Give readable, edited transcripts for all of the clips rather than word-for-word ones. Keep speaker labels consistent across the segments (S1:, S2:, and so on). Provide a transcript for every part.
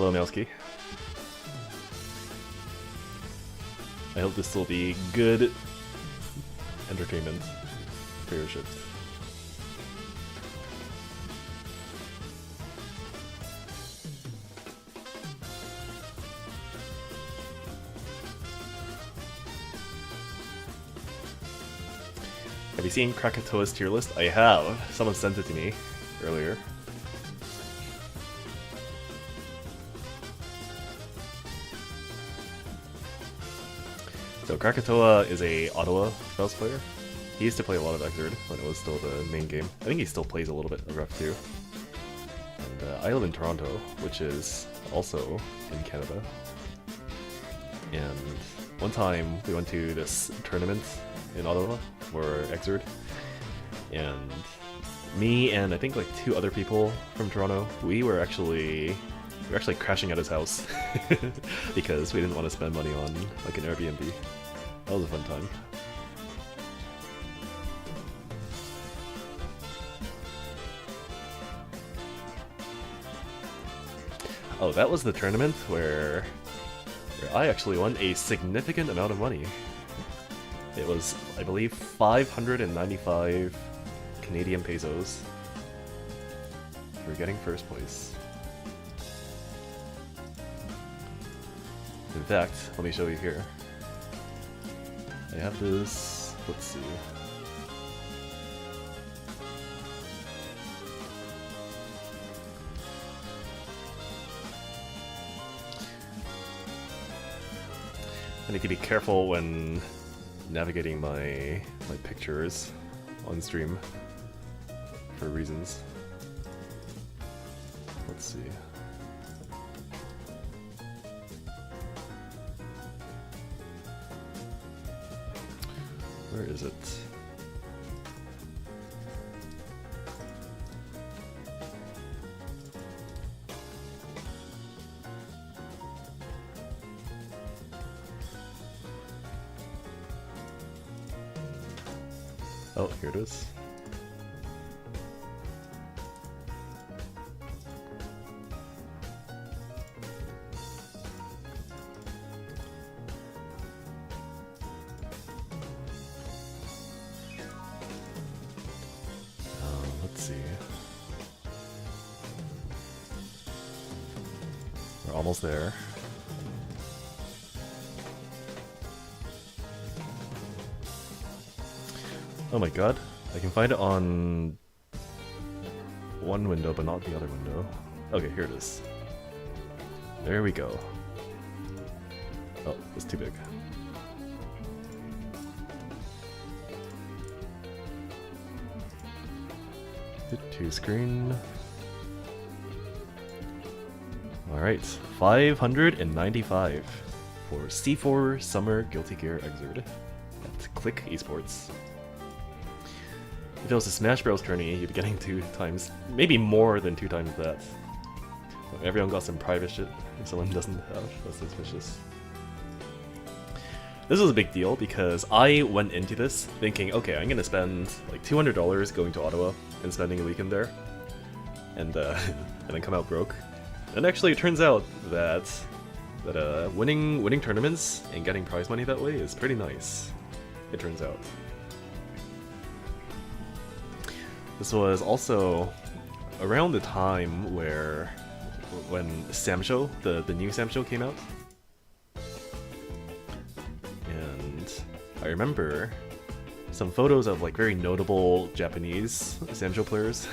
S1: Hello, Melski. I hope this will be good entertainment for your ships. Have you seen Krakatoa's tier list? I have. Someone sent it to me earlier. So Krakatoa is a Ottawa Spells player. He used to play a lot of Xrd when it was still the main game. I think he still plays a little bit of Ref too. And I live in Toronto, which is also in Canada. And one time we went to this tournament in Ottawa for Xrd, and me and I think like 2 other people from Toronto, we were actually crashing at his house because we didn't want to spend money on like an Airbnb. That was a fun time. Oh, that was the tournament where I actually won a significant amount of money. It was, I believe, 595 Canadian pesos for getting first place. In fact, let me show you here. I have this, let's see. I need to be careful when navigating my pictures on stream for reasons. Let's see. Where is it? Oh, here it is. Let's see. We're almost there. Oh my god, I can find it on one window but not the other window. Okay, here it is. There we go. Oh, it's too big. Hit to screen. Alright, 595 for C4 Summer Guilty Gear Xrd at Click Esports. If it was a Smash Bros tourney, you'd be getting 2 times, maybe more than 2 times that. Everyone got some private shit if someone doesn't have. That's suspicious. This was a big deal because I went into this thinking, okay, I'm gonna spend like $200 going to Ottawa and spending a weekend there, and then come out broke. And actually, it turns out that winning tournaments and getting prize money that way is pretty nice. It turns out. This was also around the time when Samsho, the new Samsho came out. And I remember some photos of like very notable Japanese Samsho players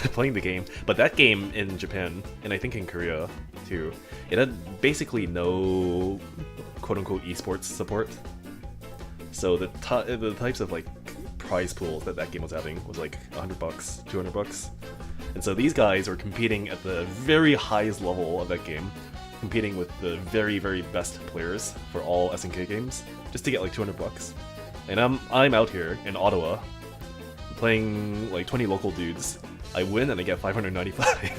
S1: playing the game. But that game in Japan, and I think in Korea too, it had basically no quote-unquote esports support. So the types of like prize pool that game was having was like $100, $200, and so these guys were competing at the very highest level of that game, competing with the very, very best players for all SNK games, just to get like $200. And I'm out here in Ottawa, playing like 20 local dudes. I win and I get 595.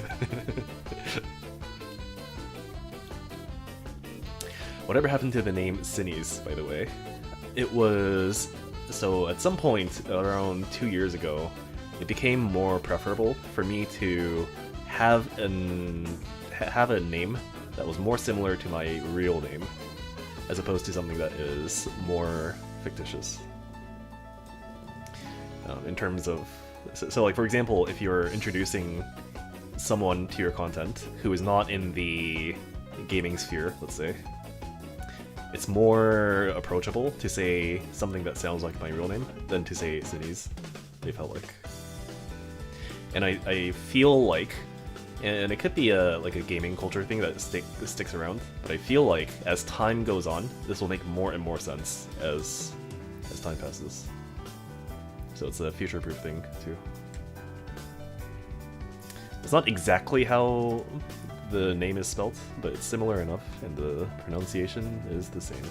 S1: Whatever happened to the name Cinnies, by the way? It was... So at some point, around 2 years ago, it became more preferable for me to have have a name that was more similar to my real name, as opposed to something that is more fictitious. In terms of, so like for example, if you're introducing someone to your content who is not in the gaming sphere, let's say, it's more approachable to say something that sounds like my real name than to say Cities, they felt like. And I feel like, and it could be like a gaming culture thing that sticks around, but I feel like as time goes on, this will make more and more sense as time passes. So it's a future-proof thing too. It's not exactly how the name is spelt, but it's similar enough, and the pronunciation is the same.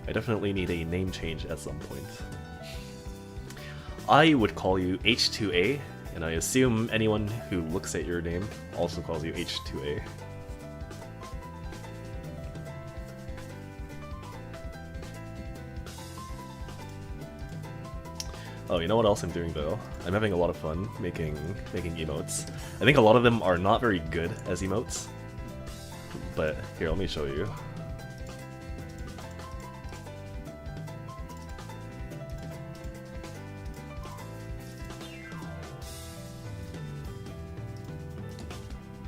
S1: I definitely need a name change at some point. I would call you H2A, and I assume anyone who looks at your name also calls you H2A. Oh, you know what else I'm doing though? I'm having a lot of fun making emotes. I think a lot of them are not very good as emotes, but here, let me show you.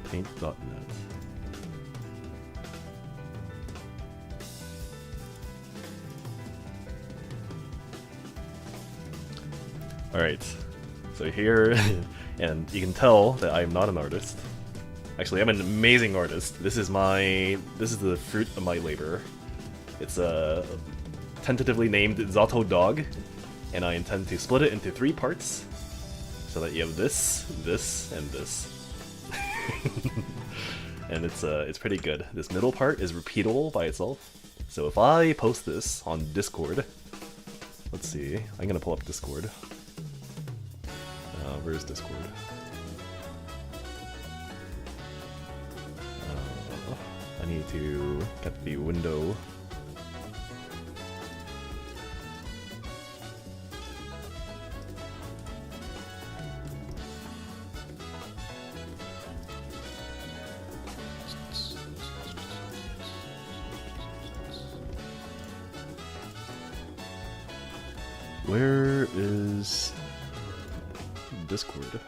S1: Paint.net. Alright, so here, and you can tell that I'm not an artist. Actually, I'm an amazing artist. This is the fruit of my labor. It's tentatively named Zato Dog, and I intend to split it into 3 parts, so that you have this, this, and this. And it's pretty good. This middle part is repeatable by itself. So if I post this on Discord, let's see, I'm gonna pull up Discord. Where's Discord? I need to get the window. Where is Discord?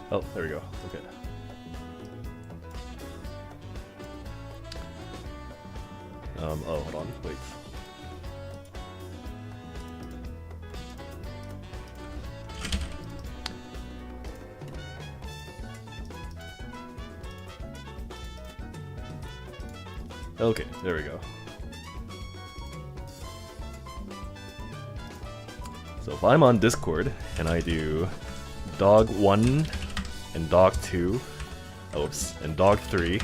S1: Oh, there we go. Okay. Oh, hold on. Wait. Okay, there we go. So if I'm on Discord and I do dog 1 and dog 2, oops, and dog 3,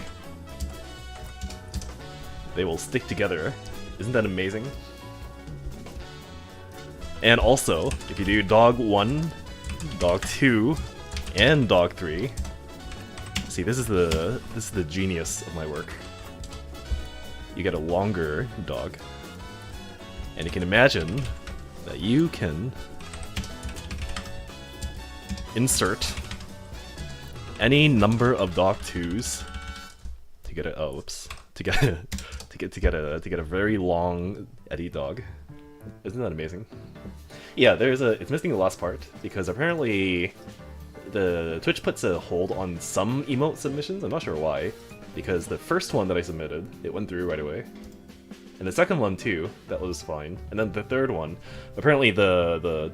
S1: they will stick together. Isn't that amazing? And also, if you do dog 1, dog 2, and dog 3, see, this is the genius of my work. You get a longer dog, and you can imagine that you can insert any number of dog 2s to get a to get a very long Eddie dog. Isn't that amazing? Yeah, it's missing the last part because apparently the Twitch puts a hold on some emote submissions. I'm not sure why. Because the first one that I submitted, it went through right away. And the second one too, that was fine. And then the third one, apparently the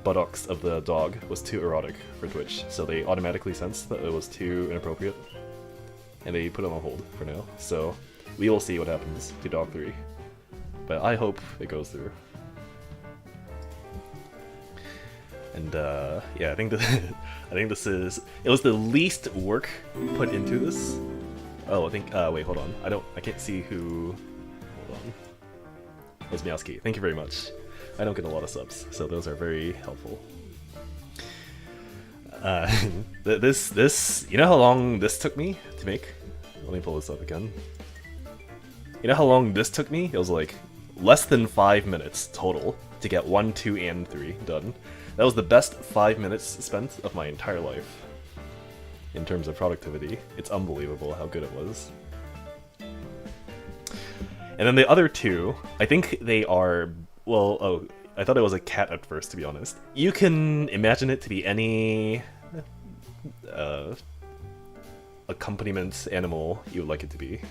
S1: buttocks of the dog was too erotic for Twitch, so they automatically sensed that it was too inappropriate. And they put it on hold for now. So we will see what happens to dog 3. But I hope it goes through. And yeah, I think this is, it was the least work put into this. Oh, I think wait, hold on. I can't see who. Hold on. It's Meowski. Thank you very much. I don't get a lot of subs, so those are very helpful. This you know how long this took me to make? let me pull this up again. You know how long this took me? It was like less than 5 minutes total to get 1, 2, and 3 done. That was the best 5 minutes spent of my entire life. In terms of productivity, it's unbelievable how good it was. And then the other two, I think they are, well, oh, I thought it was a cat at first, to be honest. You can imagine it to be any accompaniment animal you would like it to be.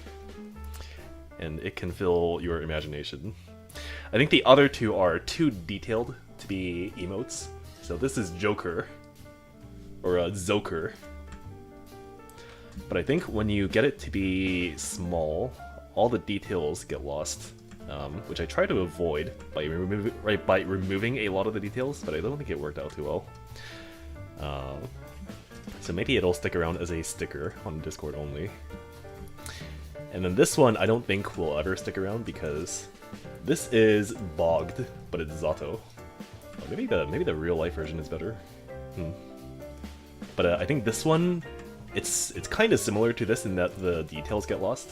S1: And it can fill your imagination. I think the other two are too detailed to be emotes. So this is Joker, or Zoker. But I think when you get it to be small, all the details get lost, which I try to avoid by removing a lot of the details, but I don't think it worked out too well. So maybe it'll stick around as a sticker on Discord only. And then this one I don't think will ever stick around because this is bogged, but it's Zato. Oh, maybe the real life version is better. But I think this one, it's kind of similar to this in that the details get lost.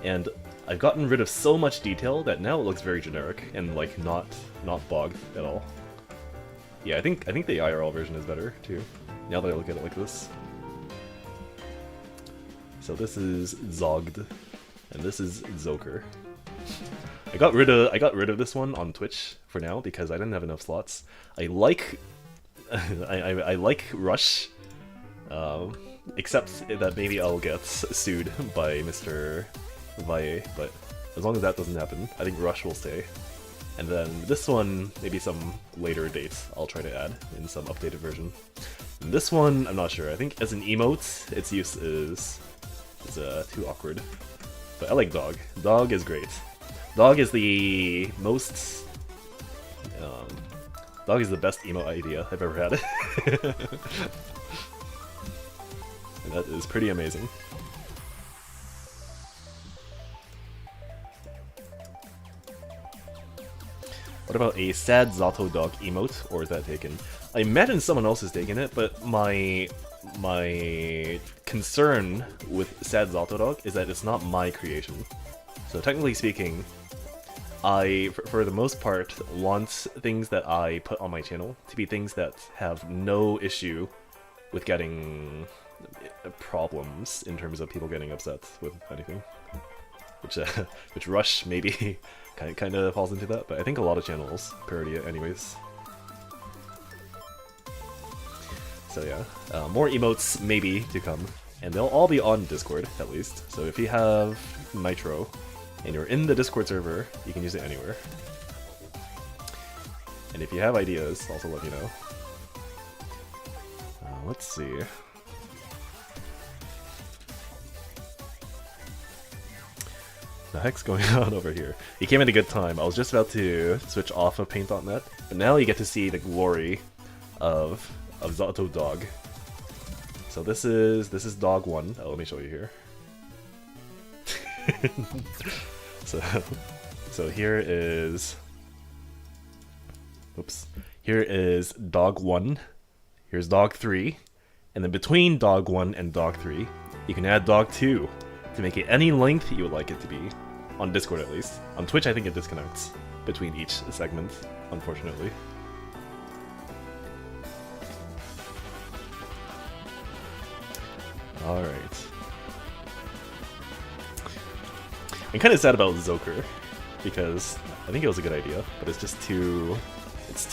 S1: And I've gotten rid of so much detail that now it looks very generic and like not bogged at all. Yeah, I think the IRL version is better too. Now that I look at it like this. So this is Zogged, and this is Zoker. I got rid of this one on Twitch for now because I didn't have enough slots. I like I like Rush, except that maybe I'll get sued by Mr. Valle, but as long as that doesn't happen, I think Rush will stay. And then this one, maybe some later date, I'll try to add in some updated version. And this one, I'm not sure. I think as an emote, its use is too awkward. But I like Dog. Dog is great. Dog is the most... Dog is the best emote idea I've ever had. And that is pretty amazing. What about a sad Zato Dog emote, or is that taken? I imagine someone else is taking it, but my concern with sad Zato Dog is that it's not my creation. So technically speaking, I, for the most part, want things that I put on my channel to be things that have no issue with getting problems in terms of people getting upset with anything. Which Rush maybe kind of falls into that, but I think a lot of channels parody it anyways. So yeah, more emotes maybe to come, and they'll all be on Discord at least. So if you have Nitro and you're in the Discord server, you can use it anywhere. And if you have ideas, also let me know. Let's see. The heck's going on over here? You came at a good time. I was just about to switch off of Paint.net, but now you get to see the glory of Zato Dog. So this is Dog 1. Oh, let me show you here. So here is... Oops. Here is Dog 1. Here's Dog 3. And then between Dog 1 and Dog 3, you can add Dog 2 to make it any length you would like it to be. On Discord at least. On Twitch I think it disconnects between each segment, unfortunately. Alright. I'm kind of sad about Zoker, because I think it was a good idea, but it's just too...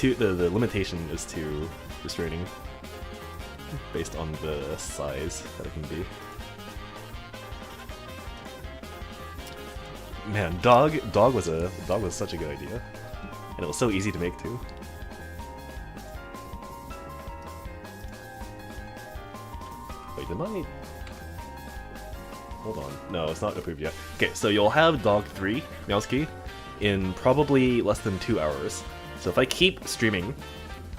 S1: the limitation is too restraining, based on the size that it can be. Man, Dog was such a good idea, and it was so easy to make too. Wait, did I? Hold on. No, it's not approved yet. Okay, so you'll have Dog 3, Meowski, in probably less than 2 hours. So if I keep streaming...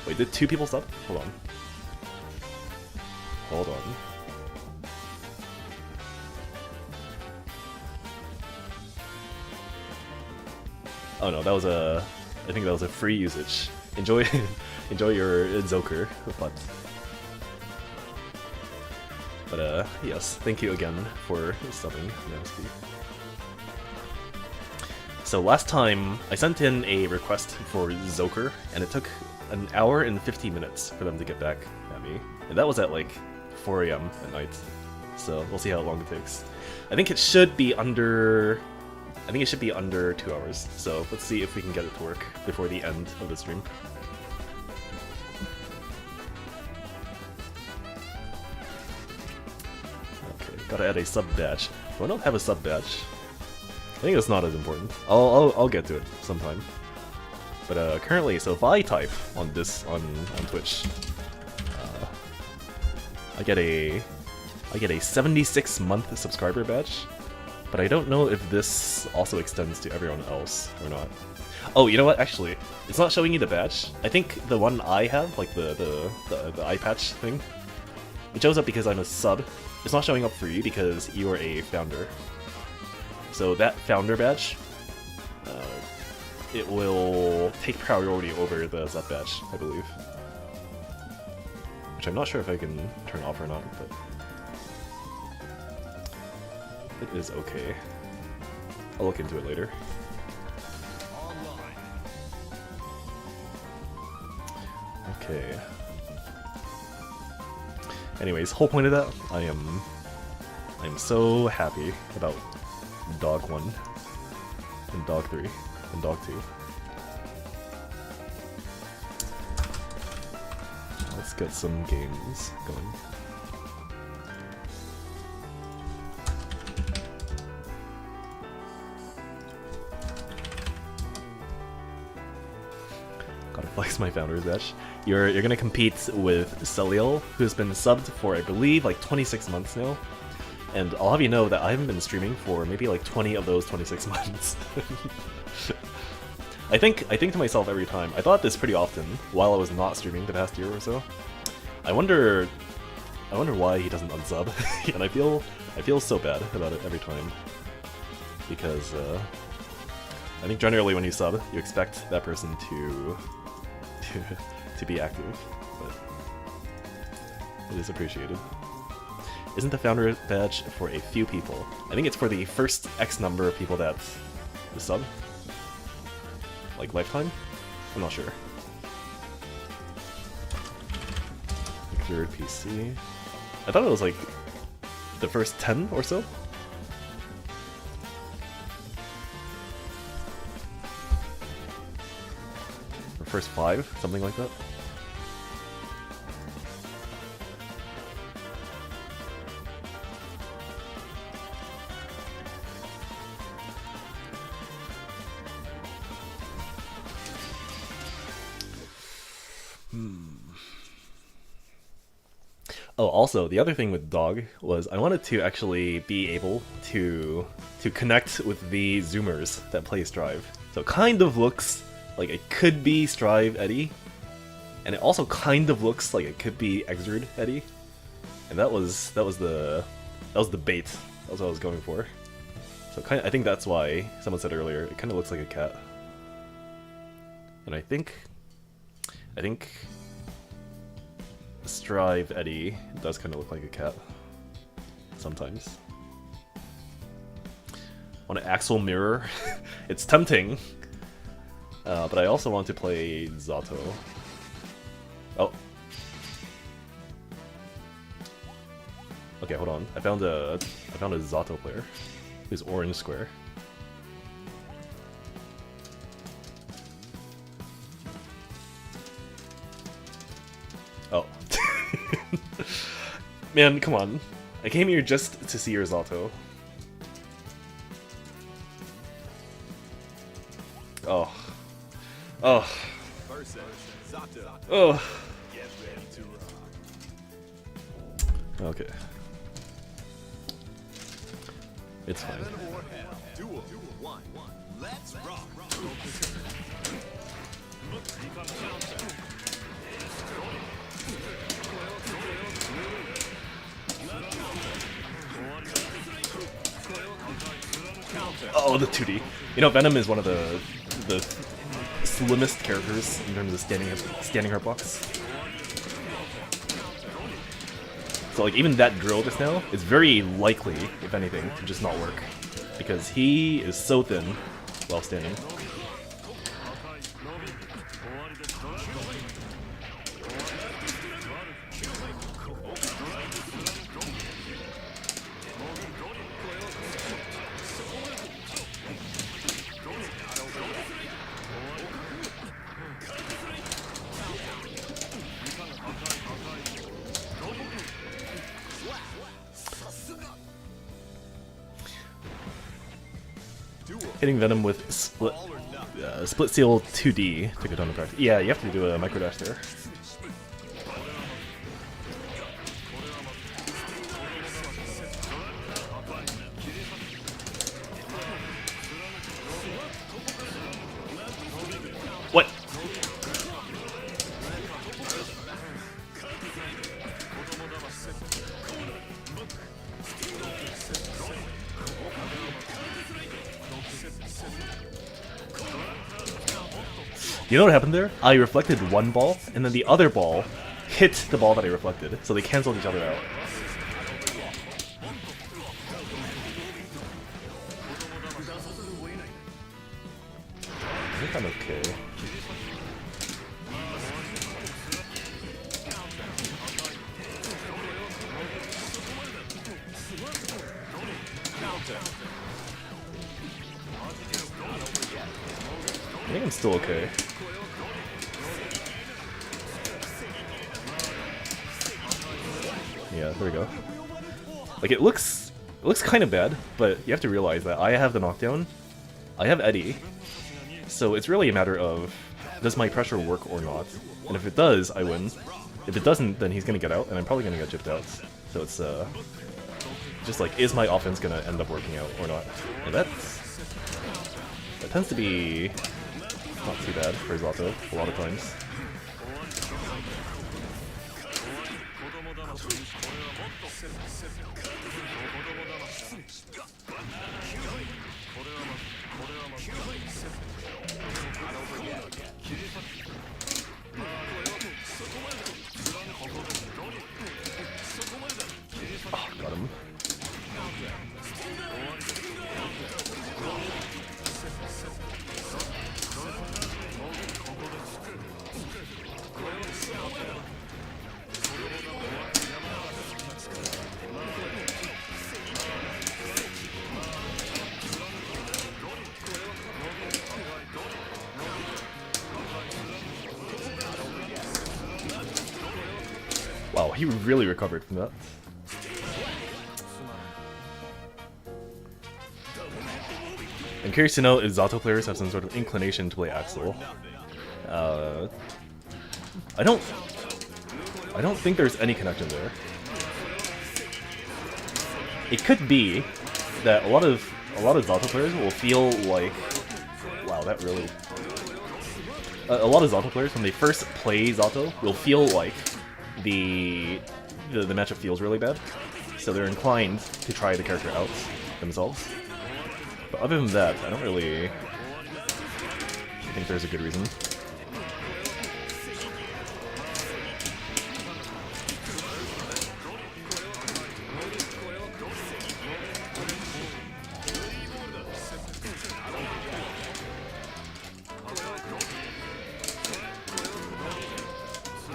S1: Wait, did 2 people stop? Hold on. Hold on. Oh no, that was I think that was a free usage. Enjoy your Zoker, but... But yes, thank you again for subbing, Nasty. So last time, I sent in a request for Zoker, and it took an hour and 50 minutes for them to get back at me. And that was at like 4 AM at night. So we'll see how long it takes. I think it should be under 2 hours. So let's see if we can get it to work before the end of the stream. Okay, gotta add a sub badge. Do I not have a sub badge? I think it's not as important. I'll get to it sometime. But currently, so if I type on Twitch, I get a 76-month subscriber badge, but I don't know if this also extends to everyone else or not. Oh, you know what? Actually, it's not showing you the badge. I think the one I have, like the eye patch thing, it shows up because I'm a sub. It's not showing up for you because you are a founder. So that founder badge, it will take priority over the sub badge, I believe. Which I'm not sure if I can turn off or not, but it is okay. I'll look into it later. Okay. Anyways, whole point of that, I am so happy about Dog 1 and Dog 3 and Dog 2. Let's get some games going. Gotta flex my founder's badge. You're gonna compete with Celiel, who's been subbed for I believe like 26 months now. And I'll have you know that I haven't been streaming for maybe like 20 of those 26 months. I think to myself every time, I thought this pretty often while I was not streaming the past year or so. I wonder why he doesn't unsub, and I feel so bad about it every time. Because I think generally when you sub, you expect that person to be active, but it is appreciated. Isn't the founder badge for a few people? I think it's for the first X number of people that sub. Like lifetime? I'm not sure. Third PC. I thought it was like the first 10 or so. Or first 5, something like that. Oh, also, the other thing with Dog was I wanted to actually be able to connect with the Zoomers that play Strive. So it kind of looks like it could be Strive Eddie, and it also kind of looks like it could be Exerd Eddie, and that was the bait. That was what I was going for. So I think that's why someone said earlier it kind of looks like a cat, and I think Strive Eddie does kind of look like a cat sometimes. Want an Axel Mirror? It's tempting, but I also want to play Zato. Oh, okay, hold on. I found a Zato player who's orange square. Oh. Man, come on. I came here just to see your Zato. Oh. Oh. Oh. Okay. It's fine. Oh, the 2D. You know, Venom is one of the slimmest characters in terms of standing heart blocks. So like even that drill just now is very likely, if anything, to just not work. Because he is so thin while standing. Hitting Venom with Split Seal 2D took a ton of practice. Yeah, you have to do a micro dash there. What? You know what happened there? I reflected one ball, and then the other ball hit the ball that I reflected, so they canceled each other out. I think I'm okay. I think I'm still okay. Yeah, there we go. Like it looks kind of bad, but you have to realize that I have the knockdown, I have Eddie, so it's really a matter of does my pressure work or not. And if it does, I win. If it doesn't, then he's gonna get out, and I'm probably gonna get chipped out. So it's just like, is my offense gonna end up working out or not? And that tends to be not too bad for Zato a lot of times. Oh, got him. Wow, he really recovered from that. I'm curious to know if Zato players have some sort of inclination to play Axel. I don't think there's any connection there. It could be that a lot of Zato players will feel like, wow, that really. A lot of Zato players, when they first play Zato, will feel like the matchup feels really bad, so they're inclined to try the character out themselves. But other than that, I don't really think there's a good reason.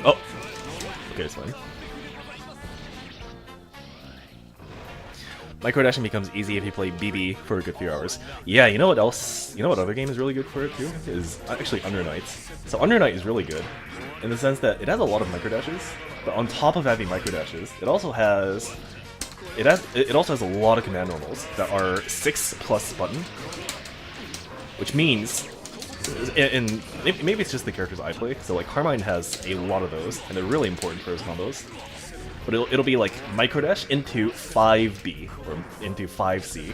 S1: Oh! Okay, it's fine. Microdashing becomes easy if you play BB for a good few hours. Yeah, you know what else? You know what other game is really good for it too? Is actually Under Night. So Under Night is really good in the sense that it has a lot of microdashes, but on top of having microdashes, it also has a lot of command normals that are 6+ button, which means, and maybe it's just the characters I play. So like Carmine has a lot of those, and they're really important for his combos. But it'll be like microdash into 5B or into 5C,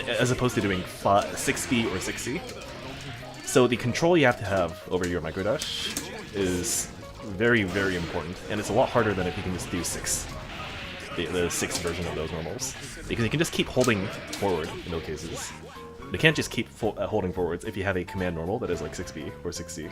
S1: as opposed to doing 6B or 6C. So the control you have to have over your microdash is very, very important, and it's a lot harder than if you can just do 6, the 6 version of those normals, because you can just keep holding forward in those cases. You can't just keep holding forwards if you have a command normal that is like 6B or 6C.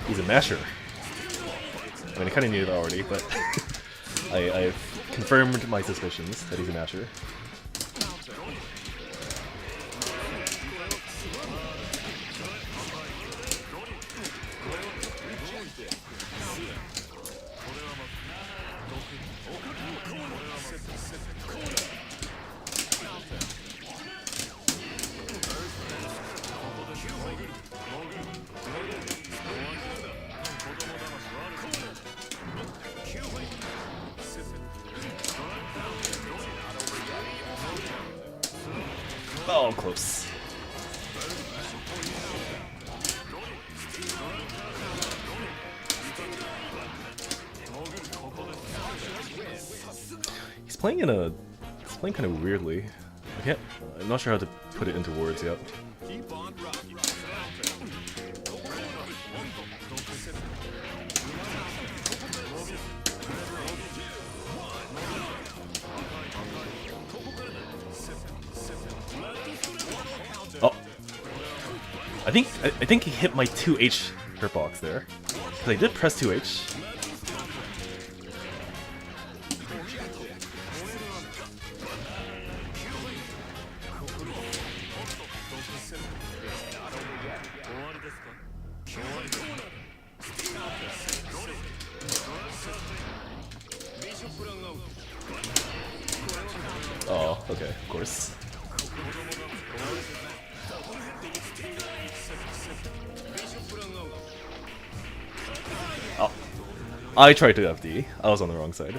S1: He's a masher. I mean, I kind of knew that already, but I've confirmed my suspicions that he's a masher. Oh, close. He's playing kind of weirdly. I'm not sure how to put it into words yet. Oh, I think he hit my 2H hurtbox there, because I did press 2H. Oh, okay, of course. Oh, I tried to FD. I was on the wrong side.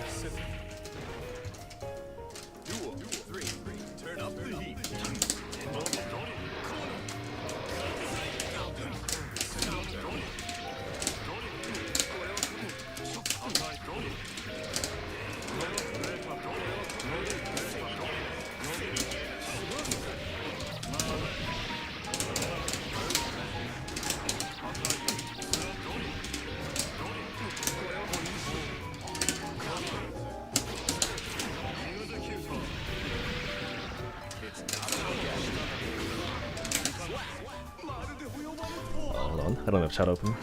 S1: Hold on, I don't have chat open.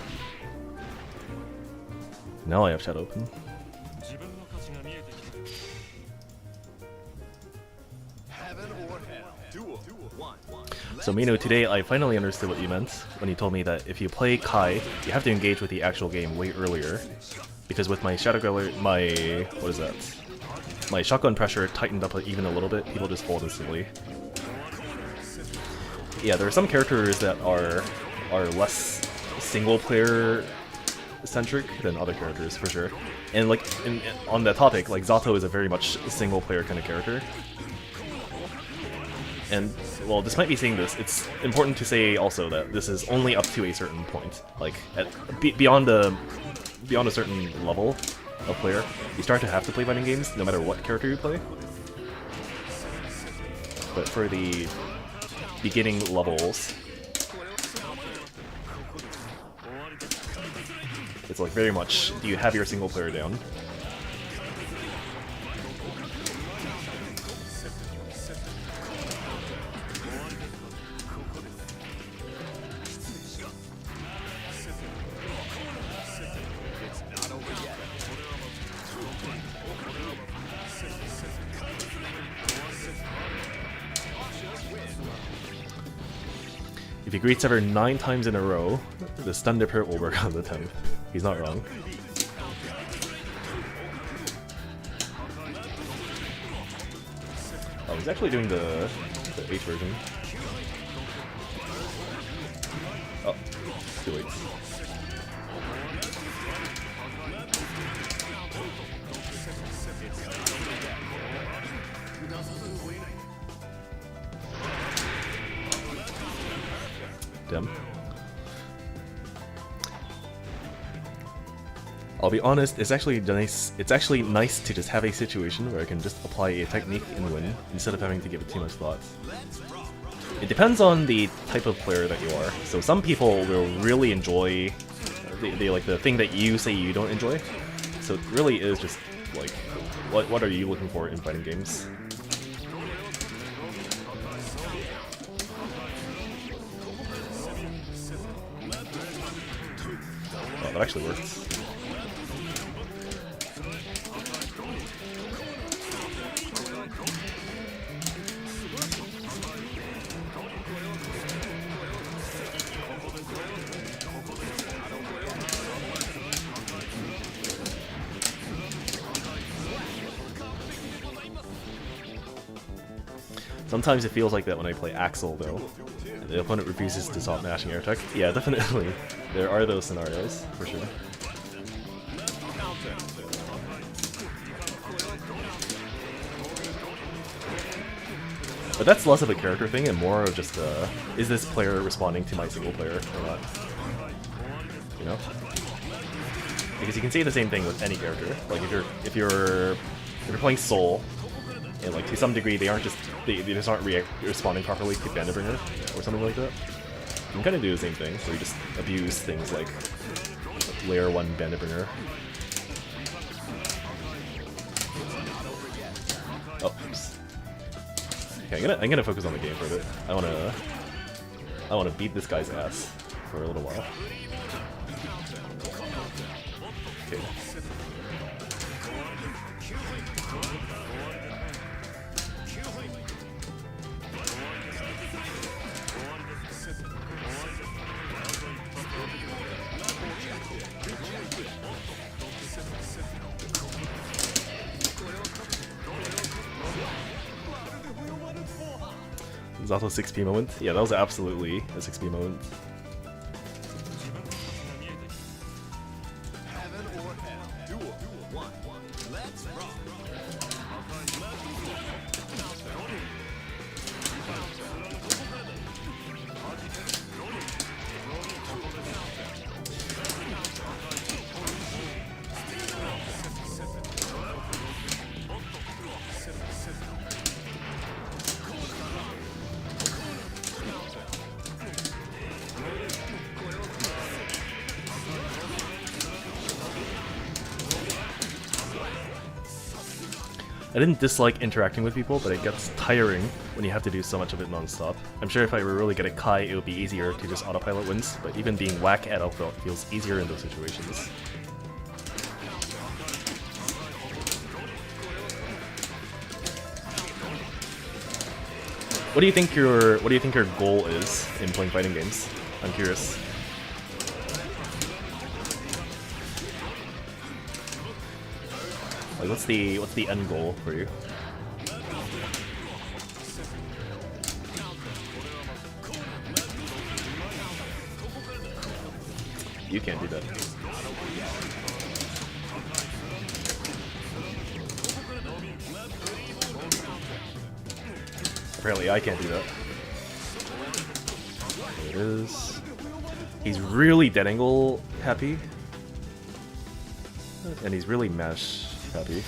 S1: Now I have chat open. So Mino, today I finally understood what you meant when you told me that if you play Kai, you have to engage with the actual game way earlier. Because with my Shadow Growler, my shotgun pressure tightened up even a little bit, people just fold instantly. Yeah, there are some characters that are less single player centric than other characters for sure. And like on that topic, like Zato is a very much single player kind of character. And well, despite me saying this, it's important to say also that this is only up to a certain point. Like beyond a certain level of player, you start to have to play fighting games no matter what character you play. But for the beginning levels, it's like very much, do you have your single player down? If he greets ever 9 times in a row, the stun dip hurt will work on the 10th. He's not wrong. Oh, he's actually doing the H version. Oh, too late. Damn. I'll be honest, it's actually nice. It's actually nice to just have a situation where I can just apply a technique and win instead of having to give it too much thought. It depends on the type of player that you are. So some people will really enjoy they like the thing that you say you don't enjoy. So it really is just like, what are you looking for in fighting games? Oh, that actually works. Sometimes it feels like that when I play Axel, though. The opponent refuses to stop mashing air tech. Yeah, definitely. There are those scenarios, for sure. But that's less of a character thing and more of just, is this player responding to my single player or not? You know? Because you can say the same thing with any character. Like if you're playing Soul, and like to some degree they just aren't responding properly to Bannerbringer or something like that. You can kind of do the same thing, so you just abuse things like Layer 1 Bannerbringer. Oh, oops. Okay, I'm gonna focus on the game for a bit. I wanna beat this guy's ass for a little while. Okay. Zato 6p moment? Yeah, that was absolutely a 6p moment. I didn't dislike interacting with people, but it gets tiring when you have to do so much of it non-stop. I'm sure if I were really good at Kai, it would be easier to just autopilot wins, but even being whack at Alpha feels easier in those situations. What do you think your goal is in playing fighting games? I'm curious. Like, what's the end goal for you? You can't do that. Apparently I can't do that. There it is. He's really dead angle happy. And he's really mash happy.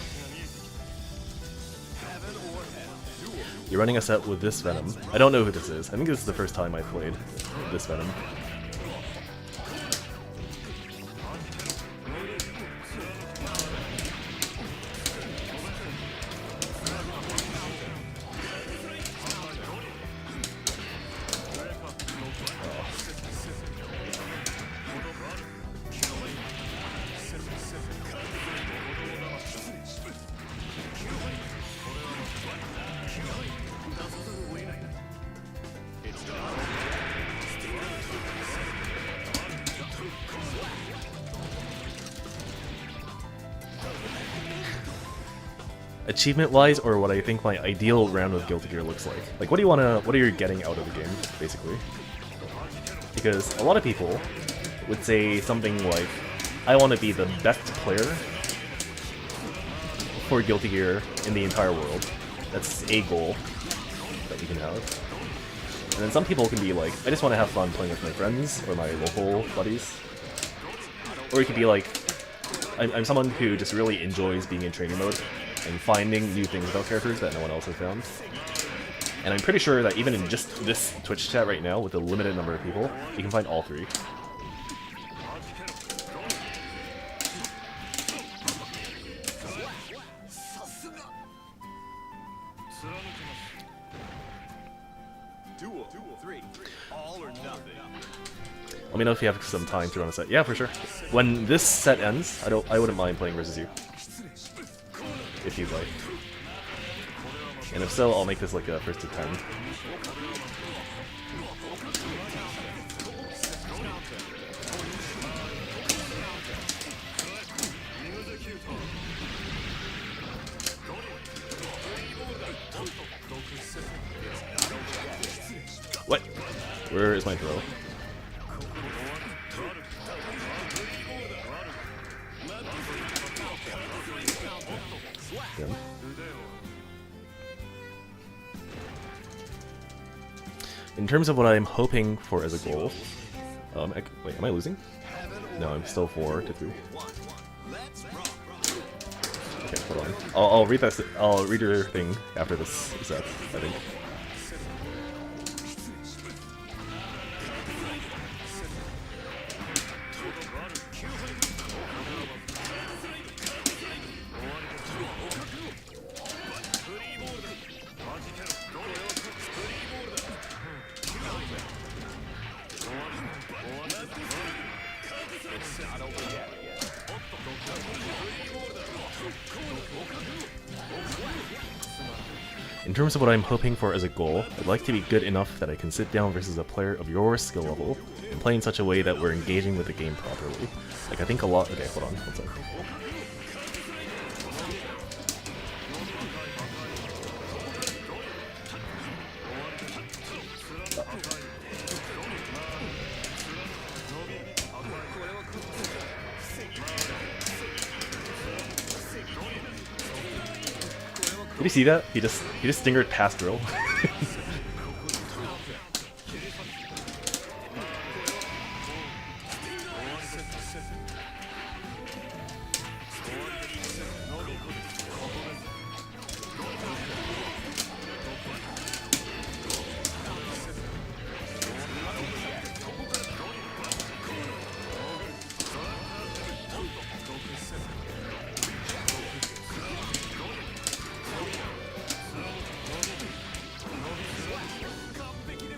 S1: You're running a set with this Venom. I don't know who this is. I think this is the first time I've played this Venom. Achievement-wise, or what I think my ideal round with Guilty Gear looks like. Like, what are you getting out of the game, basically? Because a lot of people would say something like, I want to be the best player for Guilty Gear in the entire world. That's a goal that you can have. And then some people can be like, I just want to have fun playing with my friends or my local buddies. Or you could be like, I'm someone who just really enjoys being in training mode and finding new things about characters that no one else has found. And I'm pretty sure that even in just this Twitch chat right now, with a limited number of people, you can find all three. Let me know if you have some time to run a set. Yeah, for sure. When this set ends, I wouldn't mind playing versus you. If you'd like. And if so, I'll make this like a first to 10. What? Where is my throw? Yeah. In terms of what I'm hoping for as a goal, wait, am I losing? No, I'm still 4-3. Okay, hold on. I'll read that. I'll read your thing after this set, I think. In terms of what I'm hoping for as a goal, I'd like to be good enough that I can sit down versus a player of your skill level and play in such a way that we're engaging with the game properly. Like, I think a lot— okay, hold on, one sec. Did you see that? He just stingered past drill.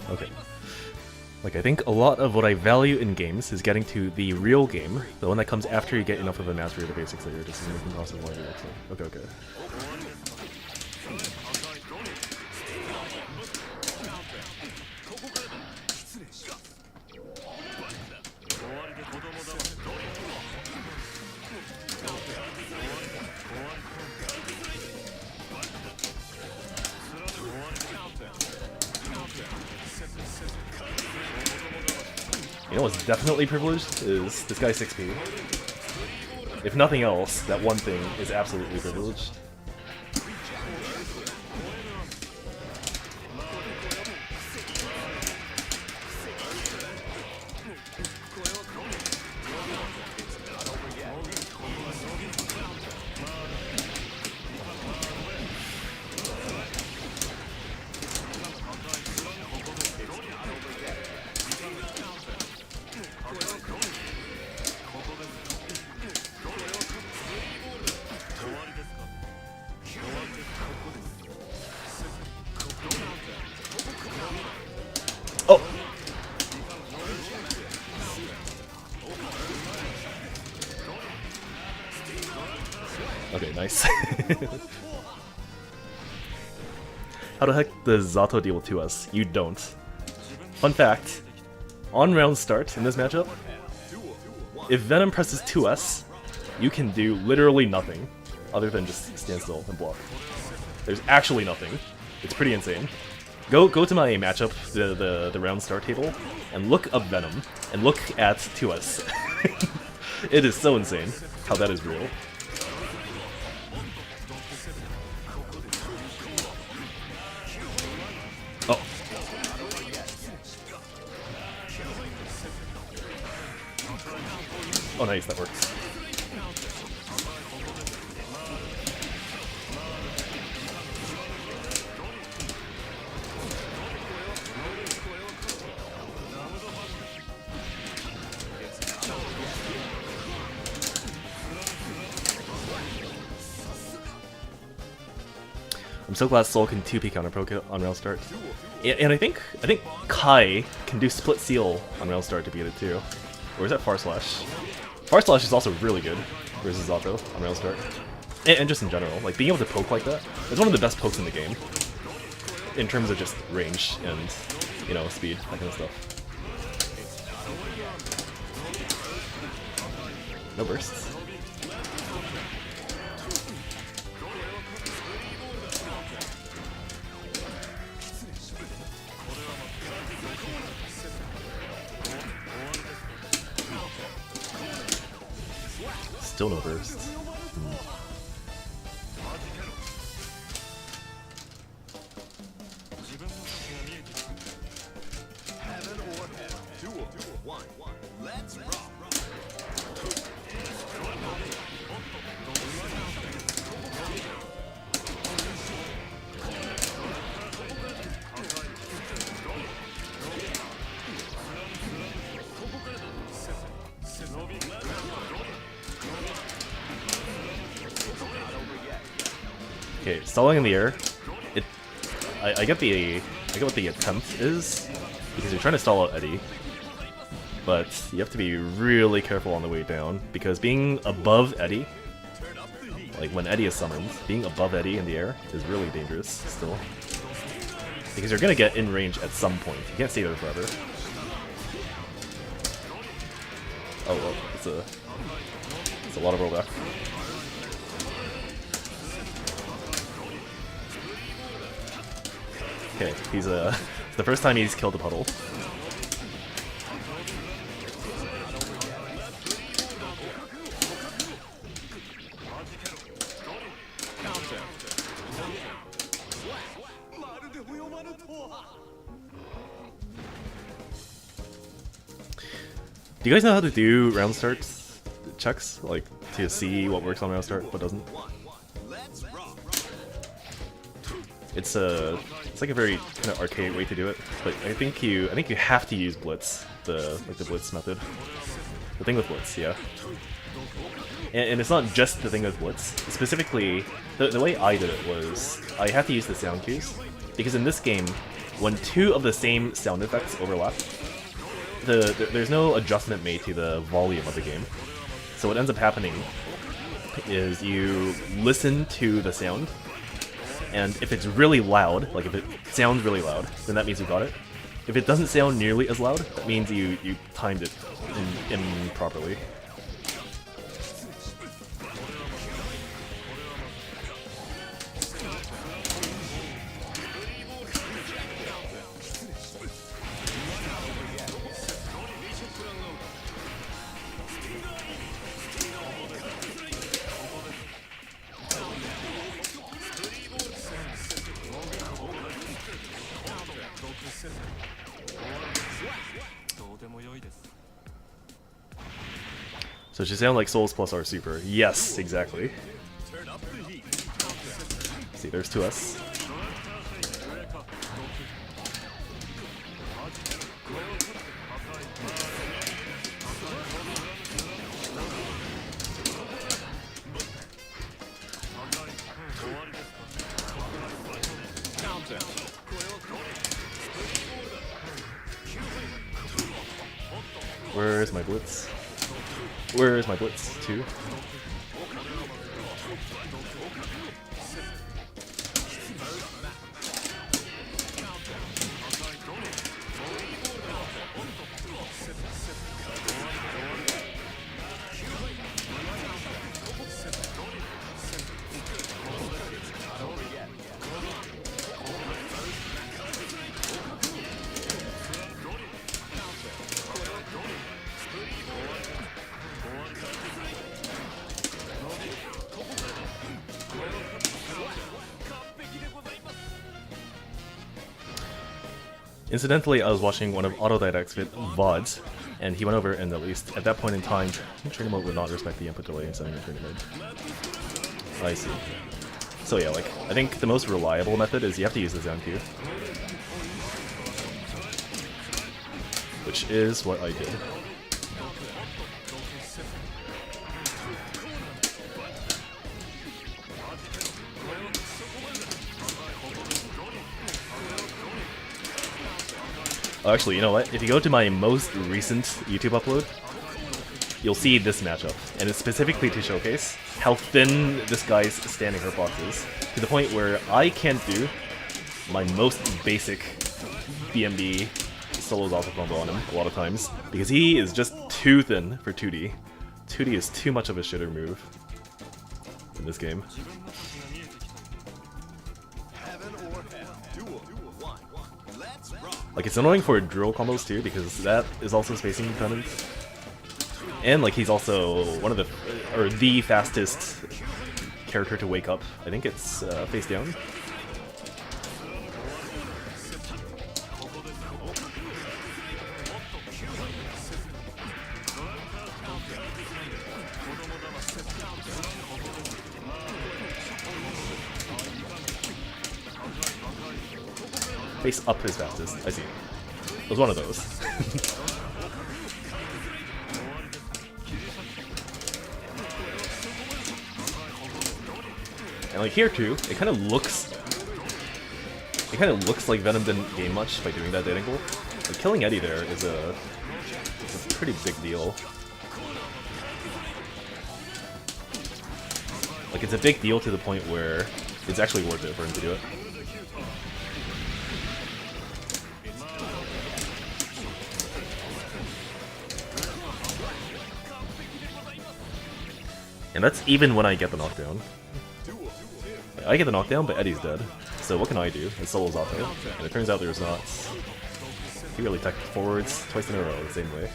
S1: Okay. Like, I think a lot of what I value in games is getting to the real game, the one that comes after you get enough of a mastery of the basics that you're just making possible. Okay, okay. You know what's definitely privileged is this guy 6P. If nothing else, that one thing is absolutely privileged. Oh! Okay, nice. How the heck does Zato deal with 2S? You don't. Fun fact, on round start in this matchup, if Venom presses 2S, you can do literally nothing other than just stand still and block. There's actually nothing. It's pretty insane. Go to my matchup, the round start table, and look up Venom, and look at 2S. It is so insane how that is real. Oh. Oh, nice, that works. I'm so glad Soul can 2p counter poke on rail start. And I think Kai can do split seal on rail start to beat it too. Or is that Far Slash? Far Slash is also really good versus Zato on rail start. And just in general, like being able to poke like that is one of the best pokes in the game. In terms of just range and, you know, speed, that kind of stuff. No bursts. Still no bursts. Okay, stalling in the air. I get what the attempt is, because you're trying to stall out Eddie. But you have to be really careful on the way down, because being above Eddie, like when Eddie is summoned, being above Eddie in the air is really dangerous still. Because you're gonna get in range at some point. You can't stay there forever. Oh well, it's a lot of rollback. Okay, he's it's the first time he's killed a puddle. Do you guys know how to do round starts checks, like to see what works on round start, what doesn't? It's like a very kind of archaic way to do it, but I think you have to use Blitz, the Blitz method. The thing with Blitz, yeah. And it's not just the thing with Blitz. Specifically, the way I did it was I had to use the sound cues, because in this game, when two of the same sound effects overlap, there's no adjustment made to the volume of the game. So what ends up happening is you listen to the sound, and if it's really loud, like if it sounds really loud, then that means you got it. If it doesn't sound nearly as loud, that means you timed it improperly. So it should sound like Souls plus R Super. Yes, exactly. See, there's 2S. Where is my Blitz? Where is my Blitz, too? Incidentally, I was watching one of Autodidact's VODs, And he went over, and at least at that point in time, trainer mode would not respect the input delay in setting the trainer mode. I see. So yeah, like, I think the most reliable method is you have to use the Zone Q. Which is what I did. Oh, actually, you know what? If you go to my most recent YouTube upload, you'll see this matchup, and it's specifically to showcase how thin this guy's standing hitbox is, to the point where I can't do my most basic BMB solos alpha combo on him a lot of times, because he is just too thin for 2D. 2D is too much of a shitter move in this game. Like, it's annoying for drill combos too, because that is also spacing dependent. And like, he's also one of the fastest character to wake up. I think it's face down. Face up is fastest. I see. It was one of those. And like here too, it kind of looks like Venom didn't gain much by doing that dead angle. Like, killing Eddie there is a pretty big deal. Like, it's a big deal to the point where it's actually worth it for him to do it. And that's even when I get the knockdown. I get the knockdown, but Eddie's dead. So what can I do? It solos auto, and it turns out there's not. He really teched forwards twice in a row the same way.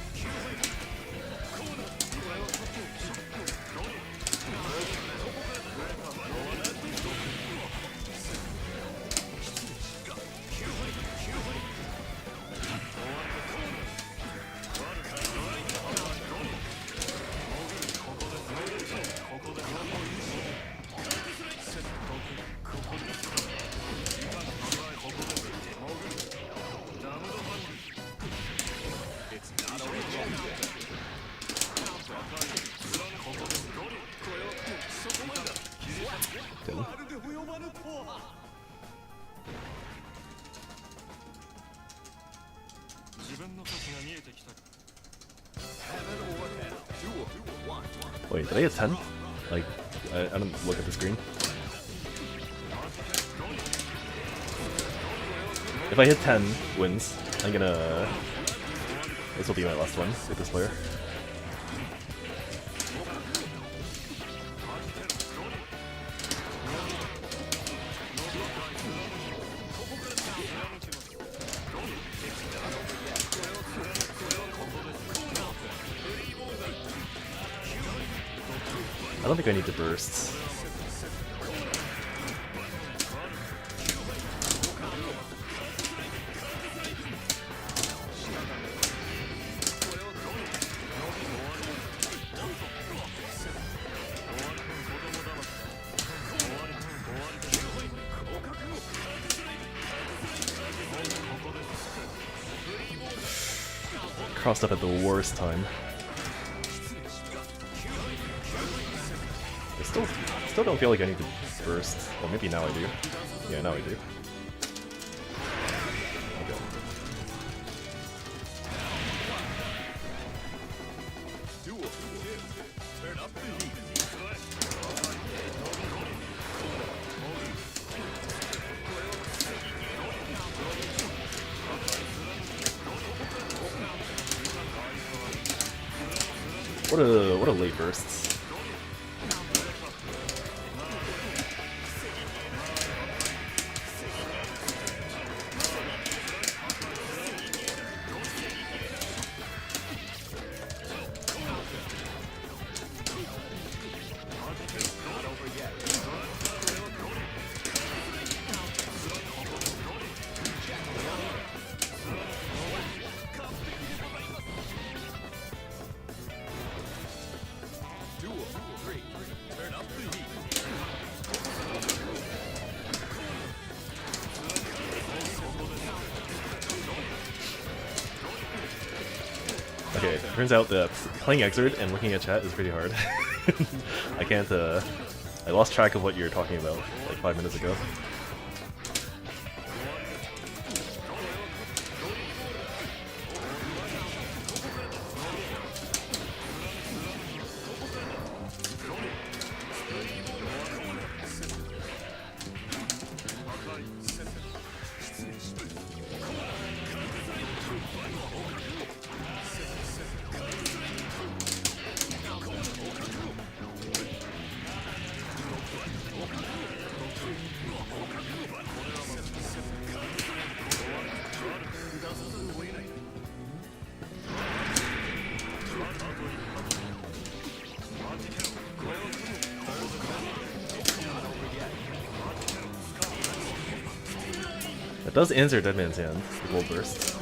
S1: Wait, did I hit 10? Like, I don't look at the screen. If I hit 10 wins, I'm gonna... This will be my last one with this player. I don't think I need the bursts. Crossed up at the worst time. I still don't feel like I need to burst. Well, maybe now I do. Yeah, now I do. Okay. What a late bursts. Turns out that playing Exerd and looking at chat is pretty hard. I can't, I lost track of what you were talking about like 5 minutes ago. It does answer Deadman's Hand, the Gold Burst.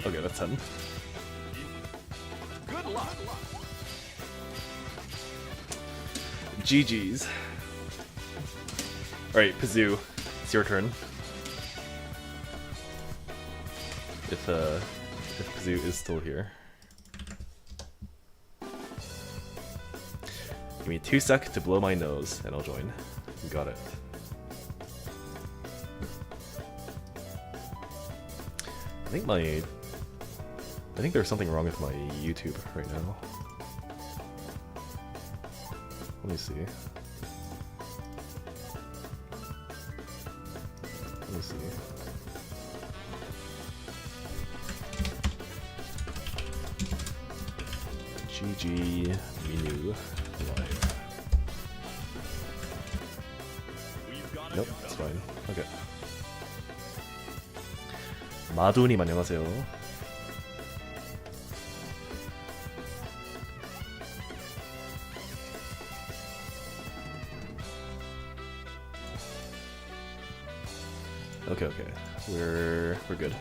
S1: Okay, that's 10. Good luck. GG's. Alright, Pazoo. Your turn. If Pazoo is still here. Give me 2 seconds to blow my nose and I'll join. Got it. I think there's something wrong with my YouTube right now. Let me see. Let me see. GG Minu live. Nope, it's fine. Okay. 마두님 안녕하세요. Okay, we're good.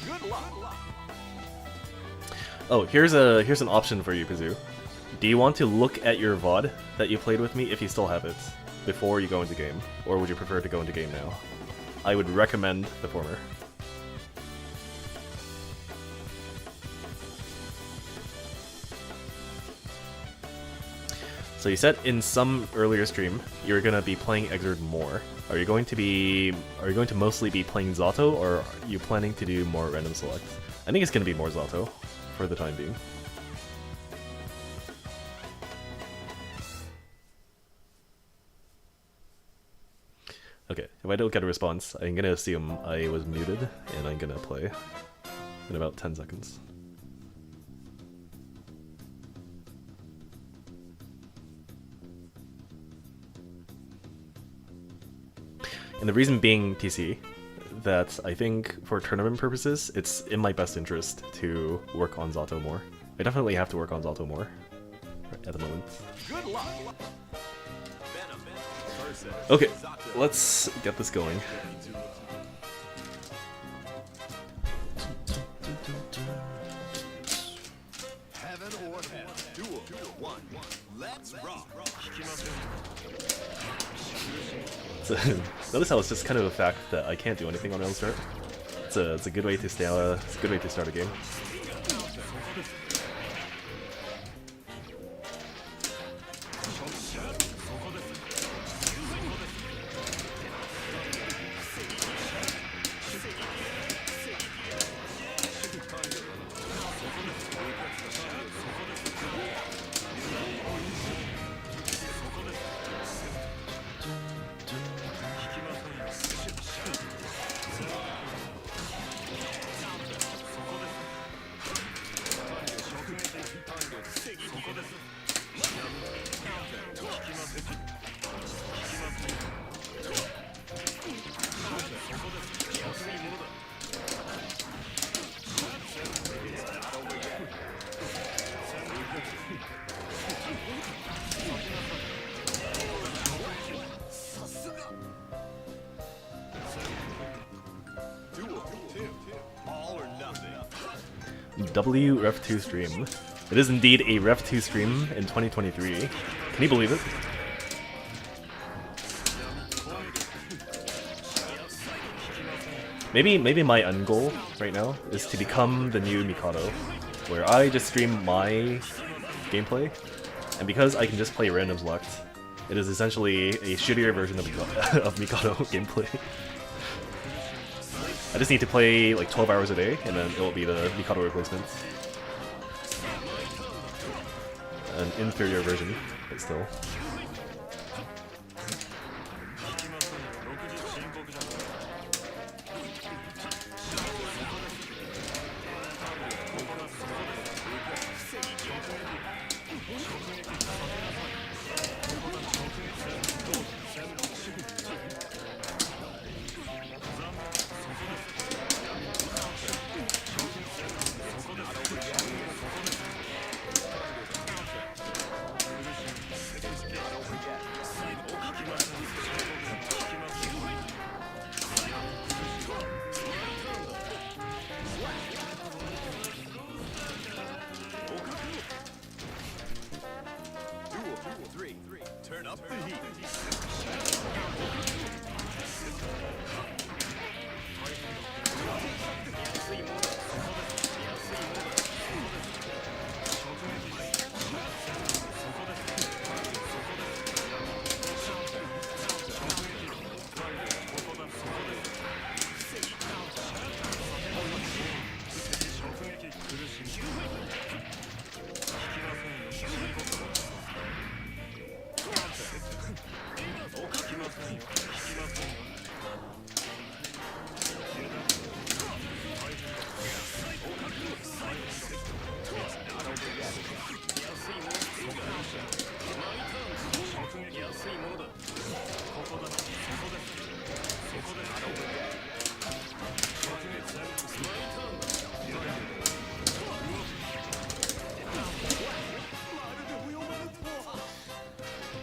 S1: Good luck. Oh, here's an option for you, Pazoo. Do you want to look at your VOD that you played with me if you still have it before you go into game, or would you prefer to go into game now? I would recommend the former. So you said in some earlier stream you're gonna be playing Exerd more. Are you going to mostly be playing Zato, or are you planning to do more random select? I think it's gonna be more Zato for the time being. Okay, if I don't get a response, I'm gonna assume I was muted and I'm gonna play in about 10 seconds. And the reason being, TC, that I think for tournament purposes, it's in my best interest to work on Zato more. I definitely have to work on Zato more at the moment. Good luck. Okay, let's get this going. Heaven or hell. Duel 1. Let's rock. So, notice how it's just kind of a fact that I can't do anything on round start. It's a good way to start a game. W Ref 2 stream. It is indeed a Ref 2 stream in 2023. Can you believe it? Maybe my end goal right now is to become the new Mikado, where I just stream my gameplay, and because I can just play random select, it is essentially a shittier version of Mikado gameplay. I just need to play like 12 hours a day, and then it will be the Mikado replacement. An inferior version, but still.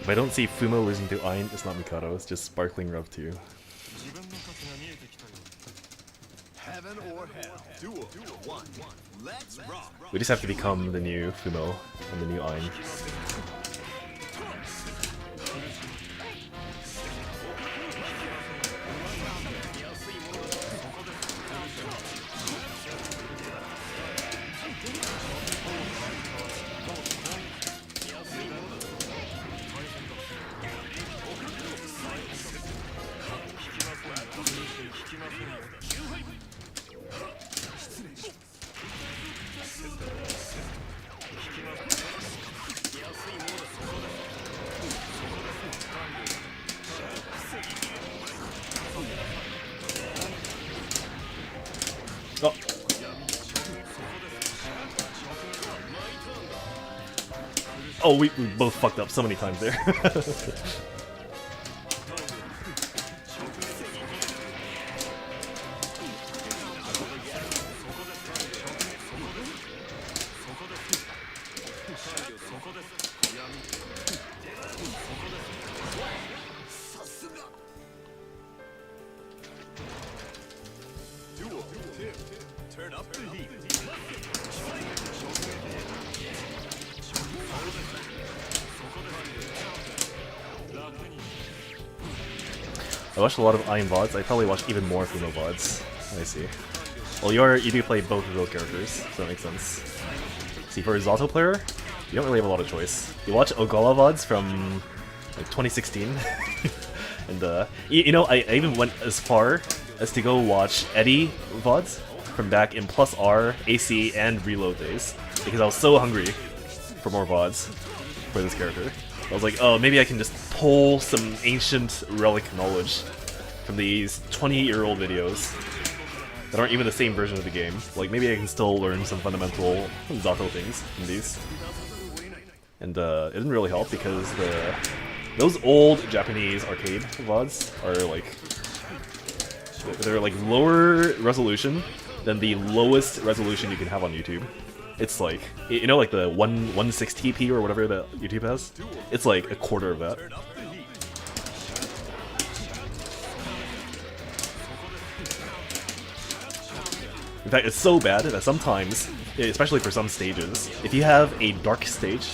S1: If I don't see Fumo losing to Ein, it's not Mikado, it's just Sparkling Rev 2. We just have to become the new Fumo and the new Ein. Oh. Oh, we both fucked up so many times there. I watched a lot of Ein VODs. I probably watched even more Fumo VODs. I see. Well, you do play both of those characters, so that makes sense. See, for a Zato player, you don't really have a lot of choice. You watch Ogala VODs from like 2016, and you know, I even went as far as to go watch Eddie VODs from back in Plus R, AC, and Reload days, because I was so hungry for more VODs for this character. I was like, oh, maybe I can just pull some ancient relic knowledge from these 20-year-old videos that aren't even the same version of the game. Like, maybe I can still learn some fundamental Zato things from these. And it didn't really help because those old Japanese arcade VODs are like, they're like lower resolution than the lowest resolution you can have on YouTube. It's like, you know, like the 160p or whatever that YouTube has? It's like a quarter of that. In fact, it's so bad that sometimes especially for some stages. If you have a dark stage,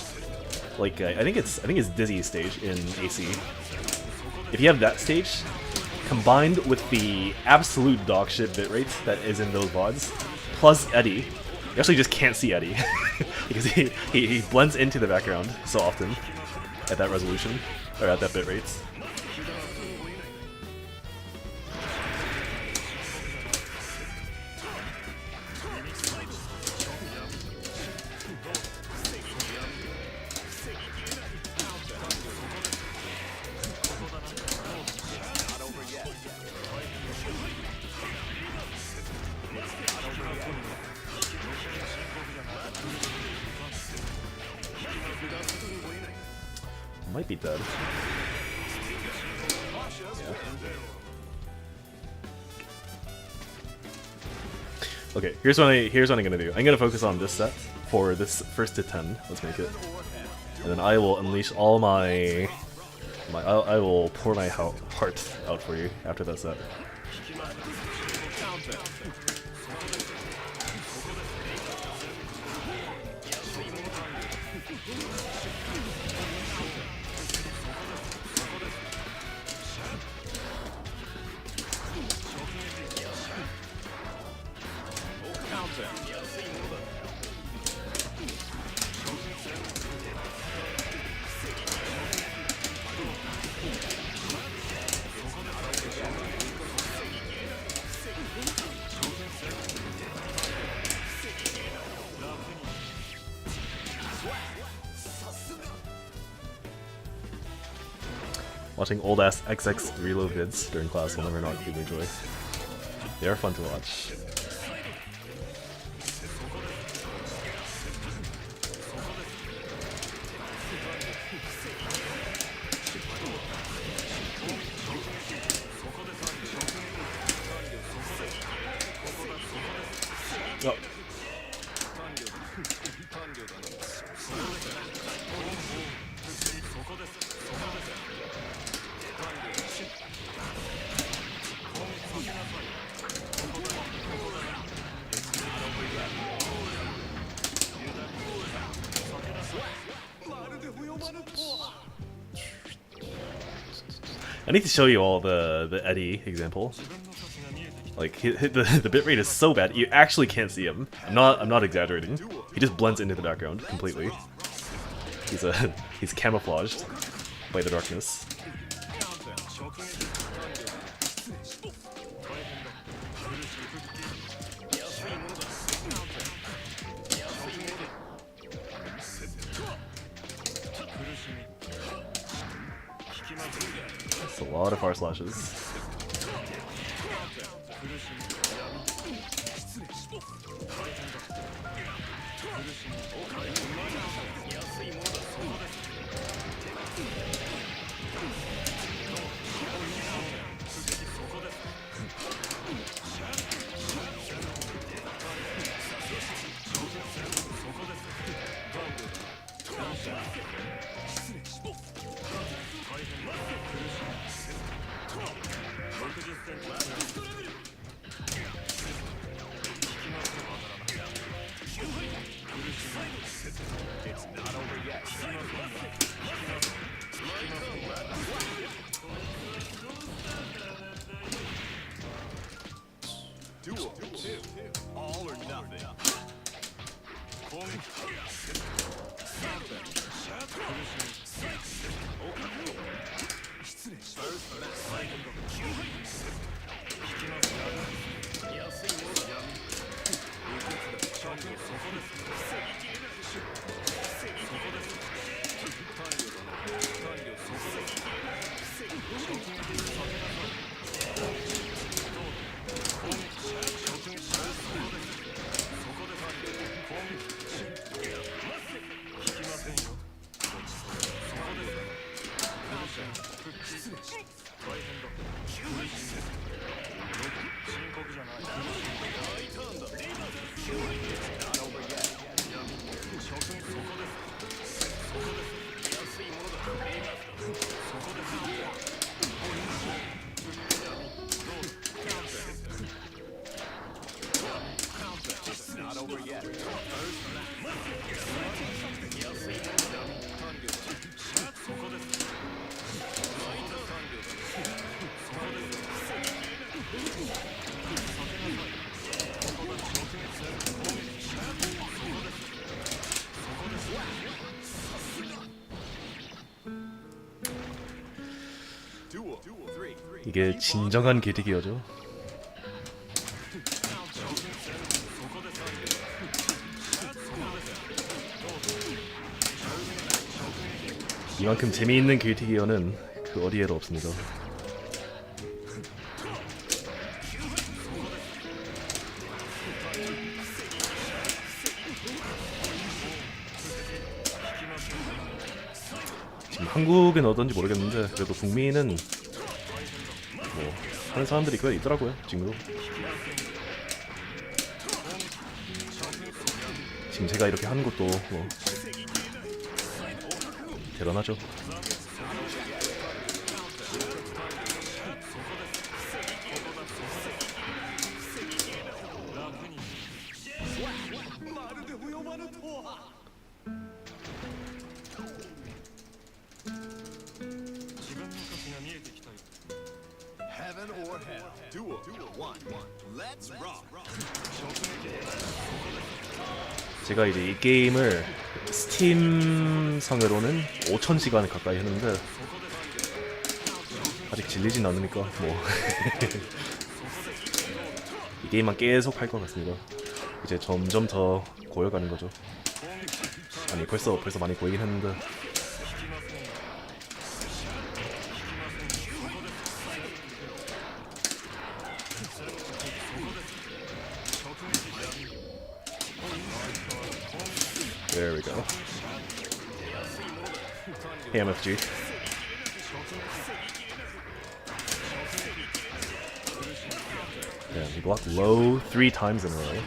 S1: like I think it's Dizzy's stage in AC. If you have that stage, combined with the absolute dogshit bitrate that is in those VODs, plus Eddie, you actually just can't see Eddie because he blends into the background so often at that resolution or at that bitrate. Might be dead. Yeah. Okay, here's what I'm gonna do. I'm gonna focus on this set for this first to 10. Let's make it, and then I will unleash all I will pour my heart out for you after that set. Watching old ass XX reload vids during class will never not give me joy. They are fun to watch. Oh. I need to show you all the Eddie example. Like the bitrate is so bad you actually can't see him. I'm not exaggerating. He just blends into the background completely. He's camouflaged by the darkness. That's a lot of R slashes. 이게 진정한 게디기어죠. 이만큼 재미있는 게디기어는 그 어디에도 없습니다. 지금 한국은 어떤지 모르겠는데 그래도 북미는 뭐 하는 사람들이 꽤 있더라고요. 지금도. 지금 제가 이렇게 하는 것도 뭐 대단하죠.
S2: Heaven or hell. Duel. One. Let's rock.
S1: 제가 이제 이 게임을 스팀 상으로는 5,000시간 가까이 했는데 아직 질리진 않으니까 뭐 이 게임만 계속 할 것 같습니다. 이제 점점 더 고여가는 거죠. 아니 벌써 많이 고이긴 했는데 There we go. Hey MFG. Yeah, he blocked low 3 times in a row.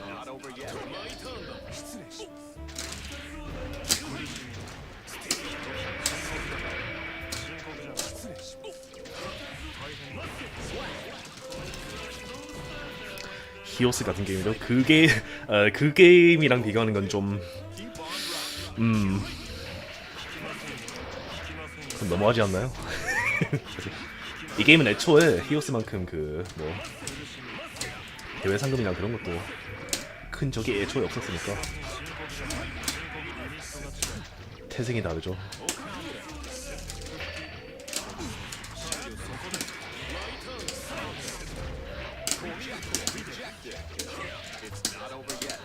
S2: Not over yet.
S1: 히오스 같은 게임이죠. 그게 그 게임이랑 비교하는 건 좀 좀 너무하지 않나요? 이 게임은 애초에 히오스만큼 그 뭐 대회 상금이나 그런 것도 큰 적이 애초에 없었으니까 태생이 다르죠.
S2: It's not over yet.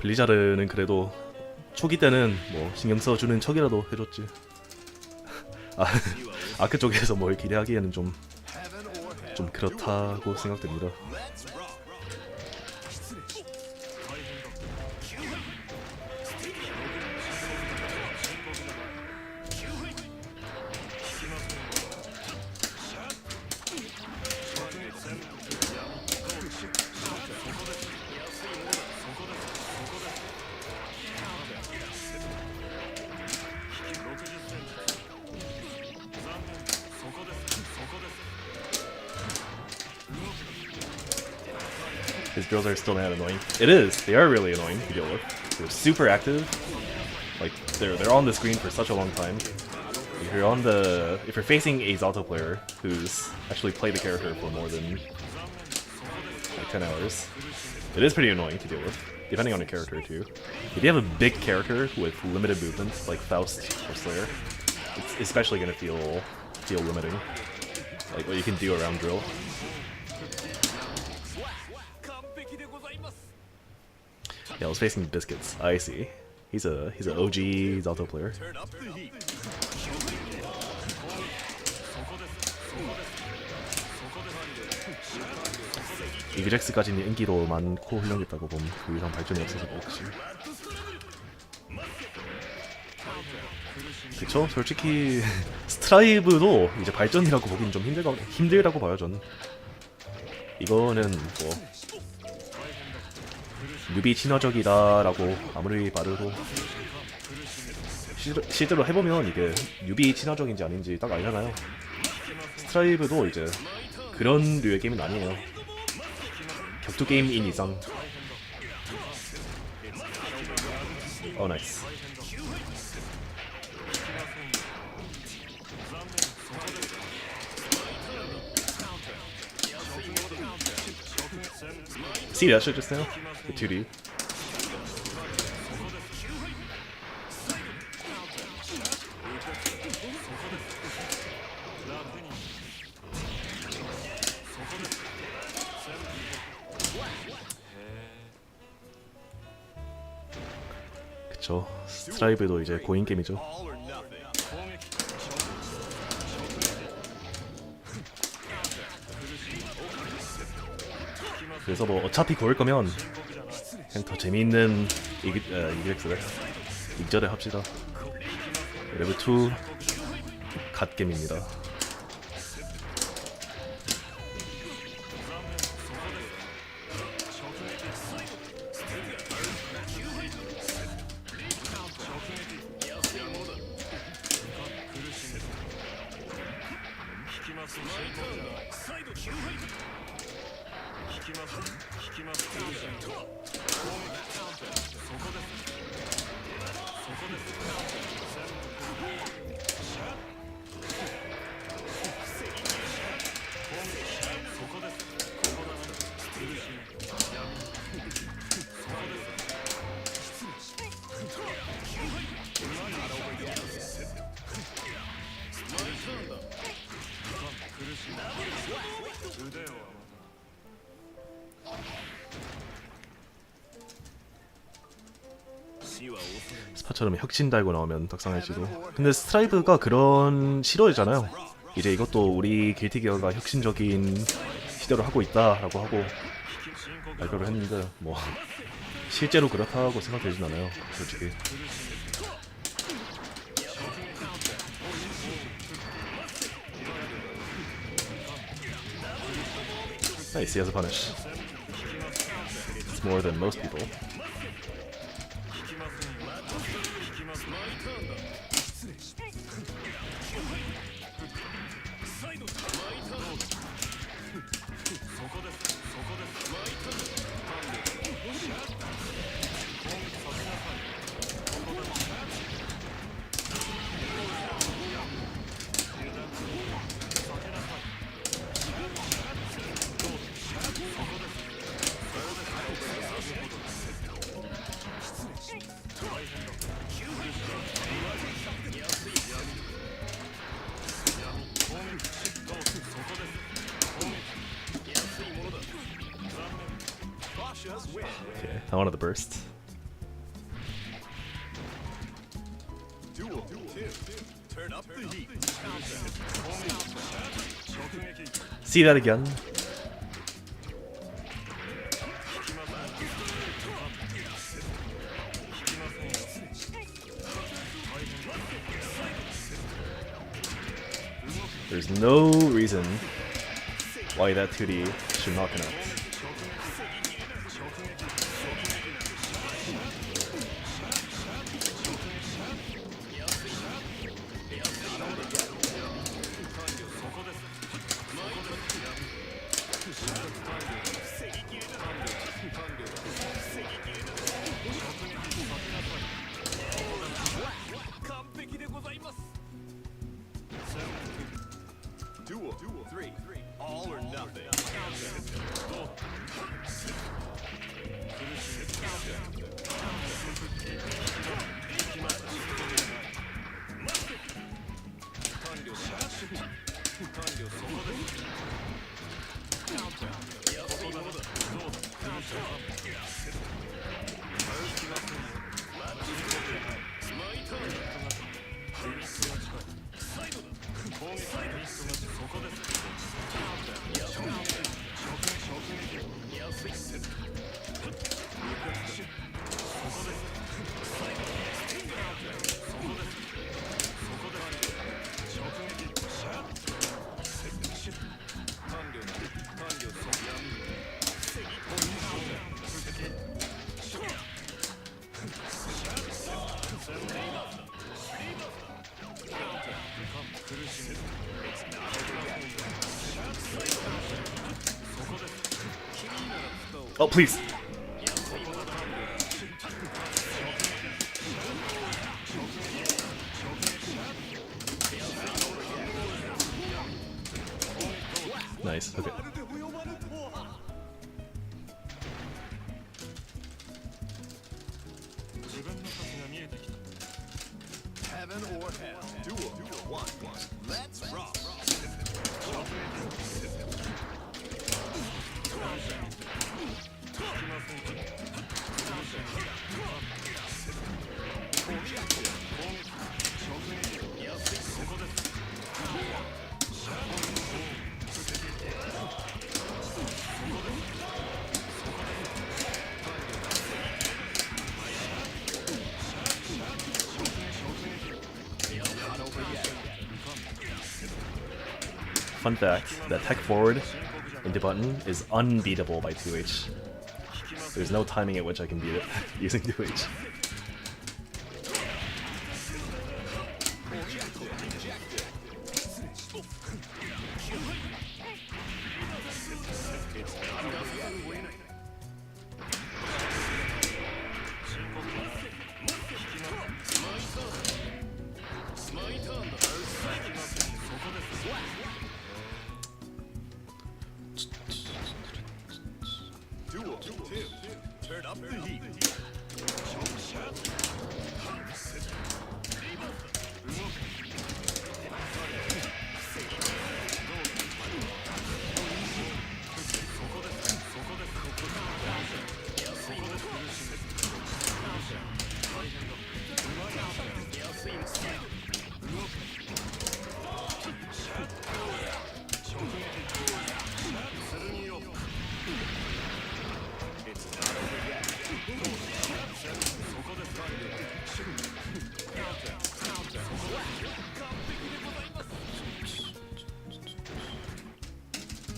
S1: 블리자르는 그래도 초기 때는 뭐 신경 써주는 척이라도 해줬지. 아크 쪽에서 뭘 기대하기에는 좀 그렇다고 생각됩니다.
S2: Let's rock.
S1: His drills are still that annoying. It is. They are really annoying to deal with. They're super active. Like they're on the screen for such a long time. If you're facing a Zato player who's actually played the character for more than like 10 hours, it is pretty annoying to deal with, depending on your character too. If you have a big character with limited movements like Faust or Slayer, it's especially gonna feel limiting. Like what you can do around drill. Yeah, I was facing Biscuits. I see. He's an OG Zalto player.
S2: Turn up the heat.
S1: 이그젝스까지는 인기도 많고 훌륭했다고 보면 그 이상 발전이 없어서 그렇지. 그쵸? 솔직히 스트라이브도 이제 발전이라고 보긴 좀 힘들다고 봐요 전. 이거는 뭐 뉴비 친화적이다라고 아무리 말해도 실제로 해보면 이게 뉴비 친화적인지 아닌지 딱 알잖아요. 스트라이브도 이제 그런 류의 게임은 아니에요. 격투 게임인 이상. 나이스. See that shit just now? The 2D. 그쵸. 스트라이브도 이제 고인 게임이죠.
S2: All or nothing.
S1: 그래서 뭐 어차피 고일 거면 그냥 더 재미있는 이그렉스를 익절에 합시다. 레벨 2 갓겜입니다. 스파처럼 혁신 달고 나오면 덕상할지도. 근데 스트라이브가 그런 시도잖아요. 이제 이것도 우리 길티 기어가 혁신적인 시도를 하고 있다라고 하고 발표를 했는데 뭐 실제로 그렇다고 생각되진 않아요, 솔직히. Nice, he has a punish. It's more than most people. Okay, I wanted the burst.
S2: Duel 2. Turn up the heat.
S1: See that again. There's no reason why that 2D should not connect.
S2: Duel 3. All or nothing.
S1: Oh, please. Nice. Okay.
S2: Heaven or hell. Duel. One. Let's rock.
S1: Fun fact, that tech forward into button is unbeatable by 2H. There's no timing at which I can beat it using 2H.
S2: Duel. Two. Turn up the heat.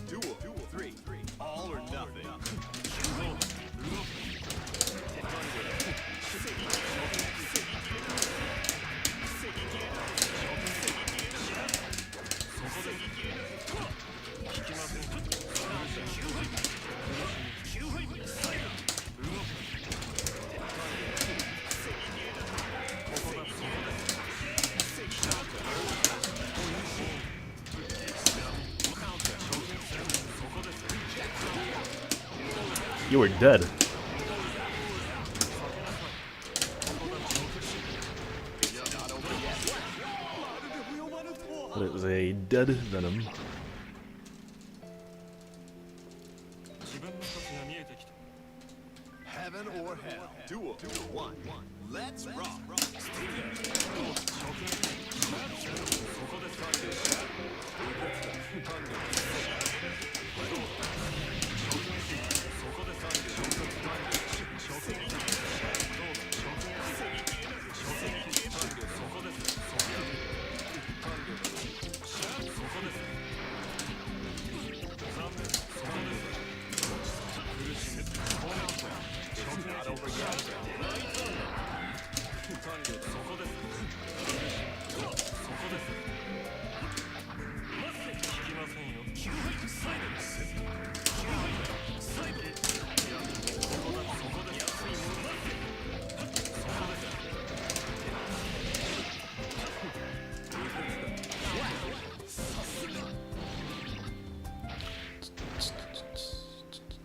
S2: Duel. Three. All or nothing.
S1: You were dead. But it was a dead Venom.
S2: Heaven or hell. Duel. One. Let's rock.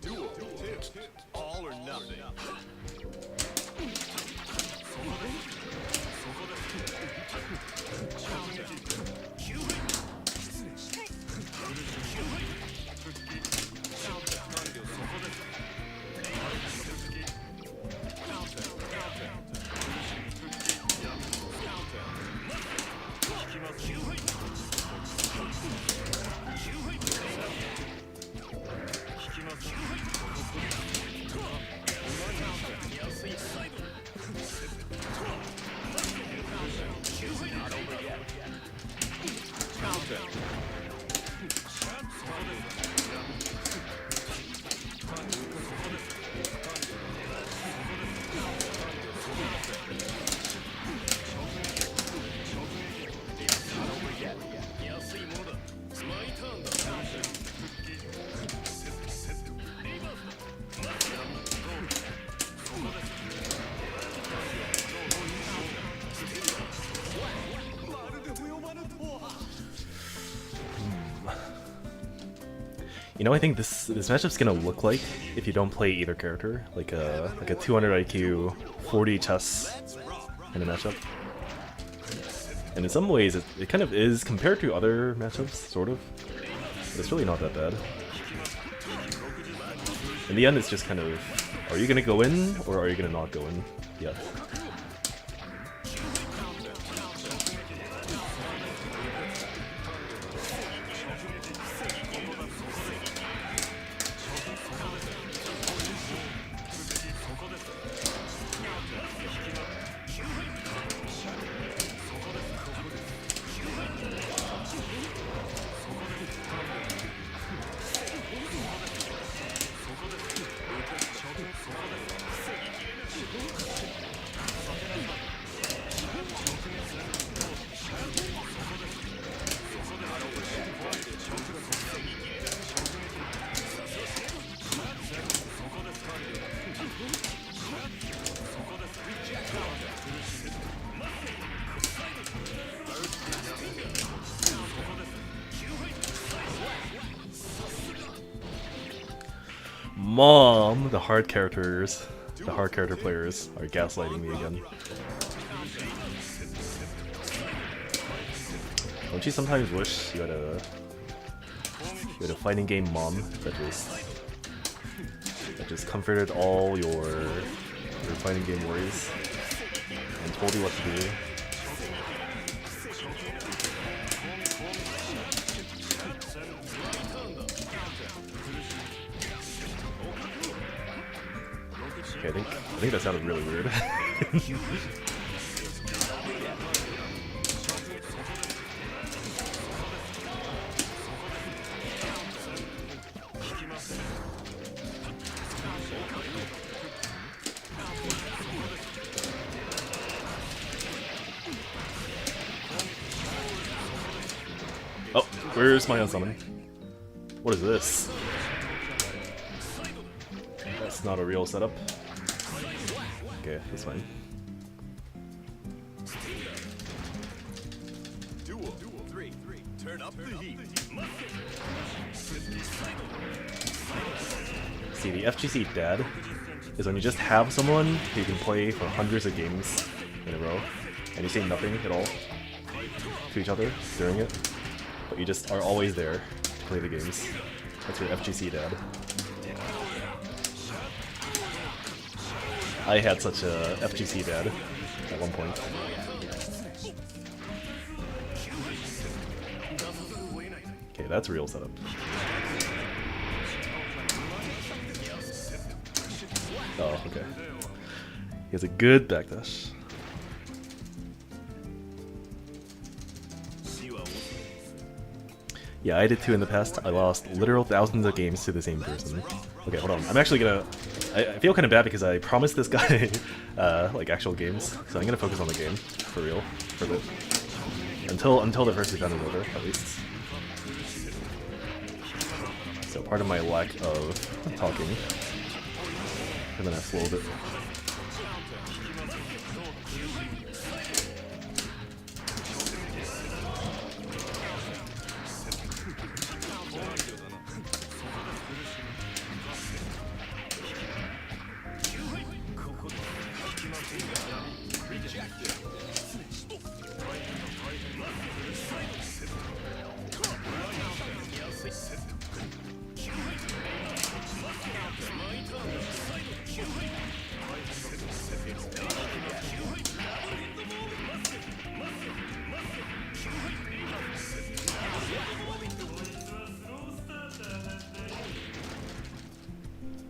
S2: Duel. All or nothing.
S1: You know, I think this matchup's gonna look like if you don't play either character, like a 200 IQ, 40 chess kind of matchup. And in some ways, it kind of is compared to other matchups, sort of. But it's really not that bad. In the end, it's just kind of, are you gonna go in or are you gonna not go in? Yeah. Mom, the hard character players are gaslighting me again. Don't you sometimes wish you had a fighting game mom that just comforted all your fighting game worries and told you what to do? Okay, I think that sounded really weird. Oh, where's my unsummon? What is this? That's not a real setup. Okay, that's fine.
S2: Duel 3. Turn up the heat.
S1: See, the FGC dad is when you just have someone who you can play for hundreds of games in a row, and you say nothing at all to each other during it, but you just are always there to play the games. That's your FGC dad. I had such a FGC dad at one point. Okay, that's a real setup. Oh, okay. He has a good backdash. Yeah, I did too in the past. I lost literal thousands of games to the same person. Okay, hold on. I'm actually gonna... I feel kind of bad because I promised this guy like actual games, so I'm gonna focus on the game for real for a bit until the first event is over, at least. So part of my lack of talking, and then I slowed it.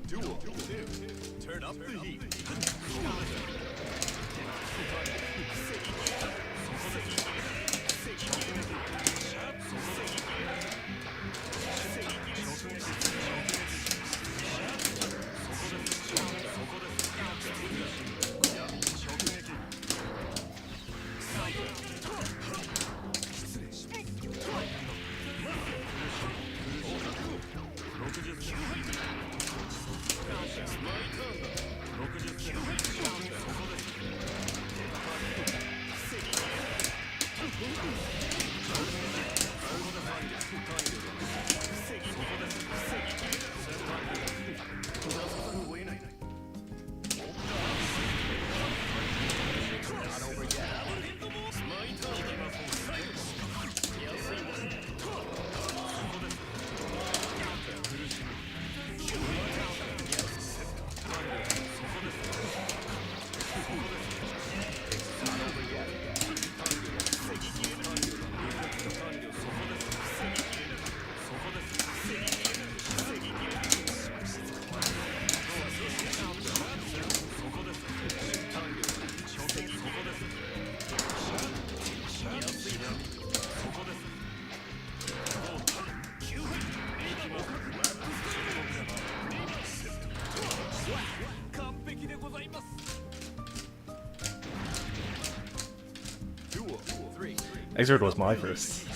S2: Duel 2. Turn up the heat.
S1: Xrd was my first,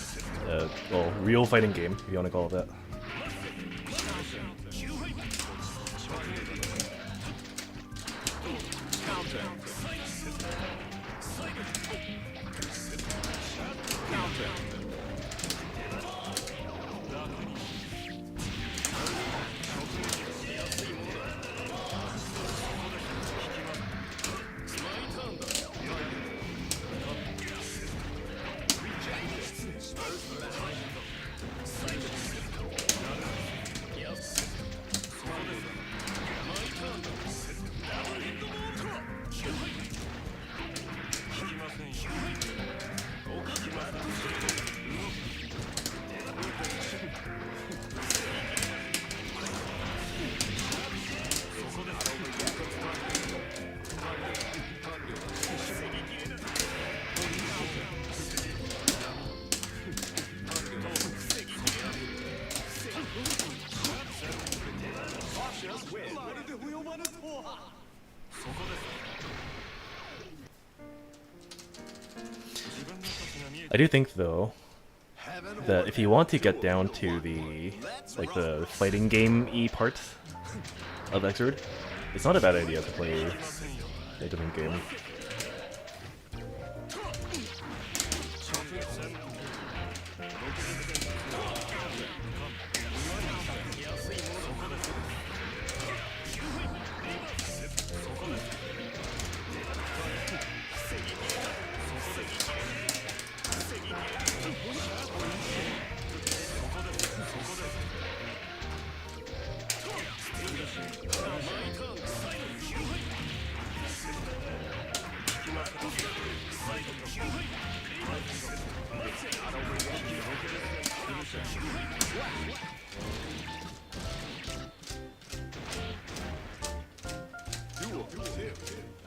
S1: well, real fighting game, if you want to call it that. I do think though that if you want to get down to the the fighting game part of Xrd, it's not a bad idea to play a different game.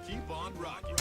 S2: Keep on rocking.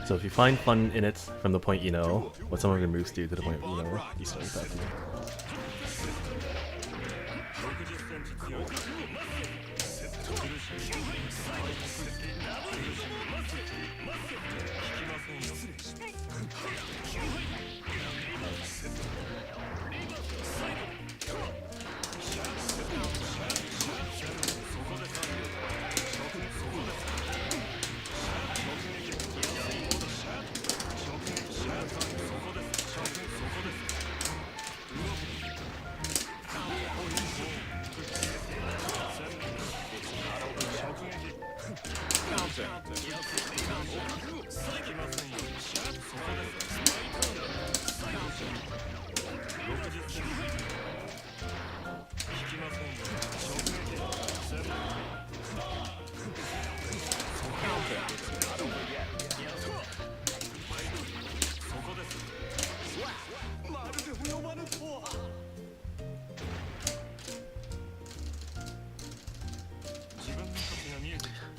S1: So if you find fun in it from the point you know what some of your moves do to the point you know, you start with that.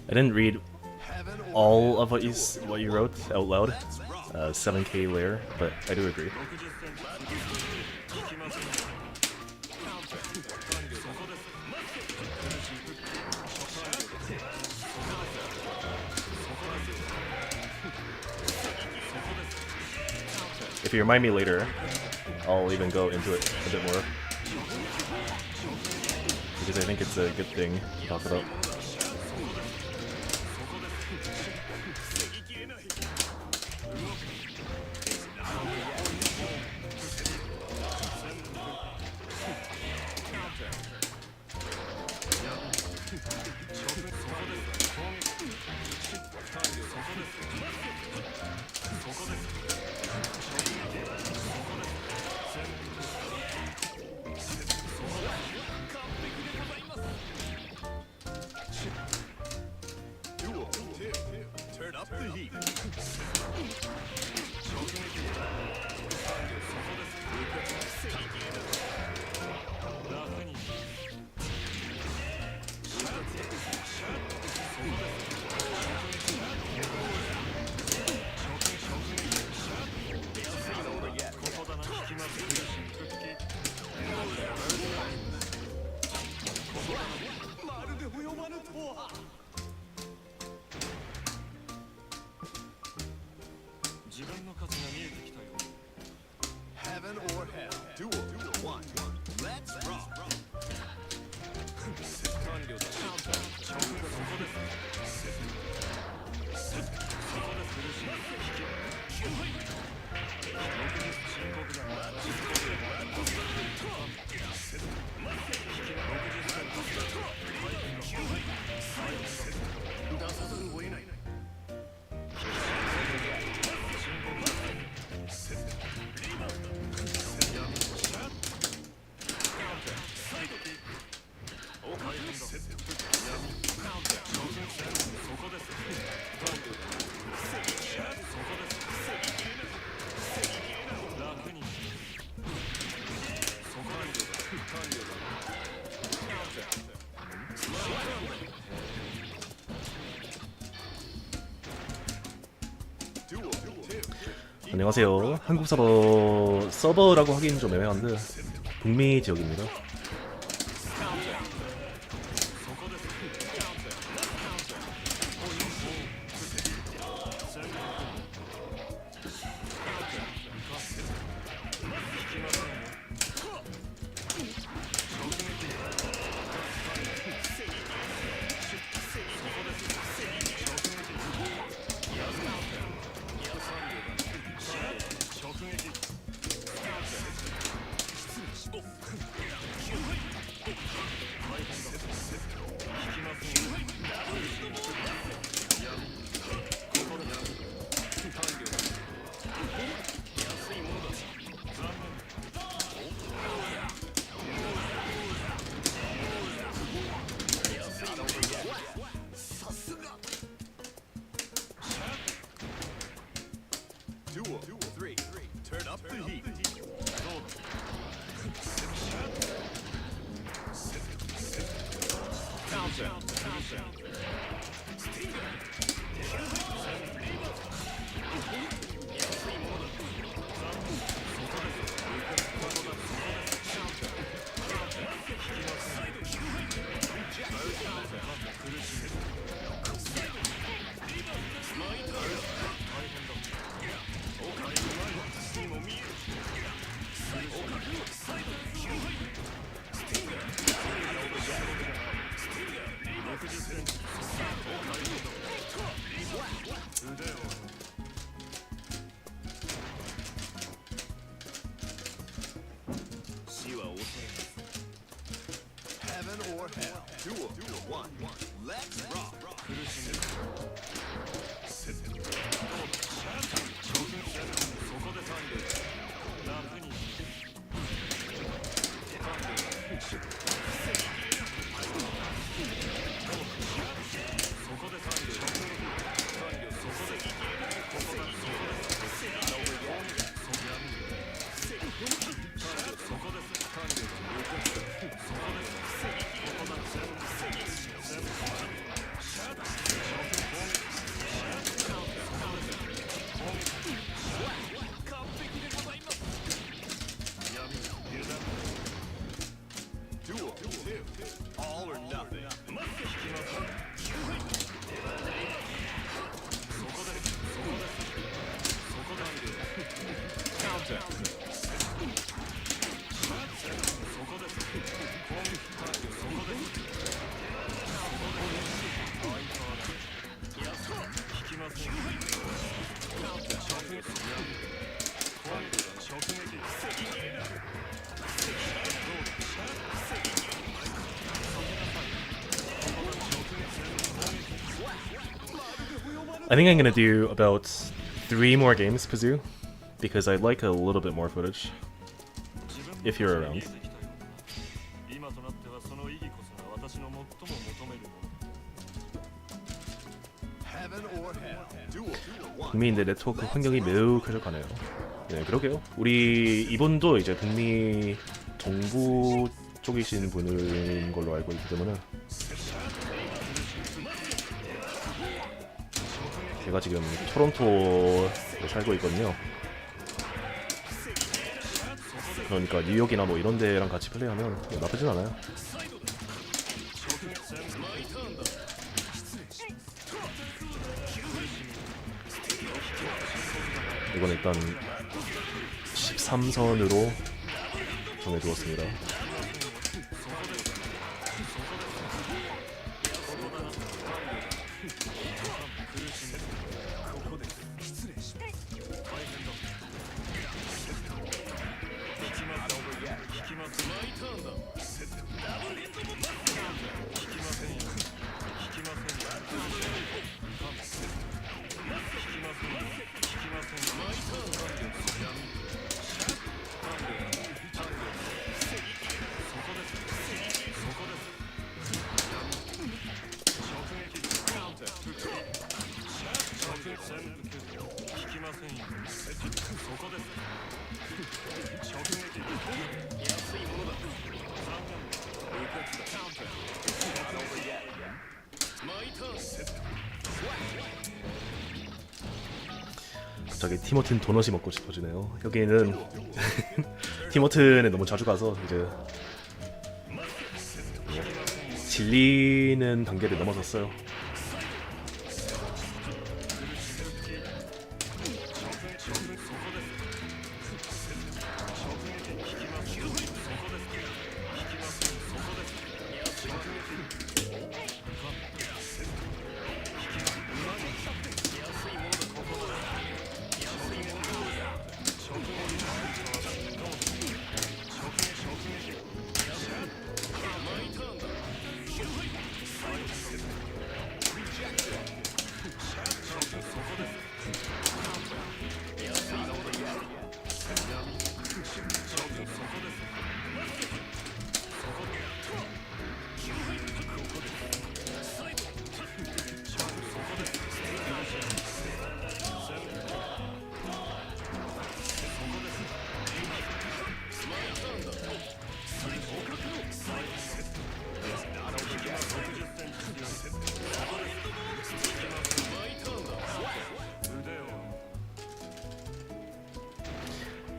S1: I didn't read all of what you wrote out loud, 7K layer, but I do agree. If you remind me later, I'll even go into it a bit more, because I think it's a good thing to talk about. 안녕하세요. 한국 서버라고 하기는 좀 애매한데 북미 지역입니다.
S2: Duel 3. Turn up the heat. Heaven or hell. Duel 1. Let's rock. Duel 2. All or nothing. Counter.
S1: I think I'm gonna do about 3 more games, Pazoo, because I'd like a little bit more footage. If you're around.
S3: 今となってはその意義こそが私の最も求めるもの
S2: Heaven or hell. Duel 1.
S1: 북미인데 네트워크 환경이 매우 쾌적하네요. 네, 그러게요. 우리 이분도 이제 북미 정부 쪽이신 분인 걸로 알고 있기 때문에 제가 지금 토론토에 살고 있거든요. 그러니까 뉴욕이나 뭐 이런 데랑 같이 플레이하면 나쁘진 않아요. 이건 일단 13선으로 정해두었습니다. 갑자기 티모튼 도넛이 먹고 싶어지네요. 여기는 티모튼에 너무 자주 가서 이제 질리는 단계를 넘어섰어요.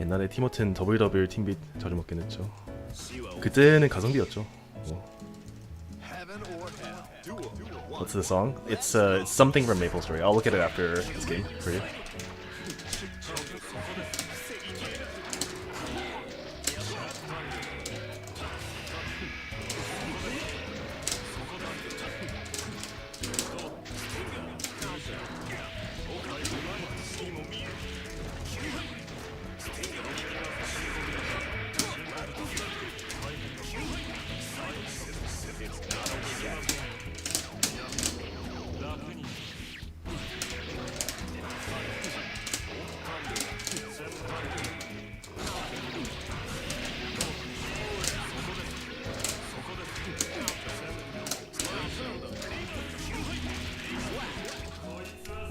S1: 옛날에 티모튼 WW 팀빗 자주 먹긴 했죠. 그때는 가성비였죠.
S2: Heaven or hell. Duel.
S1: What's the song? It's something from Maple Story. I'll look at it after this game for you.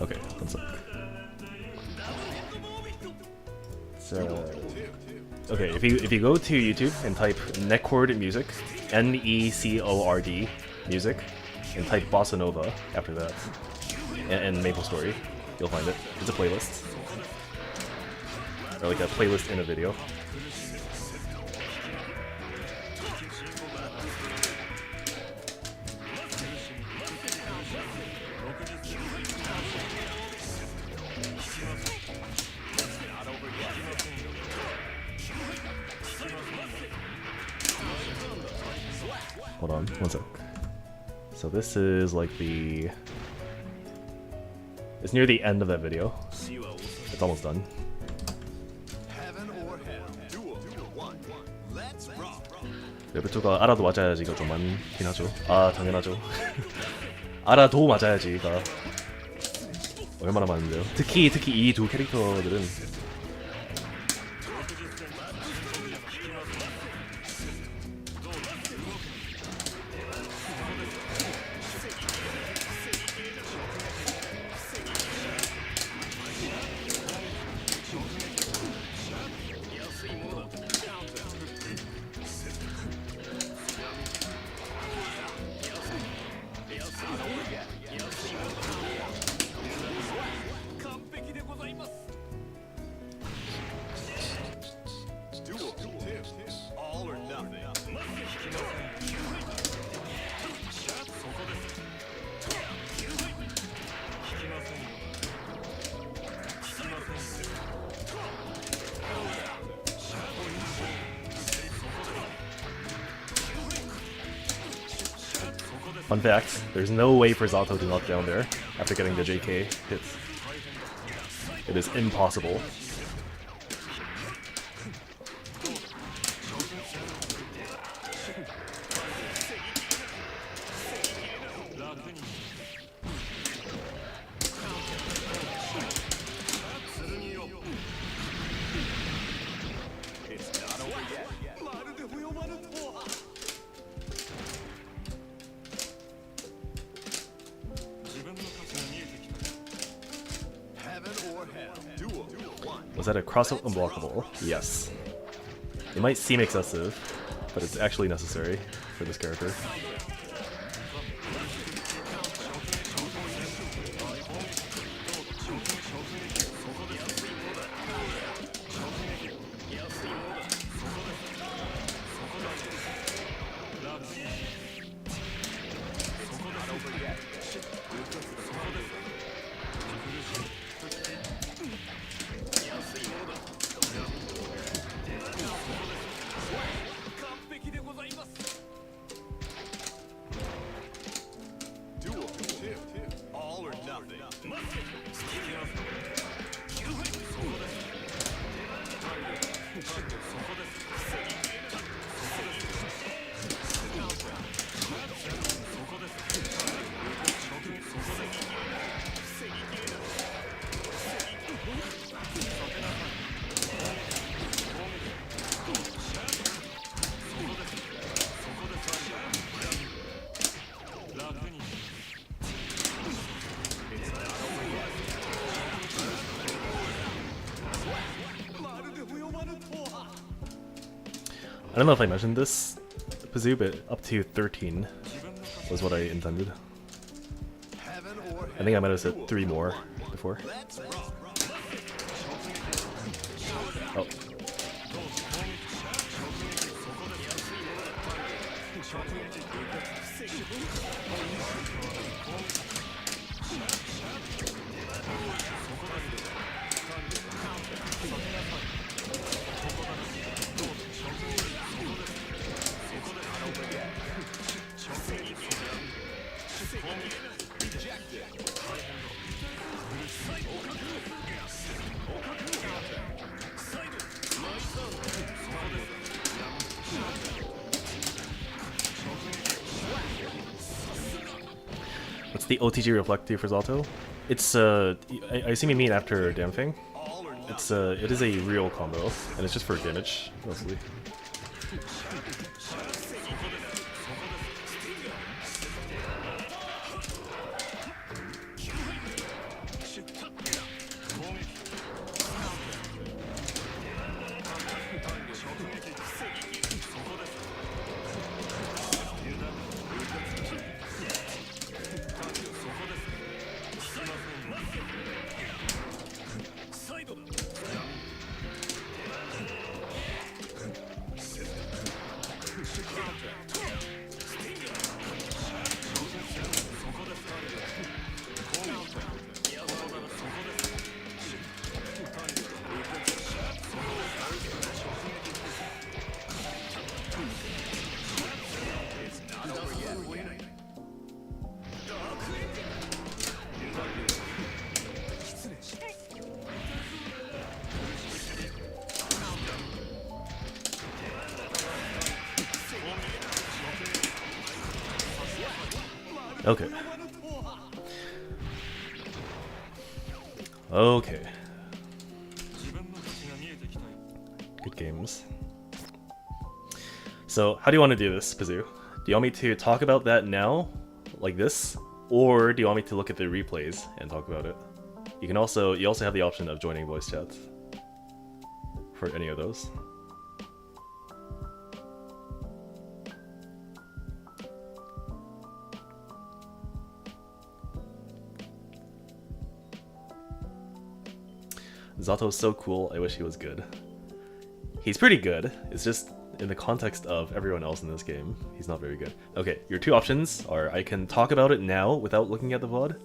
S1: Okay, one sec. So, okay, if you go to YouTube and type Necord Music, Necord Music, and type Bossa Nova after that, and Maple Story, you'll find it. It's a playlist, or like a playlist in a video. Hold on, one sec. So this is like the... It's near the end of that video. It's almost done.
S2: Heaven or hell. Duel. One. Let's rock.
S1: 레벨2가 알아도 맞아야지가 좀 많긴 하죠. 아, 당연하죠. 알아도 맞아야지가 얼마나 많은데요. 특히 이 두 캐릭터들은
S2: Duel. All or nothing.
S1: Fun fact, there's no way for Zato to knock down there after getting the JK hits. It is impossible.
S2: Heaven or hell. Duel. One.
S1: Was that a cross-up unblockable? Yes. It might seem excessive, but it's actually necessary for this character. I don't know if I mentioned this, Pazoo, but up to 13 was what I intended.
S2: Heaven or
S1: I think I might have said 3 more before.
S2: let's rock.
S1: Oh. What's the OTG reflect do for Zato? It's I assume you mean after Damfang. It's it is a real combo, and it's just for damage mostly. Okay. Okay. Good games. So, how do you want to do this, Pazoo? Do you want me to talk about that now, like this, or do you want me to look at the replays and talk about it? You also have the option of joining voice chat for any of those. Zato's so cool, I wish he was good. He's pretty good, it's just in the context of everyone else in this game, he's not very good. Okay, your two options are I can talk about it now without looking at the VOD,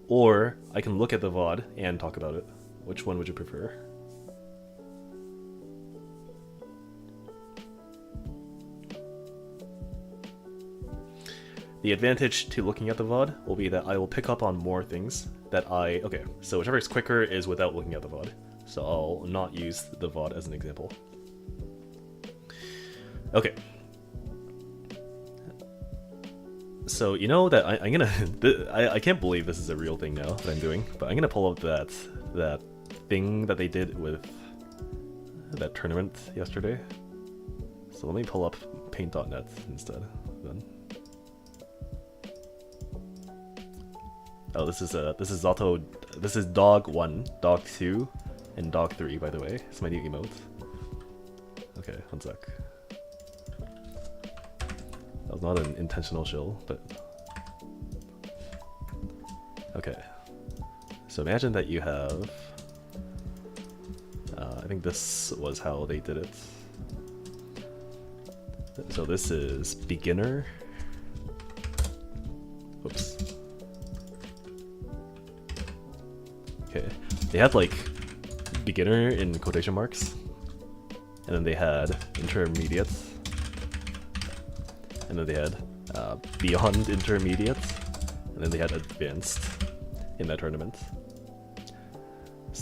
S1: or I can look at the VOD and talk about it. Which one would you prefer? The advantage to looking at the VOD will be that I will pick up on more things that okay, so whichever is quicker is without looking at the VOD. So I'll not use the VOD as an example. Okay. So you know that I'm gonna, I can't believe this is a real thing now that I'm doing, but I'm gonna pull up that thing that they did with that tournament yesterday. So let me pull up paint.net instead then. Oh, this is Zato. This is Dog 1, Dog 2, and Dog 3. By the way, it's my new emote. Okay, one sec. That was not an intentional shill, but okay. So imagine that you have. I think this was how they did it. So this is beginner. Whoops. Okay, they had like beginner in quotation marks, and then they had intermediate, and then they had beyond intermediate, and then they had advanced in that tournament.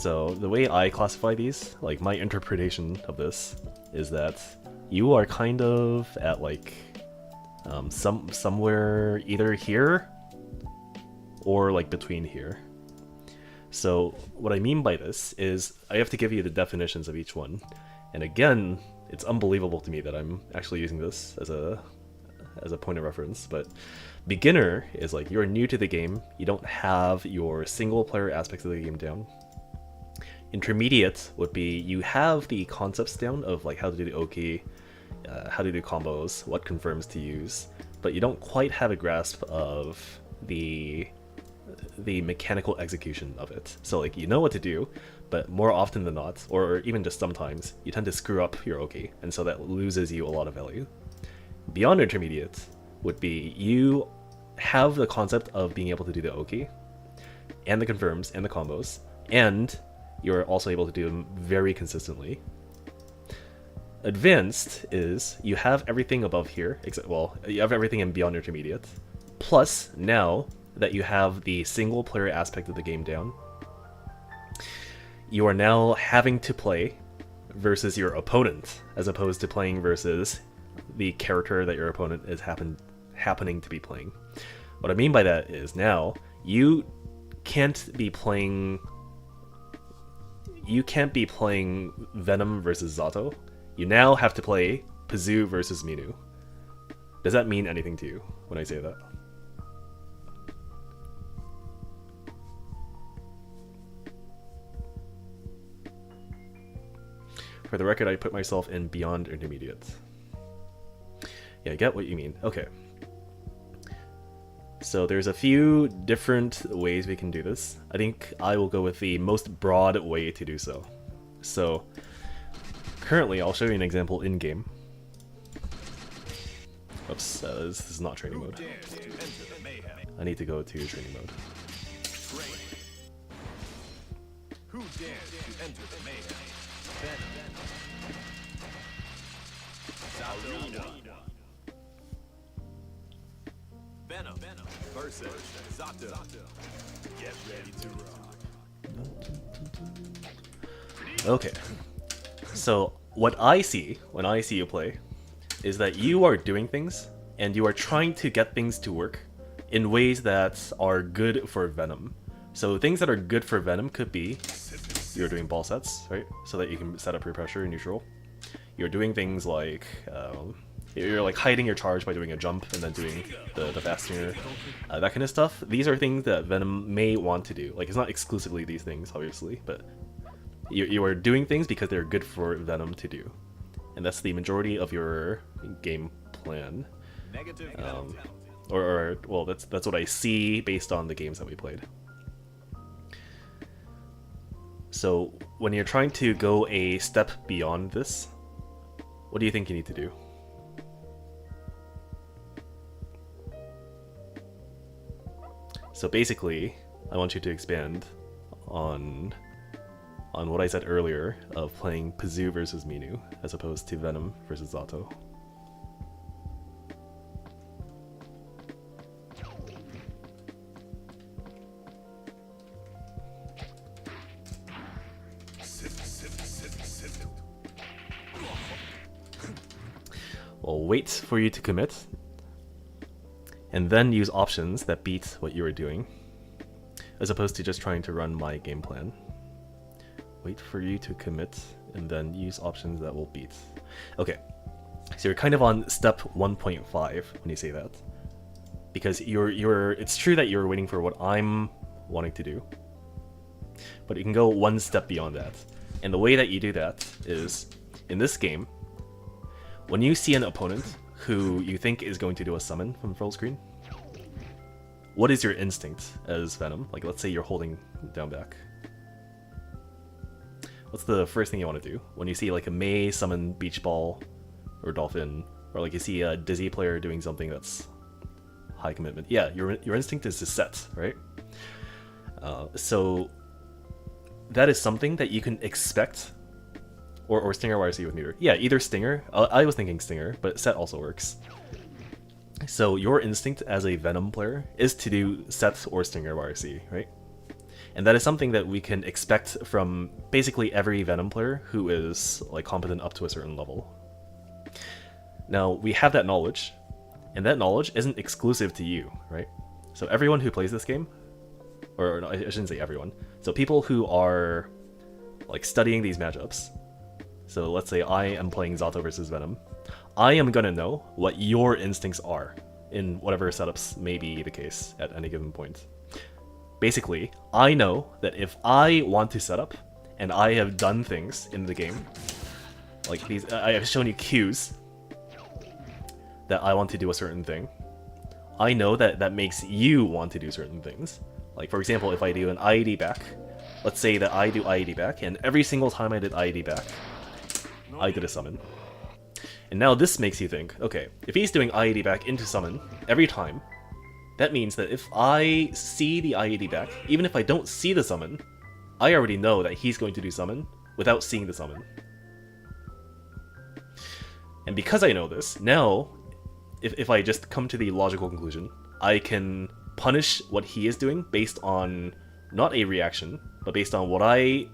S1: So the way I classify these, like my interpretation of this, is that you are kind of at like somewhere either here or like between here. So what I mean by this is I have to give you the definitions of each one. And again, it's unbelievable to me that I'm actually using this as a point of reference, but beginner is like you're new to the game, you don't have your single player aspects of the game down. Intermediate would be you have the concepts down of like how to do the Oki, how to do combos, what confirms to use, but you don't quite have a grasp of the mechanical execution of it. So like you know what to do, but more often than not, or even just sometimes, you tend to screw up your Oki, and so that loses you a lot of value. Beyond intermediate would be you have the concept of being able to do the Oki, and the confirms, and the combos, and you're also able to do them very consistently. Advanced is you have everything above here, except, well, you have everything in beyond intermediate, plus now that you have the single player aspect of the game down, you are now having to play versus your opponent, as opposed to playing versus the character that your opponent is happening to be playing. What I mean by that is now you can't be playing Venom versus Zato. You now have to play Pazu versus Minu. Does that mean anything to you when I say that? For the record, I put myself in beyond intermediate. Yeah, I get what you mean. Okay. So there's a few different ways we can do this. I think I will go with the most broad way to do so. So currently, I'll show you an example in-game. Oops, this is not training mode. I need to go to training mode.
S2: Who dares to enter the mayhem? Venom versus Zato. Get ready to rock.
S1: Okay. So what I see when I see you play is that you are doing things and you are trying to get things to work in ways that are good for Venom. So things that are good for Venom could be you're doing ball sets, right? So that you can set up your pressure in neutral. You're doing things like you're like hiding your charge by doing a jump and then doing the fast stinger, that kind of stuff. These are things that Venom may want to do. Like it's not exclusively these things, obviously, but you are doing things because they're good for Venom to do, and that's the majority of your game plan. Or well, that's what I see based on the games that we played. So when you're trying to go a step beyond this, what do you think you need to do? So basically, I want you to expand on what I said earlier of playing Pazu versus Minu as opposed to Venom versus Zato. Well, wait for you to commit, and then use options that beat what you were doing, as opposed to just trying to run my game plan. Wait for you to commit, and then use options that will beat. Okay, so you're kind of on step 1.5 when you say that, because it's true that you're waiting for what I'm wanting to do, but you can go one step beyond that. And the way that you do that is, in this game, when you see an opponent who you think is going to do a summon from full screen, what is your instinct as Venom? Like, let's say you're holding down back. What's the first thing you want to do when you see like a Mei summon Beach Ball or Dolphin, or like you see a Dizzy player doing something that's high commitment? Yeah, your instinct is to set, right? So that is something that you can expect. Or Stinger YRC with meter. Yeah, either Stinger. I was thinking Stinger, but set also works. So your instinct as a Venom player is to do set or Stinger YRC, right? And that is something that we can expect from basically every Venom player who is like competent up to a certain level. Now, we have that knowledge, and that knowledge isn't exclusive to you, right? So everyone who plays this game, or no, I shouldn't say everyone, so people who are like studying these matchups, so let's say I am playing Zato versus Venom, I am gonna know what your instincts are in whatever setups may be the case at any given point. Basically, I know that if I want to set up, and I have done things in the game, like these, I have shown you cues that I want to do a certain thing, I know that that makes you want to do certain things. Like for example, if I do an IED back, let's say that I do IED back, and every single time I did IED back, I did a summon. And now this makes you think, okay, if he's doing IED back into summon every time, that means that if I see the IED back, even if I don't see the summon, I already know that he's going to do summon without seeing the summon. And because I know this, now, if I just come to the logical conclusion, I can punish what he is doing based on not a reaction, but based on what I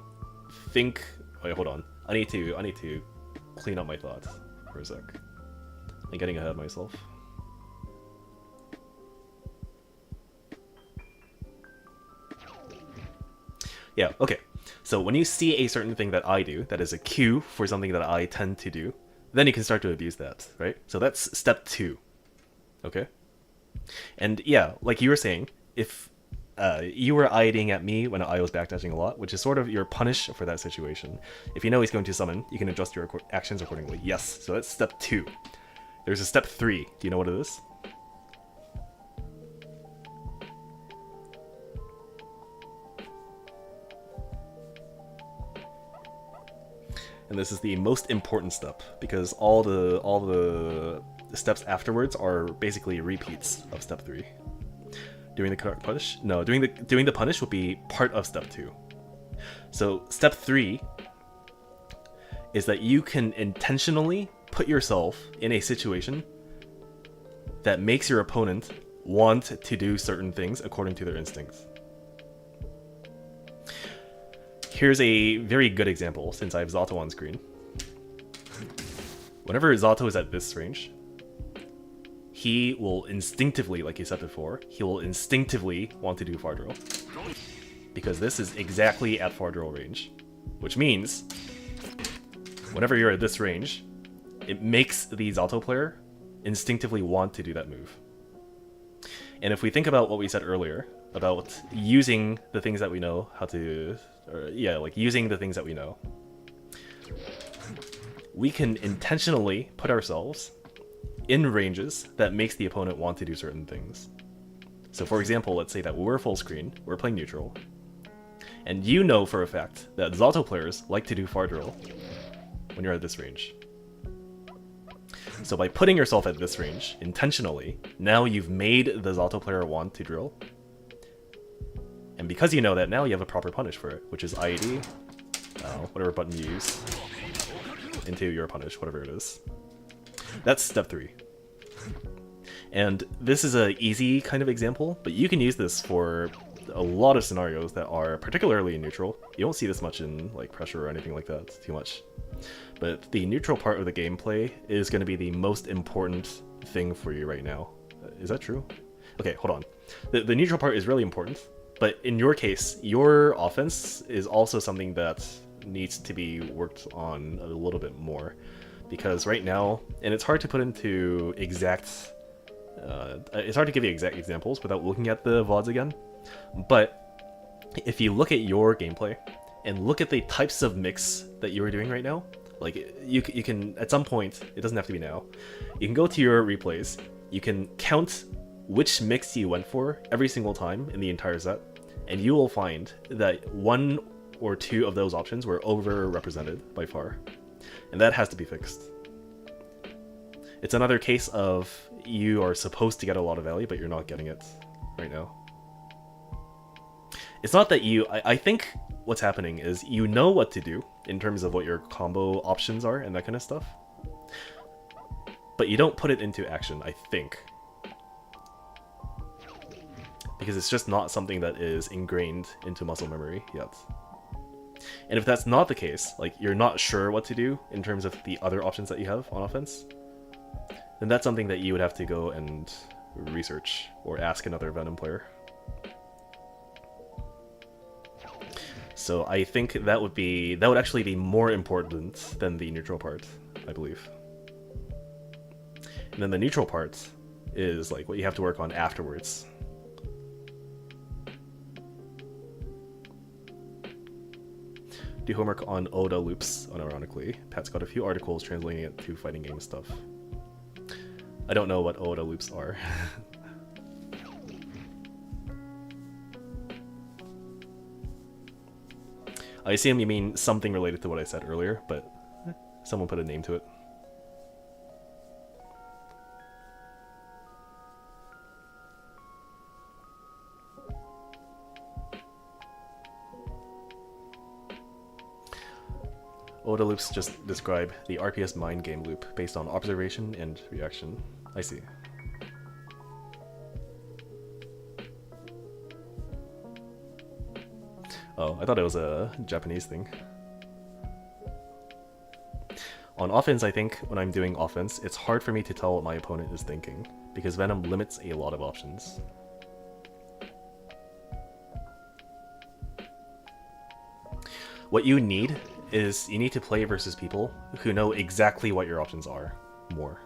S1: think. Wait, hold on. I need to clean up my thoughts for a sec. I'm getting ahead of myself. Yeah, okay. So when you see a certain thing that I do, that is a cue for something that I tend to do, then you can start to abuse that, right? So that's step 2. Okay? And yeah, like you were saying, if you were IEDing at me when I was backdashing a lot, which is sort of your punish for that situation. If you know he's going to summon, you can adjust your actions accordingly. Yes, so that's step 2. There's a step 3. Do you know what it is? And this is the most important step, because all the steps afterwards are basically repeats of step 3. Doing the punish? No, doing the punish would be part of step 2. So step 3 is that you can intentionally put yourself in a situation that makes your opponent want to do certain things according to their instincts. Here's a very good example, since I have Zato on screen. Whenever Zato is at this range, he will instinctively, like you said before, he will instinctively want to do far drill. Because this is exactly at far drill range. Which means, whenever you're at this range, it makes the Zato player instinctively want to do that move. And if we think about what we said earlier, about using the things that we know how to... like using the things that we know, we can intentionally put ourselves in ranges that makes the opponent want to do certain things. So for example, let's say that we're full screen, we're playing neutral, and you know for a fact that Zato players like to do far drill when you're at this range. So by putting yourself at this range, intentionally, now you've made the Zato player want to drill. And because you know that, now you have a proper punish for it, which is IED, whatever button you use, into your punish, whatever it is. That's step 3. And this is an easy kind of example, but you can use this for a lot of scenarios that are particularly neutral. You don't see this much in like pressure or anything like that too much. But the neutral part of the gameplay is going to be the most important thing for you right now. Is that true? Okay, hold on. The neutral part is really important. But in your case, your offense is also something that needs to be worked on a little bit more. Because right now, and it's hard to put into exact... it's hard to give you exact examples without looking at the VODs again. But if you look at your gameplay, and look at the types of mix that you're doing right now, like you can, at some point, it doesn't have to be now, you can go to your replays, you can count which mix you went for every single time in the entire set, and you will find that 1 or 2 of those options were overrepresented by far. And that has to be fixed. It's another case of you are supposed to get a lot of value, but you're not getting it right now. It's not that you... I think what's happening is you know what to do in terms of what your combo options are and that kind of stuff. But you don't put it into action, I think. because it's just not something that is ingrained into muscle memory yet. And if that's not the case, like you're not sure what to do in terms of the other options that you have on offense, then that's something that you would have to go and research or ask another Venom player. So I think that would actually be more important than the neutral part, I believe. And then the neutral part is like what you have to work on afterwards. Do homework on Oda loops, unironically. Pat's got a few articles translating it to fighting game stuff. I don't know what Oda loops are. I assume you mean something related to what I said earlier, but someone put a name to it. Oda loops just describe the RPS mind game loop based on observation and reaction. I see. Oh, I thought it was a Japanese thing. On offense, I think when I'm doing offense, it's hard for me to tell what my opponent is thinking, because Venom limits a lot of options. What you need is you need to play versus people who know exactly what your options are more.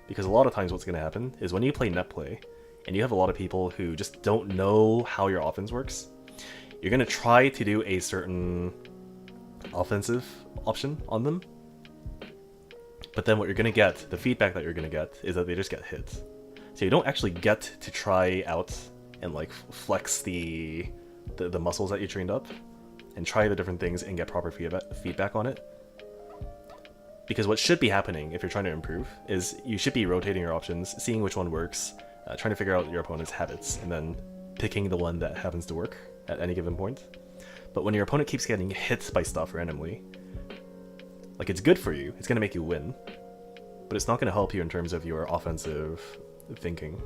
S1: Because a lot of times what's going to happen is when you play net play, and you have a lot of people who just don't know how your offense works, you're going to try to do a certain offensive option on them, but then what you're going to get, the feedback that you're going to get, is that they just get hit. So you don't actually get to try out and like flex the muscles that you trained up, and try the different things and get proper feedback on it. Because what should be happening if you're trying to improve is you should be rotating your options, seeing which one works, trying to figure out your opponent's habits, and then picking the one that happens to work at any given point. But when your opponent keeps getting hit by stuff randomly, like it's good for you, it's going to make you win, but it's not going to help you in terms of your offensive thinking.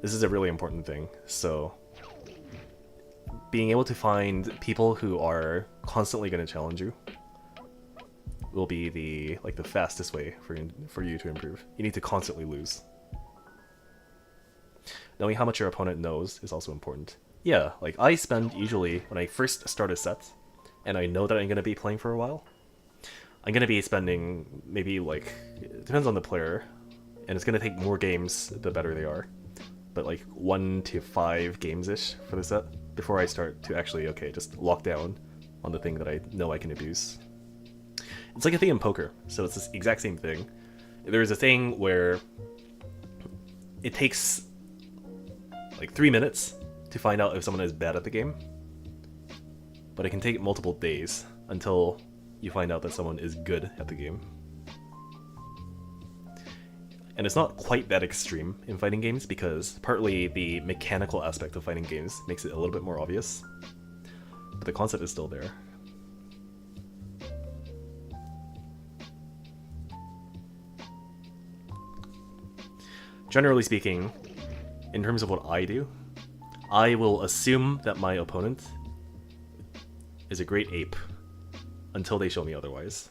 S1: This is a really important thing, so being able to find people who are constantly going to challenge you will be the fastest way for you to improve. You need to constantly lose. Knowing how much your opponent knows is also important. Yeah, like I spend usually, when I first start a set, and I know that I'm going to be playing for a while, I'm going to be spending maybe like, it depends on the player, and it's going to take more games the better they are. But like 1 to 5 games-ish for the set before I start to actually, okay, just lock down on the thing that I know I can abuse. It's like a thing in poker, so it's this exact same thing. There's a thing where it takes like 3 minutes to find out if someone is bad at the game, but it can take multiple days until you find out that someone is good at the game. And it's not quite that extreme in fighting games because partly the mechanical aspect of fighting games makes it a little bit more obvious, but the concept is still there. Generally speaking, in terms of what I do, I will assume that my opponent is a great ape until they show me otherwise.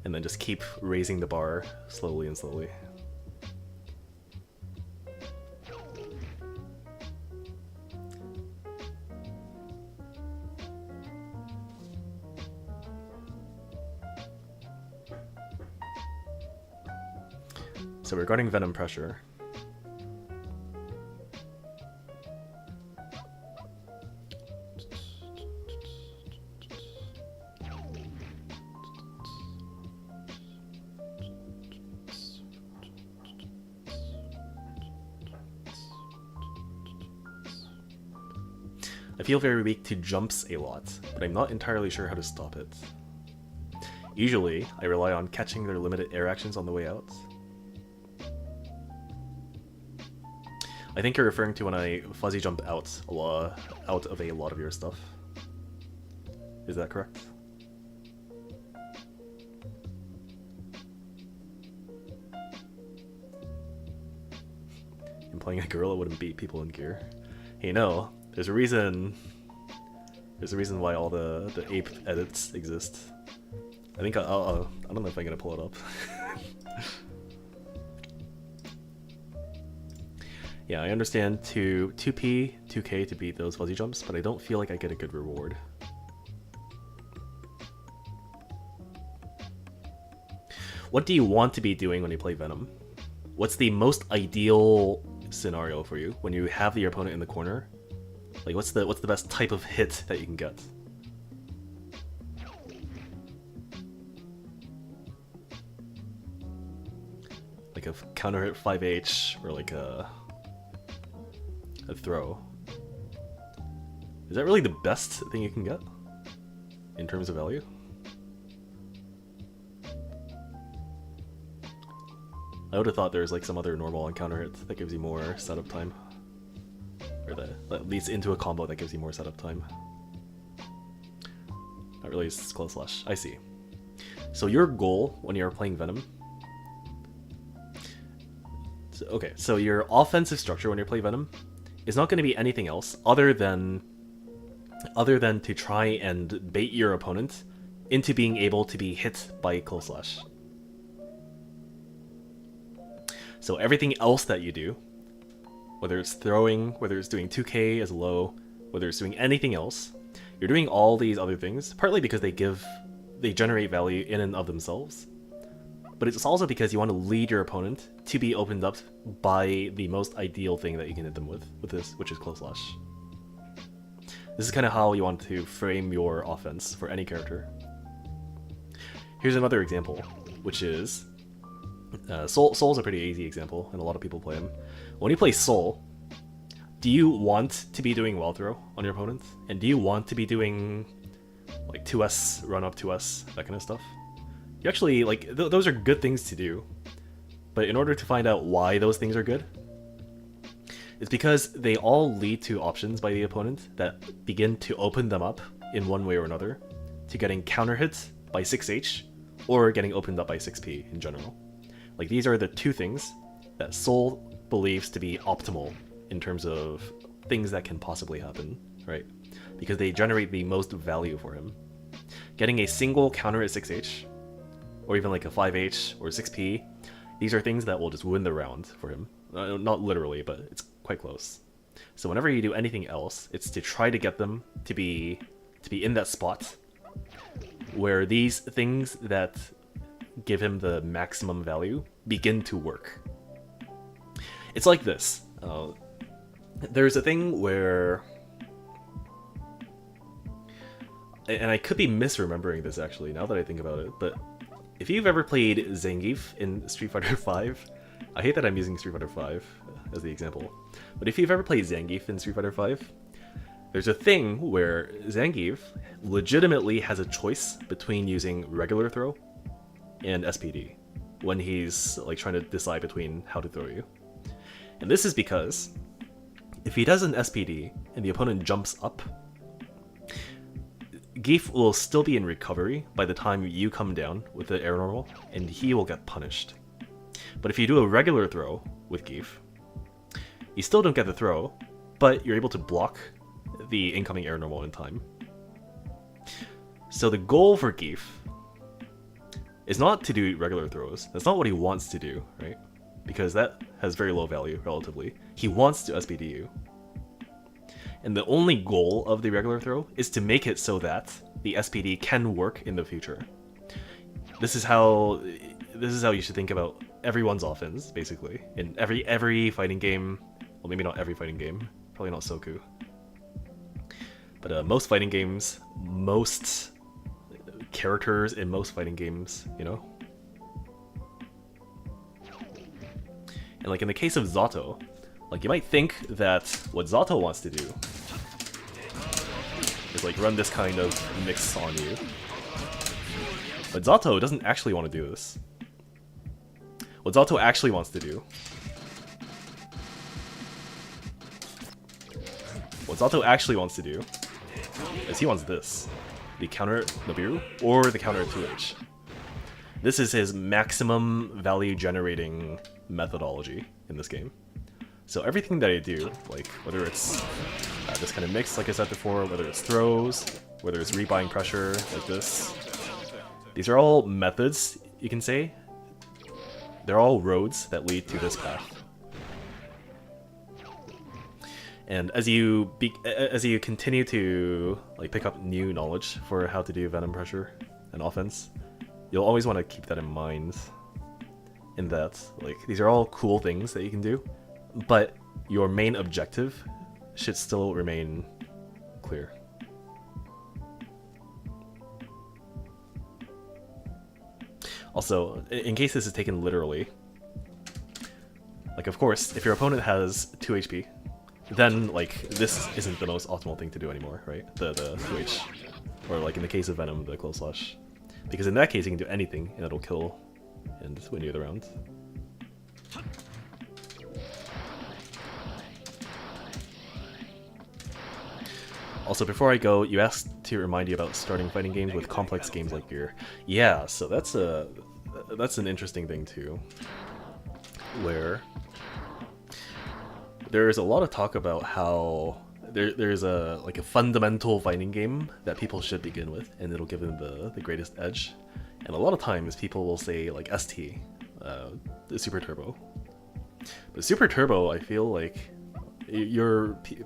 S1: And then just keep raising the bar slowly and slowly. So regarding Venom pressure, I feel very weak to jumps a lot, but I'm not entirely sure how to stop it. Usually, I rely on catching their limited air actions on the way out. I think you're referring to when I fuzzy jump out of a lot of your stuff. Is that correct? And playing a gorilla wouldn't beat people in gear. Hey, no, there's a reason. There's a reason why all the ape edits exist. I think I don't know if I'm gonna pull it up. Yeah, I understand 2p, 2k to beat those fuzzy jumps, but I don't feel like I get a good reward. What do you want to be doing when you play Venom? What's the most ideal scenario for you when you have your opponent in the corner? Like, what's the best type of hit that you can get? Like a counter hit 5H or like a throw. Is that really the best thing you can get in terms of value? I would have thought there was like some other normal and counter hit that gives you more setup time. Or that leads into a combo that gives you more setup time. Not really close slash. I see. So your goal when you're playing Venom... Okay, so your offensive structure when you play Venom is not going to be anything else other than to try and bait your opponent into being able to be hit by close slash. So everything else that you do, whether it's throwing, whether it's doing 2k as low, whether it's doing anything else, you're doing all these other things, partly because they generate value in and of themselves, but it's also because you want to lead your opponent to be opened up by the most ideal thing that you can hit them with this, which is close slash. This is kind of how you want to frame your offense for any character. Here's another example, which is Soul's a pretty easy example, and a lot of people play him. When you play Soul, do you want to be doing wall throw on your opponent? And do you want to be doing like 2S, run up 2S, that kind of stuff? You actually, like, those are good things to do, but in order to find out why those things are good, it's because they all lead to options by the opponent that begin to open them up in one way or another to getting counter hits by 6H or getting opened up by 6P in general. Like, these are the two things that Soul believes to be optimal in terms of things that can possibly happen, right? Because they generate the most value for him. Getting a single counter at 6H, or even like a 5H or 6P, these are things that will just win the round for him. Not literally, but it's quite close. So whenever you do anything else, it's to try to get them to be in that spot where these things that give him the maximum value begin to work. It's like this. There's a thing where... And I could be misremembering this actually, now that I think about it, but if you've ever played Zangief in Street Fighter V, I hate that I'm using Street Fighter V as the example, but if you've ever played Zangief in Street Fighter V, there's a thing where Zangief legitimately has a choice between using regular throw and SPD when he's like trying to decide between how to throw you. And this is because if he does an SPD and the opponent jumps up, Gief will still be in recovery by the time you come down with the air normal, and he will get punished. But if you do a regular throw with Gief, you still don't get the throw, but you're able to block the incoming air normal in time. So the goal for Gief is not to do regular throws. That's not what he wants to do, right? Because that has very low value, relatively. He wants to SPD you. And the only goal of the regular throw is to make it so that the SPD can work in the future. This is how you should think about everyone's offense, basically. In every fighting game, well, maybe not every fighting game, probably not Soku. But most fighting games, most characters in most fighting games, you know? And like in the case of Zato, like you might think that what Zato wants to do is like run this kind of mix on you. But Zato doesn't actually want to do this. What Zato actually wants to do... What Zato actually wants to do is he wants this. The counter Nobiru or the counter 2H. This is his maximum value generating methodology in this game. So everything that I do, like whether it's this kind of mix, like I said before, whether it's throws, whether it's rebuying pressure, like this, these are all methods, you can say. They're all roads that lead to this path. And as you continue to like pick up new knowledge for how to do Venom pressure and offense, you'll always want to keep that in mind. In that, like, these are all cool things that you can do, but your main objective should still remain clear. Also, in case this is taken literally, like, of course, if your opponent has 2 HP, then, like, this isn't the most optimal thing to do anymore, right? The 2H. Or, like, in the case of Venom, the Close Slash. Because in that case, you can do anything, and it'll kill and win you the round. Also, before I go, you asked to remind you about starting fighting games with complex games like Gear. Yeah, so that's an interesting thing too, where there's a lot of talk about how there's a fundamental fighting game that people should begin with, and it'll give them the greatest edge. And a lot of times people will say like ST, the Super Turbo. But Super Turbo, I feel like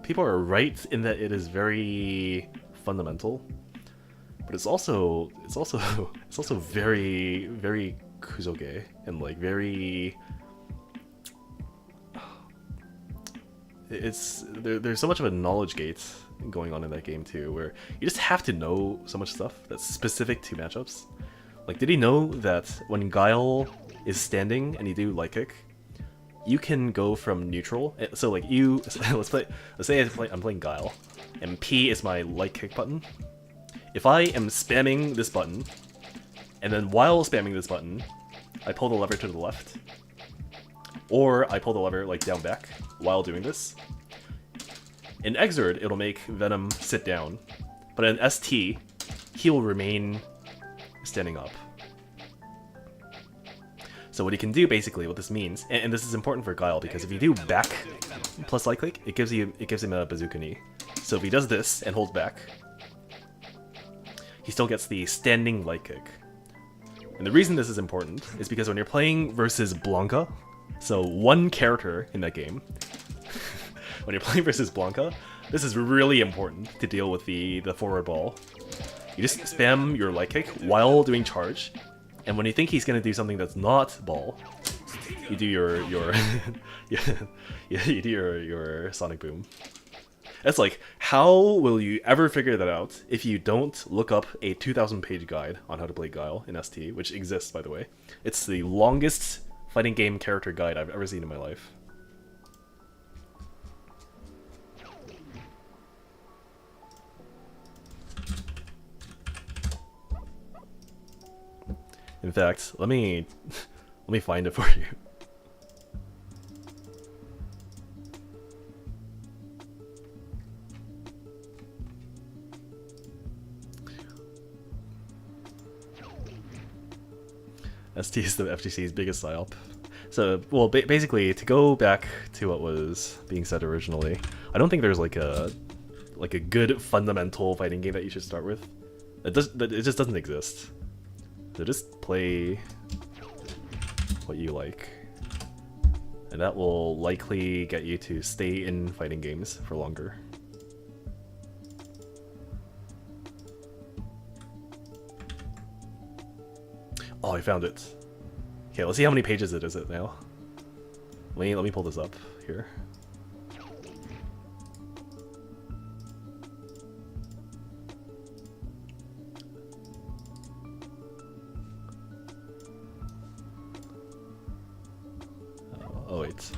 S1: people are right in that it is very fundamental, but it's also very, very kuzoge and like very. There's so much of a knowledge gate going on in that game too, where you just have to know so much stuff that's specific to matchups. Like, did he know that when Guile is standing and you do light kick, you can go from neutral? So like let's say I'm playing Guile, and P is my light kick button. If I am spamming this button, and then while spamming this button, I pull the lever to the left, or I pull the lever like down back while doing this, in Exord it'll make Venom sit down, but in ST he will remain standing up. So what he can do, basically, what this means, and this is important for Guile, because if you do back plus light click, it gives him a bazooka knee. So if he does this and holds back, he still gets the standing light kick. And the reason this is important is because when you're playing versus Blanca, so one character in that game, when you're playing versus Blanca, this is really important to deal with the forward ball. You just spam your light kick while doing charge, and when you think he's gonna do something that's not ball, you do your you do your Sonic Boom. It's like, how will you ever figure that out if you don't look up a 2,000-page guide on how to play Guile in ST, which exists, by the way. It's the longest fighting game character guide I've ever seen in my life. In fact, let me find it for you. ST is the FGC's biggest psyop. So, well, basically, to go back to what was being said originally, I don't think there's like a good fundamental fighting game that you should start with. It just doesn't exist. So just play what you like, and that will likely get you to stay in fighting games for longer. Oh, I found it. Okay, let's see how many pages it is now. Let me pull this up here. Oh wait,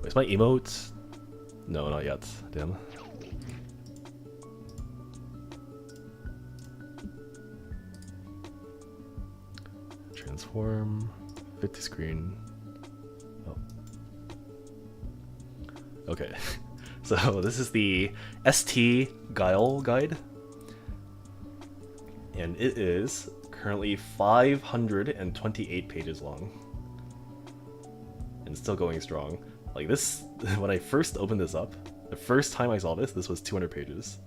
S1: is my emote? No, not yet. Damn. Transform, fit to screen. Oh. Okay, so this is the ST Guile guide, and it is currently 528 pages long, and still going strong. Like this, when I first opened this up, the first time I saw this, this was 200 pages.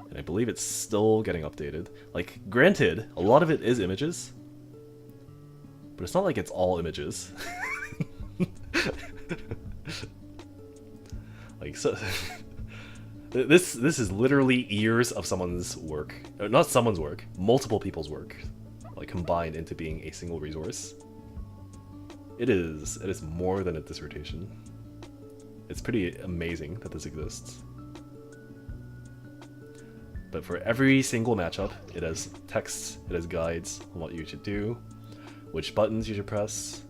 S1: And I believe it's still getting updated. Like, granted, a lot of it is images, but it's not like it's all images. Like, so this is literally years of someone's work. Not someone's work, multiple people's work, like combined into being a single resource. It is more than a dissertation. It's pretty amazing that this exists. But for every single matchup, it has texts, it has guides on what you should do, which buttons you should press,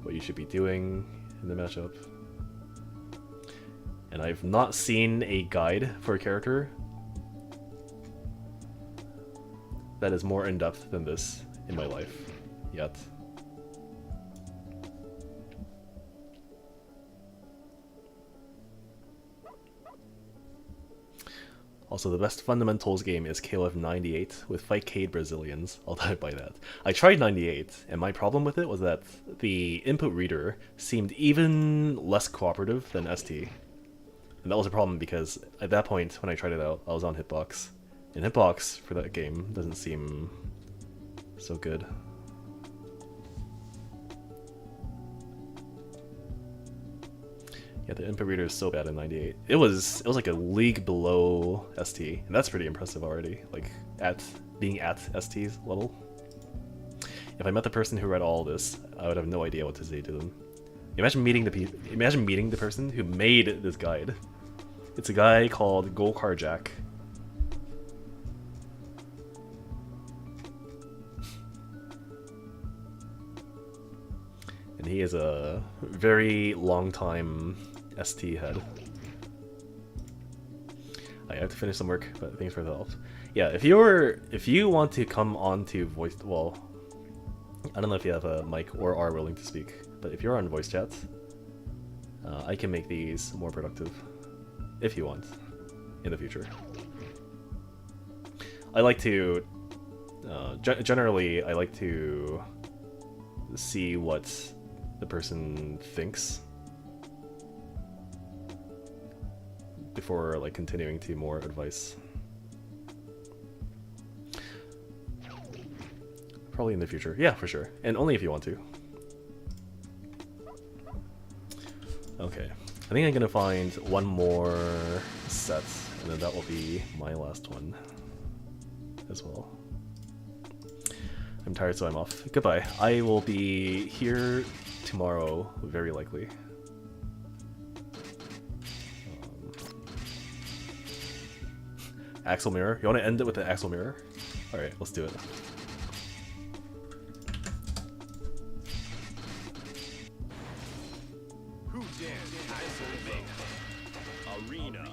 S1: what you should be doing in the matchup. And I've not seen a guide for a character that is more in-depth than this in my life yet. Also, the best fundamentals game is KOF 98 with Fightcade Brazilians, although I buy that. I tried 98, and my problem with it was that the input reader seemed even less cooperative than ST. And that was a problem because at that point, when I tried it out, I was on Hitbox. And Hitbox for that game doesn't seem so good. Yeah, the input reader is so bad in 98. It was like a league below ST, and that's pretty impressive already. Like being at ST's level. If I met the person who read all this, I would have no idea what to say to them. Imagine meeting the person who made this guide. It's a guy called Golkar Jack. And he is a very long time ST head. I have to finish some work, but thanks for the help. Yeah, if you want to come on to voice, well, I don't know if you have a mic or are willing to speak, but if you're on voice chat, I can make these more productive if you want in the future. I like to generally I like to see what the person thinks before like continuing to more advice. Probably in the future. Yeah, for sure. And only if you want to. Okay. I think I'm gonna find one more set, and then that will be my last one as well. I'm tired, so I'm off. Goodbye. I will be here tomorrow, very likely. Axle mirror. You want to end it with an axle mirror? Alright, let's do it.
S2: Who dares isolate Arena.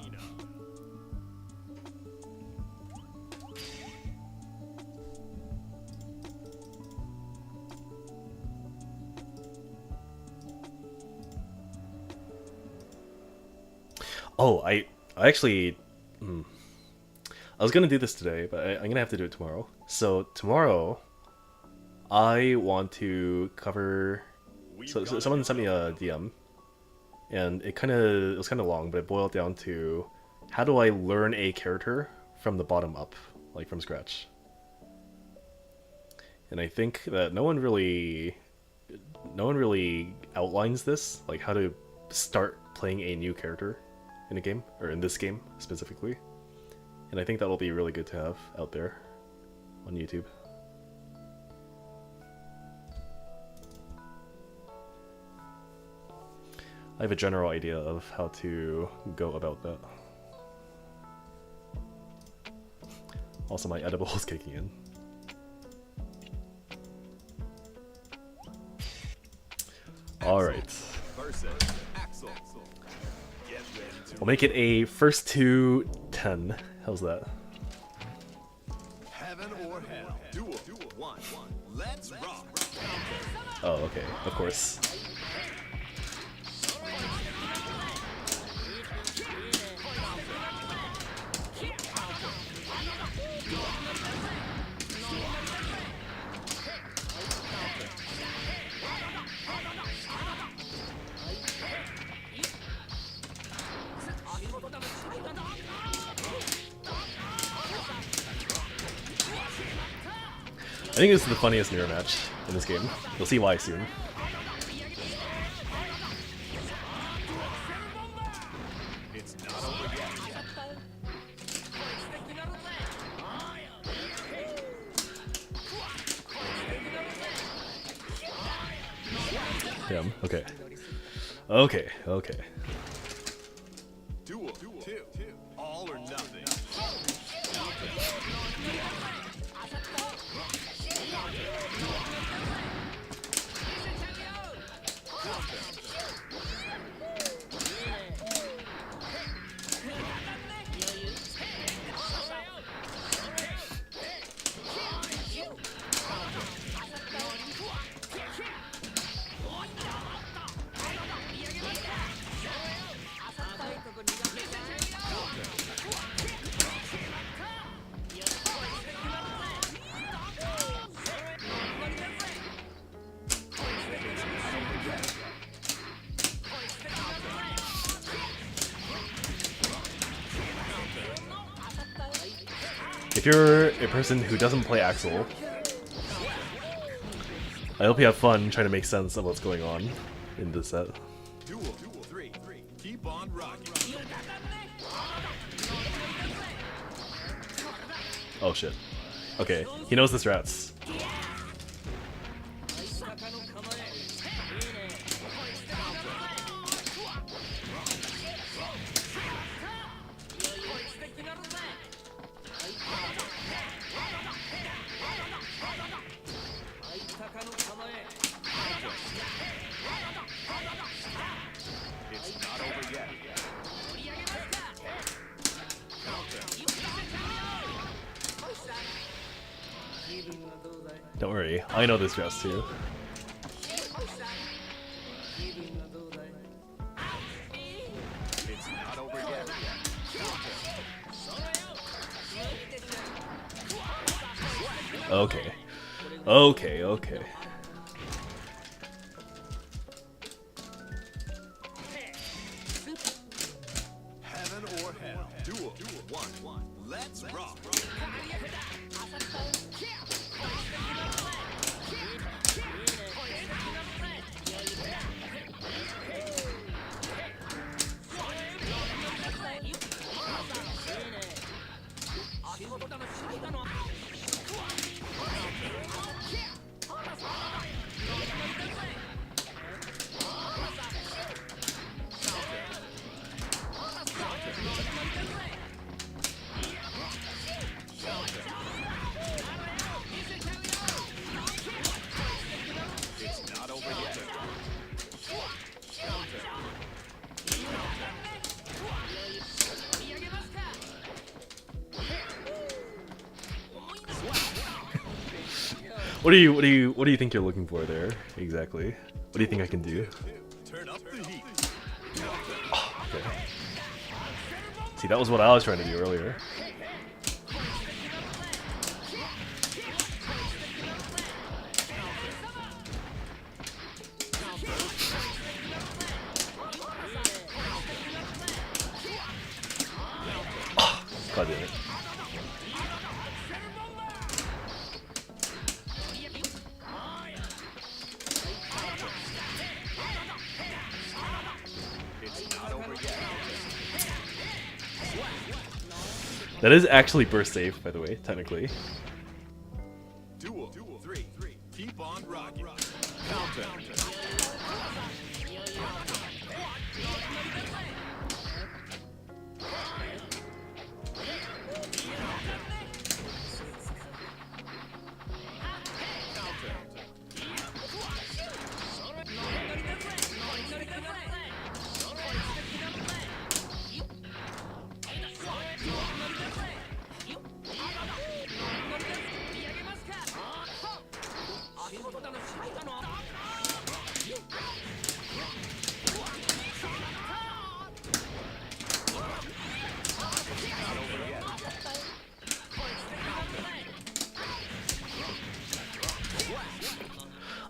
S1: Oh, I actually... I was gonna do this today, but I'm gonna have to do it tomorrow. So tomorrow, I want to cover... So someone sent me a DM, and it was kind of long, but it boiled down to how do I learn a character from the bottom up, like from scratch. And I think that no one really outlines this, like how to start playing a new character in a game, or in this game specifically. And I think that'll be really good to have out there on YouTube. I have a general idea of how to go about that. Also, my edible is kicking in. Alright. We'll make it a first to 10. How's that?
S2: Heaven or hell. Duel. One. Let's rock.
S1: Oh, okay. Of course. I think this is the funniest mirror match in this game. You'll see why soon.
S2: It's not over yet.
S1: Him. Okay. Okay. Okay.
S2: Duel 2. All or nothing.
S1: If you're a person who doesn't play Axel, I hope you have fun trying to make sense of what's going on in this set.
S2: Duel 3. Keep on rocking.
S1: Oh shit. Okay, he knows the strats.
S2: It's not over yet.
S1: Don't worry, I know this strats too.
S2: It's not over yet.
S1: Okay. Okay, okay.
S2: Heaven or hell. Duel 1. Let's rock. It's not over yet.
S1: What do you think you're looking for there exactly? What do you think I can do?
S2: Turn up the heat.
S1: Okay. See, that was what I was trying to do earlier. God damn it.
S2: It's not over yet.
S1: That is actually burst safe, by the way, technically.
S2: Duel 3. Keep on rocking. Countdown.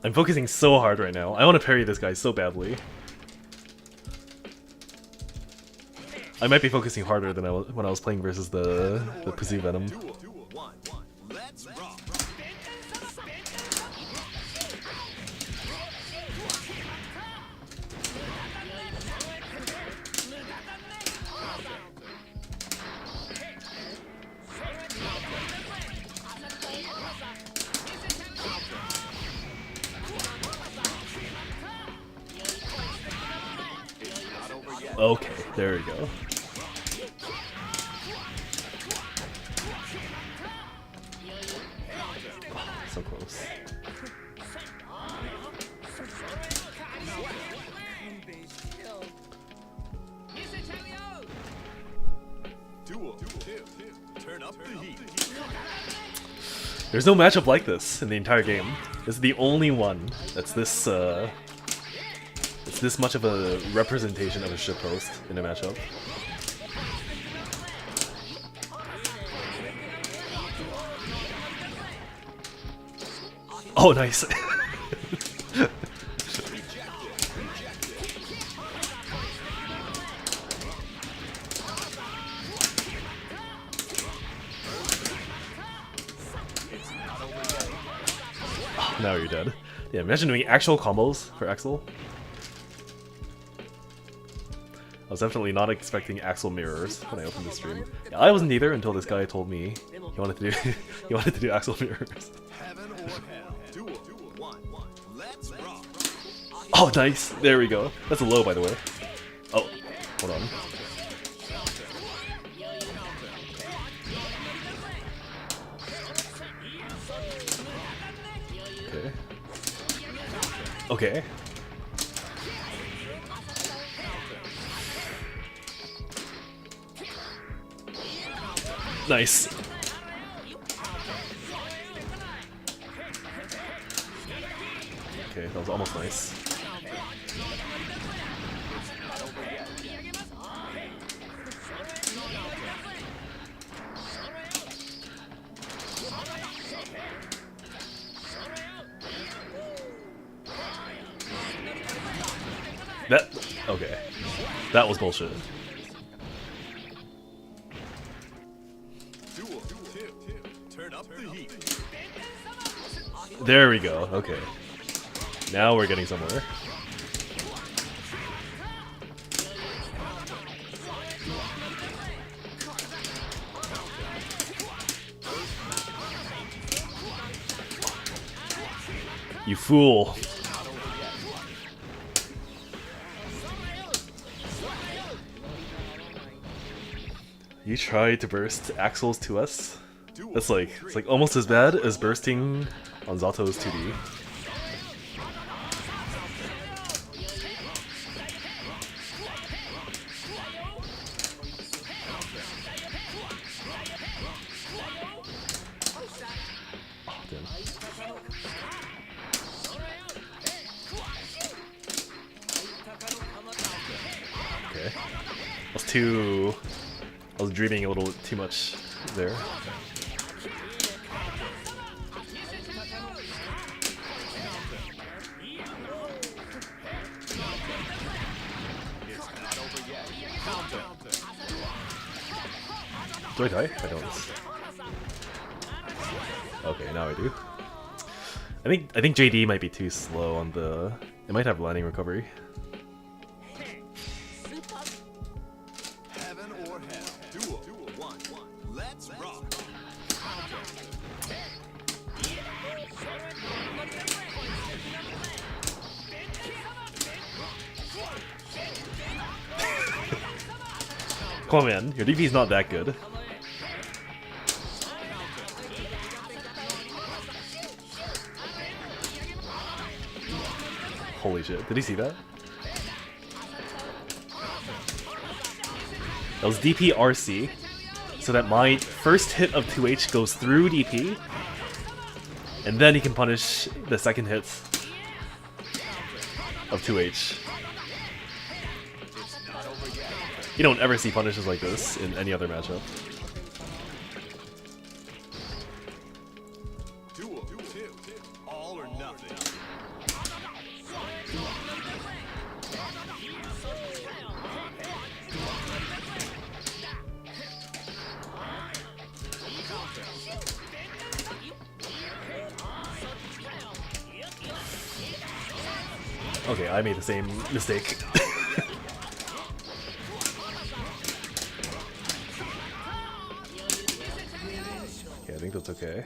S1: I'm focusing so hard right now. I want to parry this guy so badly. I might be focusing harder than when I was playing versus the Pussy Venom.
S2: Duel 1. Let's rock.
S1: Okay, there we go. So close.
S2: Duel 2. Turn up the heat.
S1: There's no matchup like this in the entire game. This is the only one that's this it's this much of a representation of a shitpost in a matchup. Oh, nice. Now you're dead. Yeah, imagine doing actual combos for Axel. I was definitely not expecting Axel mirrors when I opened the stream. Yeah, I wasn't either until this guy told me he wanted to do he wanted to do Axel mirrors.
S2: Heaven or hell. Duel 1. Let's rock.
S1: Oh, nice. There we go. That's a low, by the way. Oh, hold on. Okay. Okay. Nice. Okay, that was almost nice. That okay. That was bullshit.
S2: Duel 2. Turn up the heat.
S1: There we go. Okay. Now we're getting somewhere. You fool. You tried to burst Axel's 2S? That's like, it's like almost as bad as bursting on Zato's 2D. Oh, damn. Okay. I was dreaming a little too much there. Do I die? I don't. Okay, now I do. I think JD might be too slow on the. It might have landing recovery.
S2: Heaven or hell. Duel 1. Let's rock.
S1: Come on, man. Your DP's not that good. Holy shit. Did he see that? That was DP RC. So that my first hit of 2H goes through DP. And then he can punish the second hit of 2H. You don't ever see punishes like this in any other matchup.
S2: Duel 2. All or nothing.
S1: Okay, I made the same mistake. Okay, I think that's okay.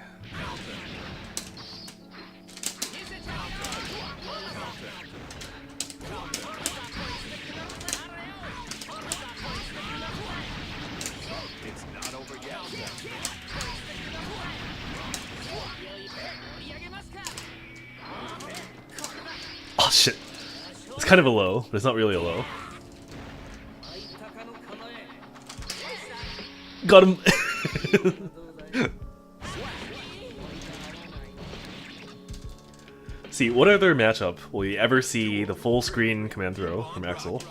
S1: It's kind of a low, but it's not really a low. Got him! See, what other matchup will you ever see the full screen command throw from Axel?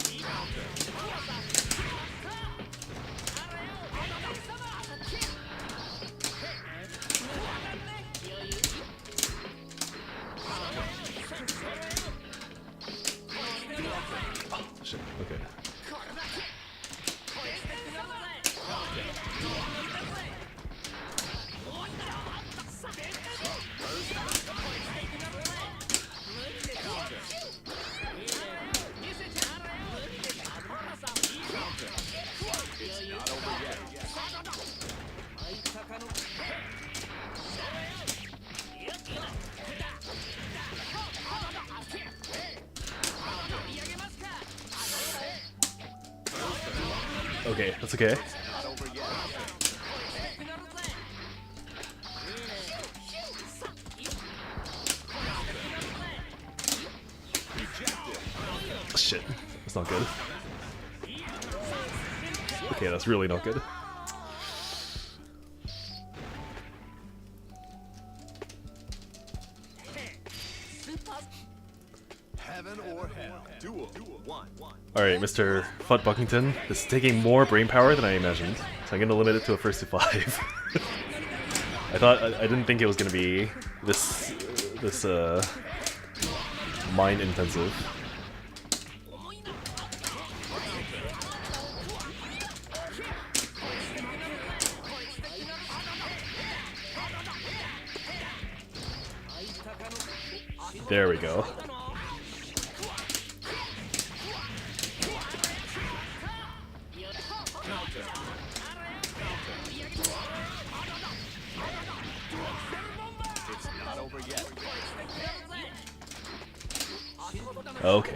S1: Shit, okay. Okay, that's okay. Shit, that's not good. Okay, that's really not good.
S2: Heaven or hell. Duel. One.
S1: Alright, Mr. Futt Buckington, this is taking more brain power than I imagined, so I'm gonna limit it to a first to 5. I didn't think it was gonna be this mind intensive. There we go. Okay.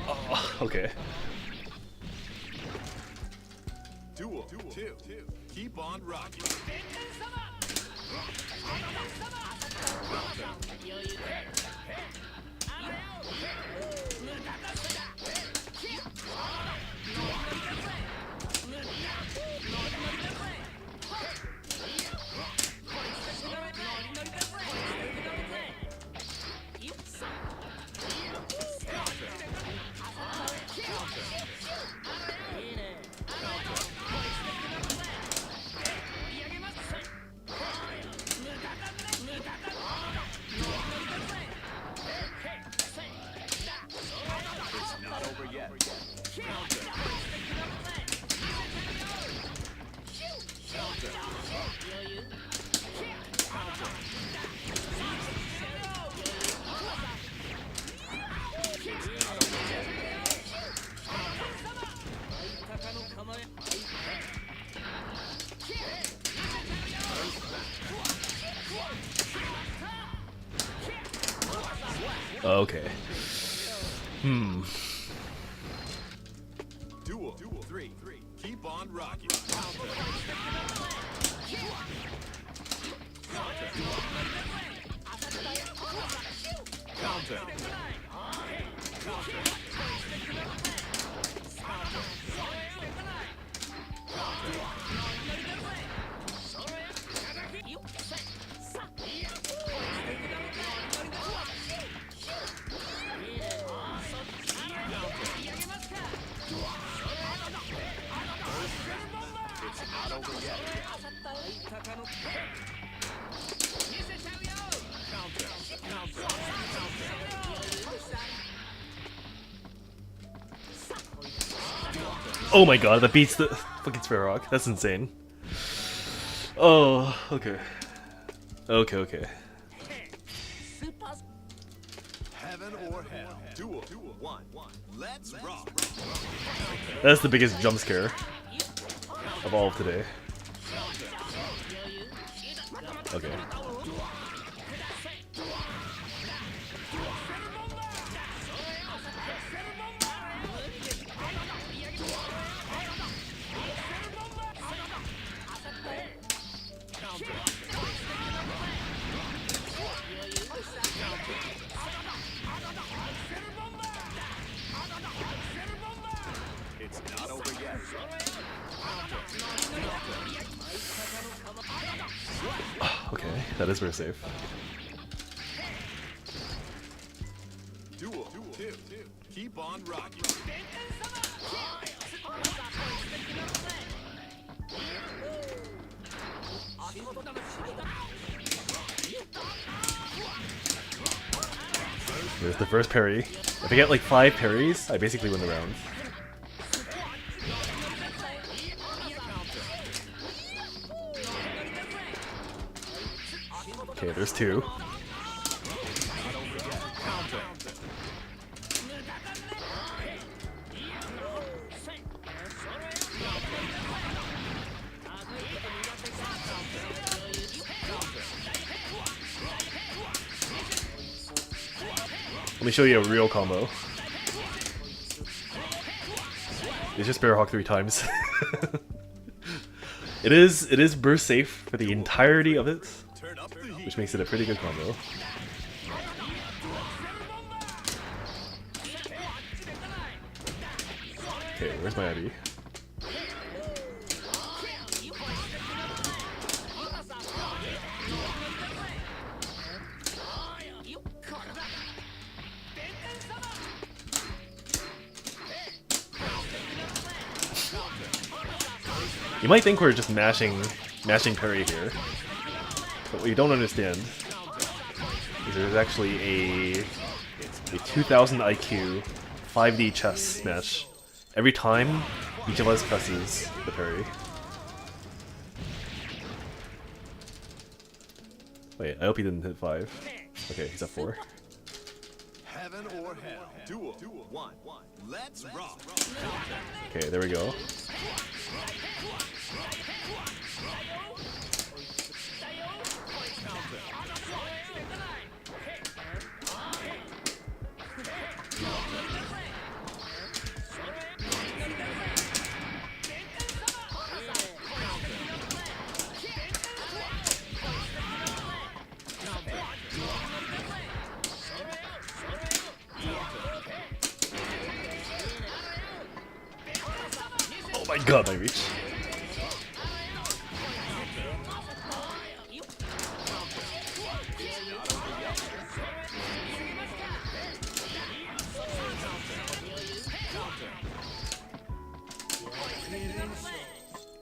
S1: Oh, okay.
S2: Duel. Two. Keep on rocking.
S1: Okay.
S2: Duel. Three. Keep on rocking. Counter.
S1: Oh my god, that beats the fucking Sparrowhawk. That's insane. Oh, okay. Okay.
S2: Heaven or hell. Duel. One. Let's rock.
S1: That's the biggest jump scare of all of today. Okay. That is very safe.
S2: Duel 2. Keep on rocking.
S1: There's the first parry. If I get like 5 parries, I basically win the round. Okay, there's 2. Let me show you a real combo. It's just Bear Hawk 3 times. It is burst safe for the entirety of it,
S2: Turn up the heat.
S1: which makes it a pretty good combo. Okay, where's my IB? You might think we're just mashing parry here, but what you don't understand is there's actually a 2000 IQ 5D chess match every time each of us presses the parry. Wait, I hope he didn't hit 5. Okay, he's at 4.
S2: Heaven or hell. Duel 1. Let's rock.
S1: Okay, there we go. Oh my god, my reach.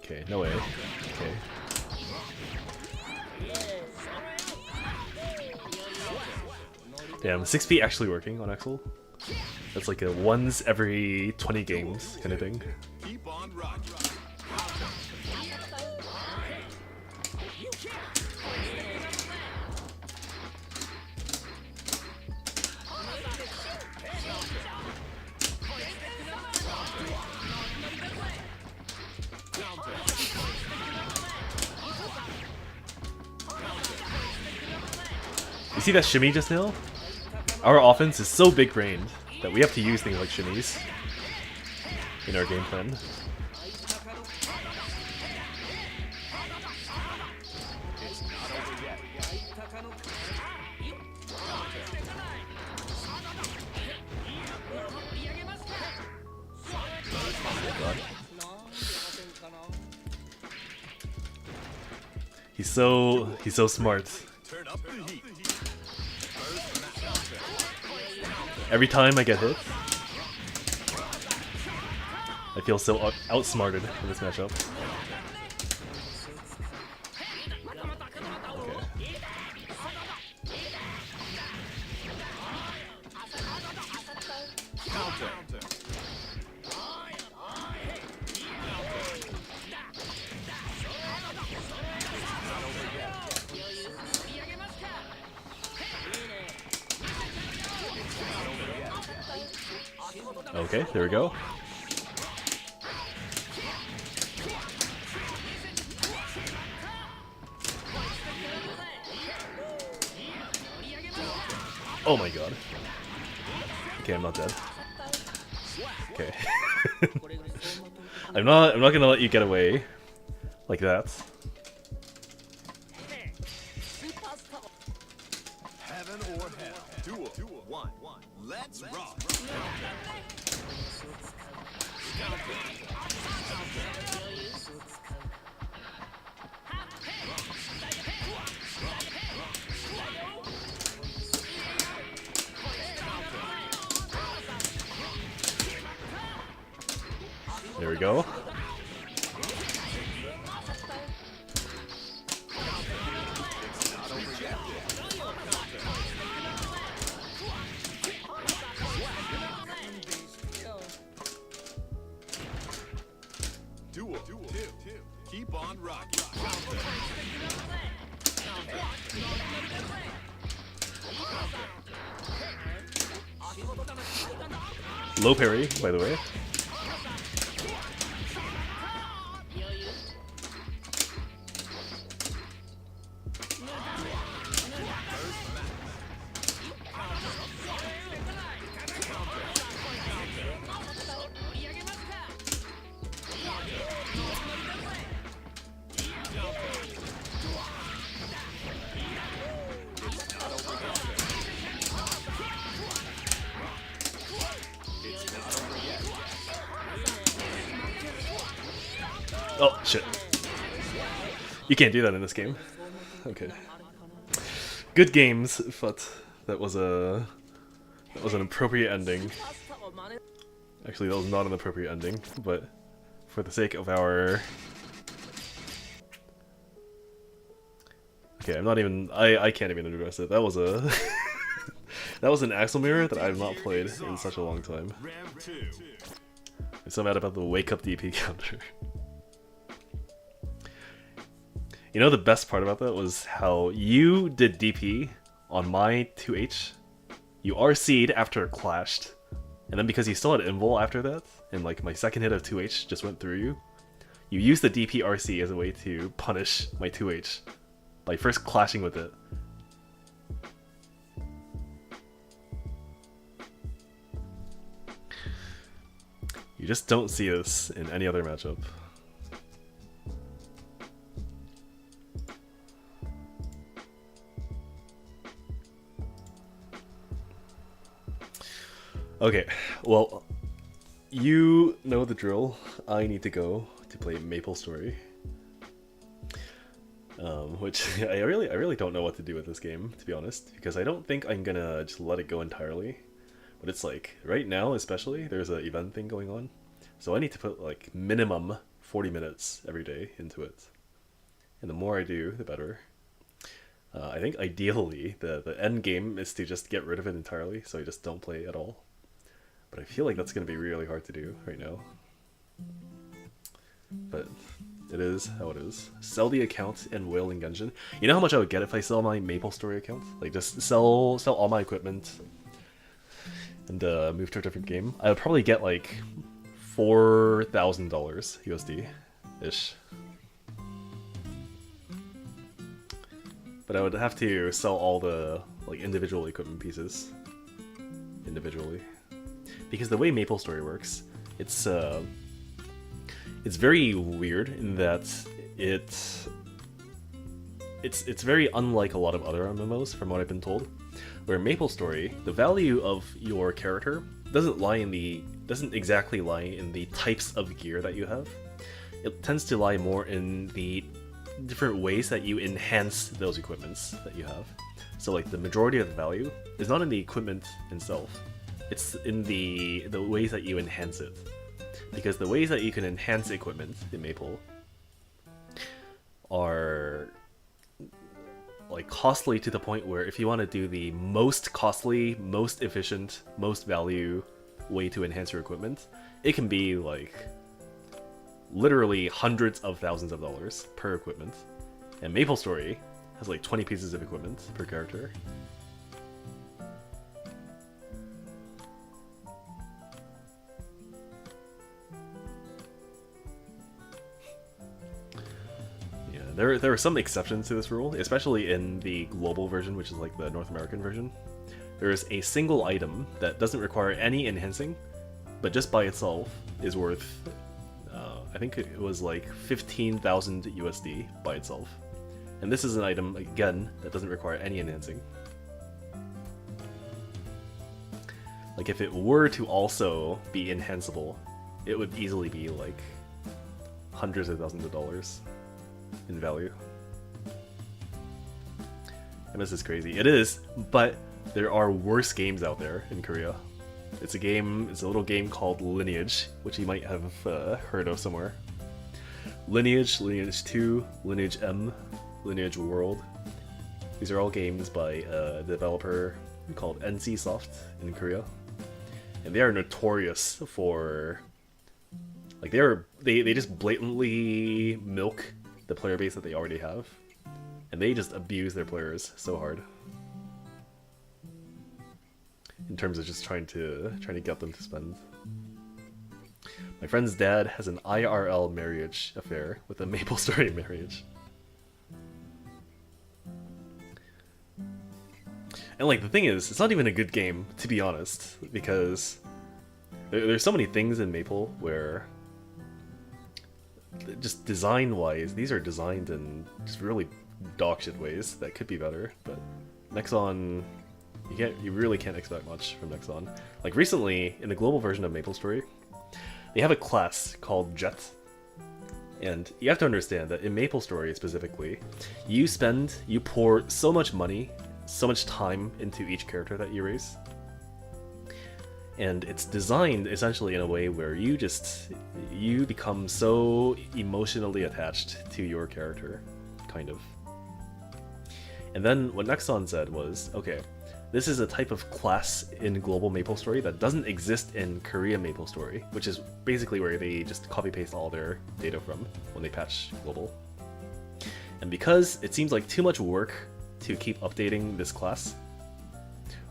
S1: Okay, no way. Okay. Damn, 6 feet actually working on Axel? That's like a once every 20 games kind of thing.
S2: Keep on rocking.
S1: You see that shimmy just now? Our offense is so big-brained that we have to use things like shimmies in our game plan. He's so smart.
S2: Turn up the heat.
S1: Every time I get hit, I feel so outsmarted in this matchup. Okay. Okay, there we go. Oh my god. Okay, I'm not dead. Okay. I'm not gonna let you get away like that.
S2: Heaven or hell. Duel 1. Let's rock.
S1: There we go.
S2: Duel. Keep on rocking.
S1: Low parry, by the way. Oh, shit. You can't do that in this game. Okay. Good games, but that was an appropriate ending. Actually, that was not an appropriate ending, but for the sake of our... Okay, I'm not even... I can't even address it. That was a... that was an Axel Mirror that I've not played in such a long time.
S2: Round 2.
S1: I'm so mad about the wake up DP counter. You know the best part about that was how you did DP on my 2H. You RC'd after it clashed. And then because you still had invul after that, and like my second hit of 2H just went through you, you used the DP RC as a way to punish my 2H by first clashing with it. You just don't see this in any other matchup. Okay, well, you know the drill. I need to go to play MapleStory, which I really don't know what to do with this game, to be honest, because I don't think I'm gonna just let it go entirely. But it's like right now, especially, there's an event thing going on, so I need to put like minimum 40 minutes every day into it, and the more I do, the better. I think ideally the end game is to just get rid of it entirely, so I just don't play at all. But I feel like that's going to be really hard to do right now. But it is how it is. Sell the account in Wailing Gungeon. You know how much I would get if I sell my MapleStory account? Like just sell all my equipment and move to a different game. I would probably get like $4,000 USD-ish. But I would have to sell all the like individual equipment pieces individually. Because the way MapleStory works, it's very weird in that it's very unlike a lot of other MMOs from what I've been told. Where MapleStory, the value of your character doesn't exactly lie in the types of gear that you have. It tends to lie more in the different ways that you enhance those equipments that you have. So like the majority of the value is not in the equipment itself. It's in the ways that you enhance it. Because the ways that you can enhance equipment in Maple are like costly to the point where if you want to do the most costly, most efficient, most value way to enhance your equipment, it can be like literally hundreds of thousands of dollars per equipment. And MapleStory has like 20 pieces of equipment per character. There are some exceptions to this rule, especially in the global version, which is like the North American version. There is a single item that doesn't require any enhancing, but just by itself is worth, I think it was like 15,000 USD by itself. And this is an item, again, that doesn't require any enhancing. Like if it were to also be enhanceable, it would easily be like hundreds of thousands of dollars in value. And this is crazy. It is, but there are worse games out there in Korea. It's a little game called Lineage, which you might have heard of somewhere. Lineage, Lineage 2, Lineage M, Lineage World. These are all games by a developer called NCSoft in Korea. And they are notorious for, like, they just blatantly milk the player base that they already have. And they just abuse their players so hard. In terms of just trying to get them to spend. My friend's dad has an IRL marriage affair with a MapleStory marriage. And like the thing is, it's not even a good game, to be honest, because there's so many things in Maple where just design-wise, these are designed in just really dogshit ways that could be better, but Nexon, you really can't expect much from Nexon. Like recently, in the global version of MapleStory, they have a class called Jet. And you have to understand that in MapleStory specifically, you pour so much money, so much time into each character that you raise. And it's designed essentially in a way where you become so emotionally attached to your character, kind of. And then what Nexon said was, okay, this is a type of class in global MapleStory that doesn't exist in Korea MapleStory, which is basically where they just copy-paste all their data from when they patch global. And because it seems like too much work to keep updating this class,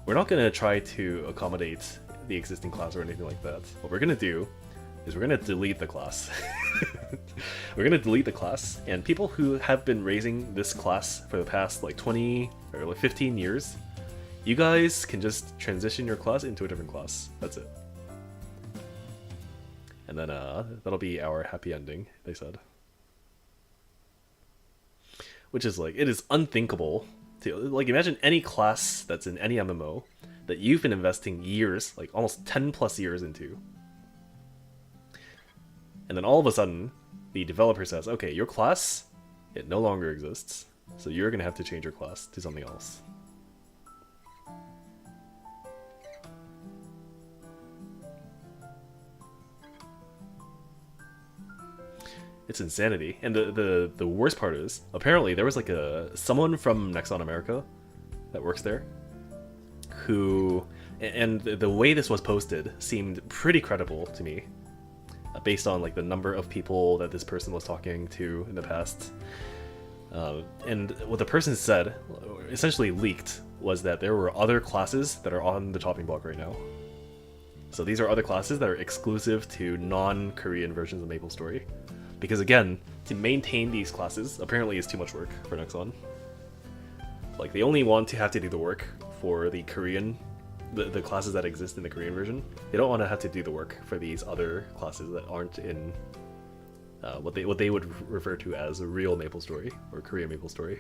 S1: we're not going to try to accommodate the existing class or anything like that. What we're going to do is we're going to delete the class. We're going to delete the class, and people who have been raising this class for the past like 20 or like 15 years, you guys can just transition your class into a different class. That's it. And then that'll be our happy ending, they said. Which is like, it is unthinkable to, like, imagine any class that's in any MMO that you've been investing years, like almost 10 plus years into. And then all of a sudden, the developer says, okay, your class, it no longer exists. So you're going to have to change your class to something else. It's insanity. And the worst part is, apparently there was like someone from Nexon America that works there who, and the way this was posted seemed pretty credible to me, based on like the number of people that this person was talking to in the past. And what the person said, essentially leaked, was that there were other classes that are on the chopping block right now. So these are other classes that are exclusive to non-Korean versions of MapleStory. Because again, to maintain these classes apparently is too much work for Nexon. Like, they only want to have to do the work for the Korean, the classes that exist in the Korean version. They don't want to have to do the work for these other classes that aren't in what they would refer to as a real MapleStory or Korean MapleStory.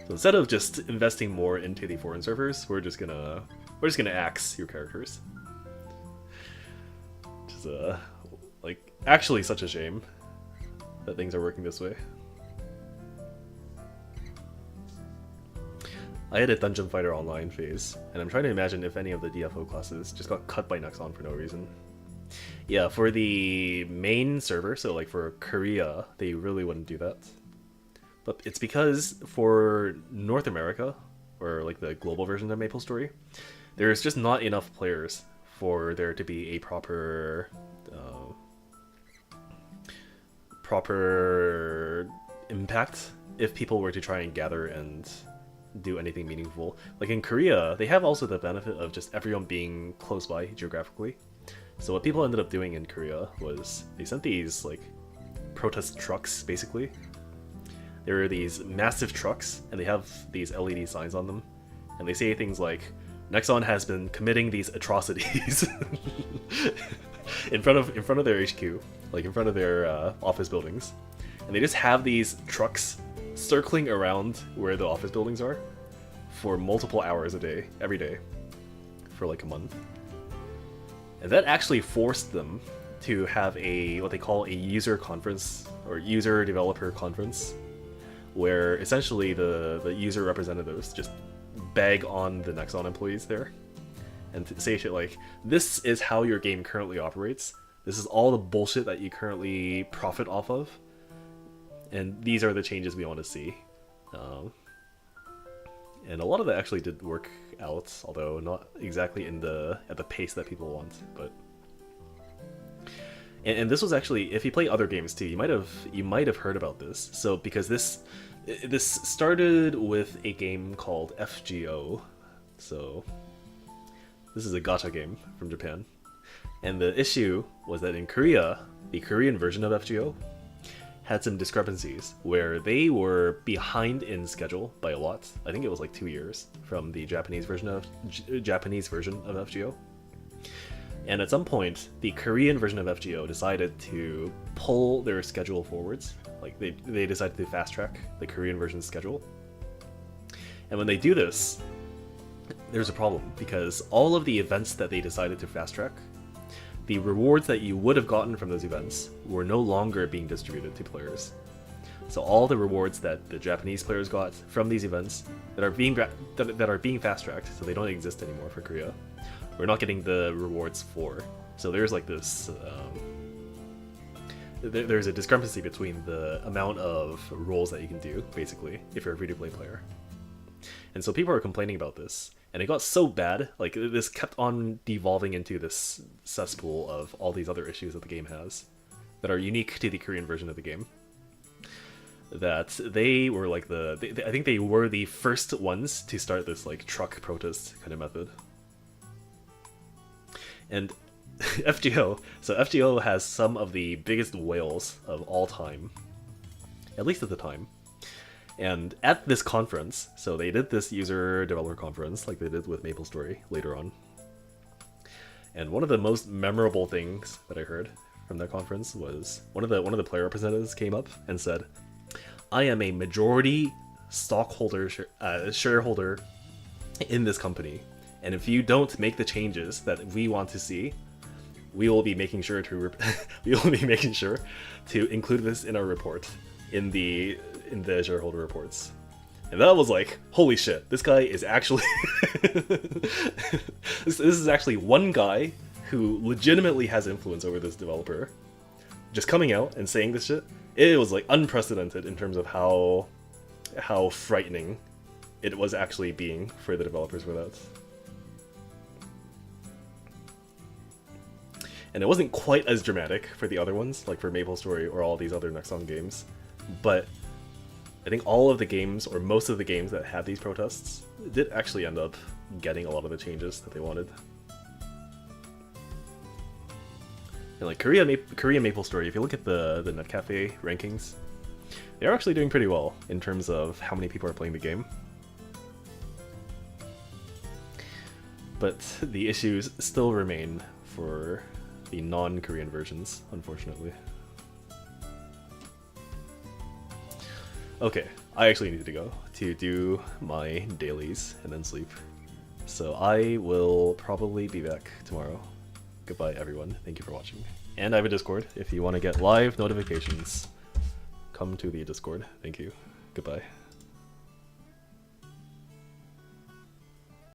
S1: So instead of just investing more into the foreign servers, we're just gonna axe your characters. Which is like actually such a shame that things are working this way. I had a Dungeon Fighter Online phase, and I'm trying to imagine if any of the DFO classes just got cut by Nexon for no reason. Yeah, for the main server, so like for Korea, they really wouldn't do that. But it's because for North America, or like the global version of MapleStory, there's just not enough players for there to be a proper impact if people were to try and gather and do anything meaningful. Like in Korea, they have also the benefit of just everyone being close by geographically. So what people ended up doing in Korea was they sent these like protest trucks, basically. There are these massive trucks, and they have these LED signs on them, and they say things like, Nexon has been committing these atrocities in front of their HQ, like in front of their office buildings. And they just have these trucks circling around where the office buildings are for multiple hours a day, every day, for like a month. And that actually forced them to have what they call a user conference, or user developer conference, where essentially the user representatives just bag on the Nexon employees there and to say shit like, this is how your game currently operates. This is all the bullshit that you currently profit off of. And these are the changes we want to see. And a lot of that actually did work out, although not exactly at the pace that people want. But and this was actually, if you play other games too, you might have heard about this. So because this started with a game called FGO. So this is a gacha game from Japan. And the issue was that in Korea, the Korean version of FGO had some discrepancies where they were behind in schedule by a lot. I think it was like 2 years from the Japanese version of FGO. And at some point, the Korean version of FGO decided to pull their schedule forwards. Like they decided to fast track the Korean version's schedule. And when they do this, there's a problem because all of the events that they decided to fast track, the rewards that you would have gotten from those events were no longer being distributed to players. So all the rewards that the Japanese players got from these events that are being fast-tracked, so they don't exist anymore for Korea, we're not getting the rewards for. So there's like this, there's a discrepancy between the amount of roles that you can do, basically, if you're a free-to-play player. And so people are complaining about this. And it got so bad, like this kept on devolving into this cesspool of all these other issues that the game has that are unique to the Korean version of the game. That they were like I think they were the first ones to start this like truck protest kind of method. And FGO has some of the biggest whales of all time, at least at the time. And at this conference, so they did this user developer conference like they did with MapleStory later on. And one of the most memorable things that I heard from that conference was one of the player representatives came up and said, "I am a majority shareholder in this company, and if you don't make the changes that we want to see, we will be making sure to include this in our report in the shareholder reports." And that was like, holy shit, this guy is actually this is actually one guy who legitimately has influence over this developer just coming out and saying this shit. It was like unprecedented in terms of how frightening it was actually being for the developers for that. And it wasn't quite as dramatic for the other ones, like for MapleStory or all these other Nexon games, but I think all of the games, or most of the games that had these protests, did actually end up getting a lot of the changes that they wanted. And like Korean MapleStory, if you look at the Netcafe rankings, they're actually doing pretty well in terms of how many people are playing the game. But the issues still remain for the non-Korean versions, unfortunately. Okay, I actually need to go to do my dailies and then sleep. So I will probably be back tomorrow. Goodbye, everyone. Thank you for watching. And I have a Discord. If you want to get live notifications, come to the Discord. Thank you. Goodbye.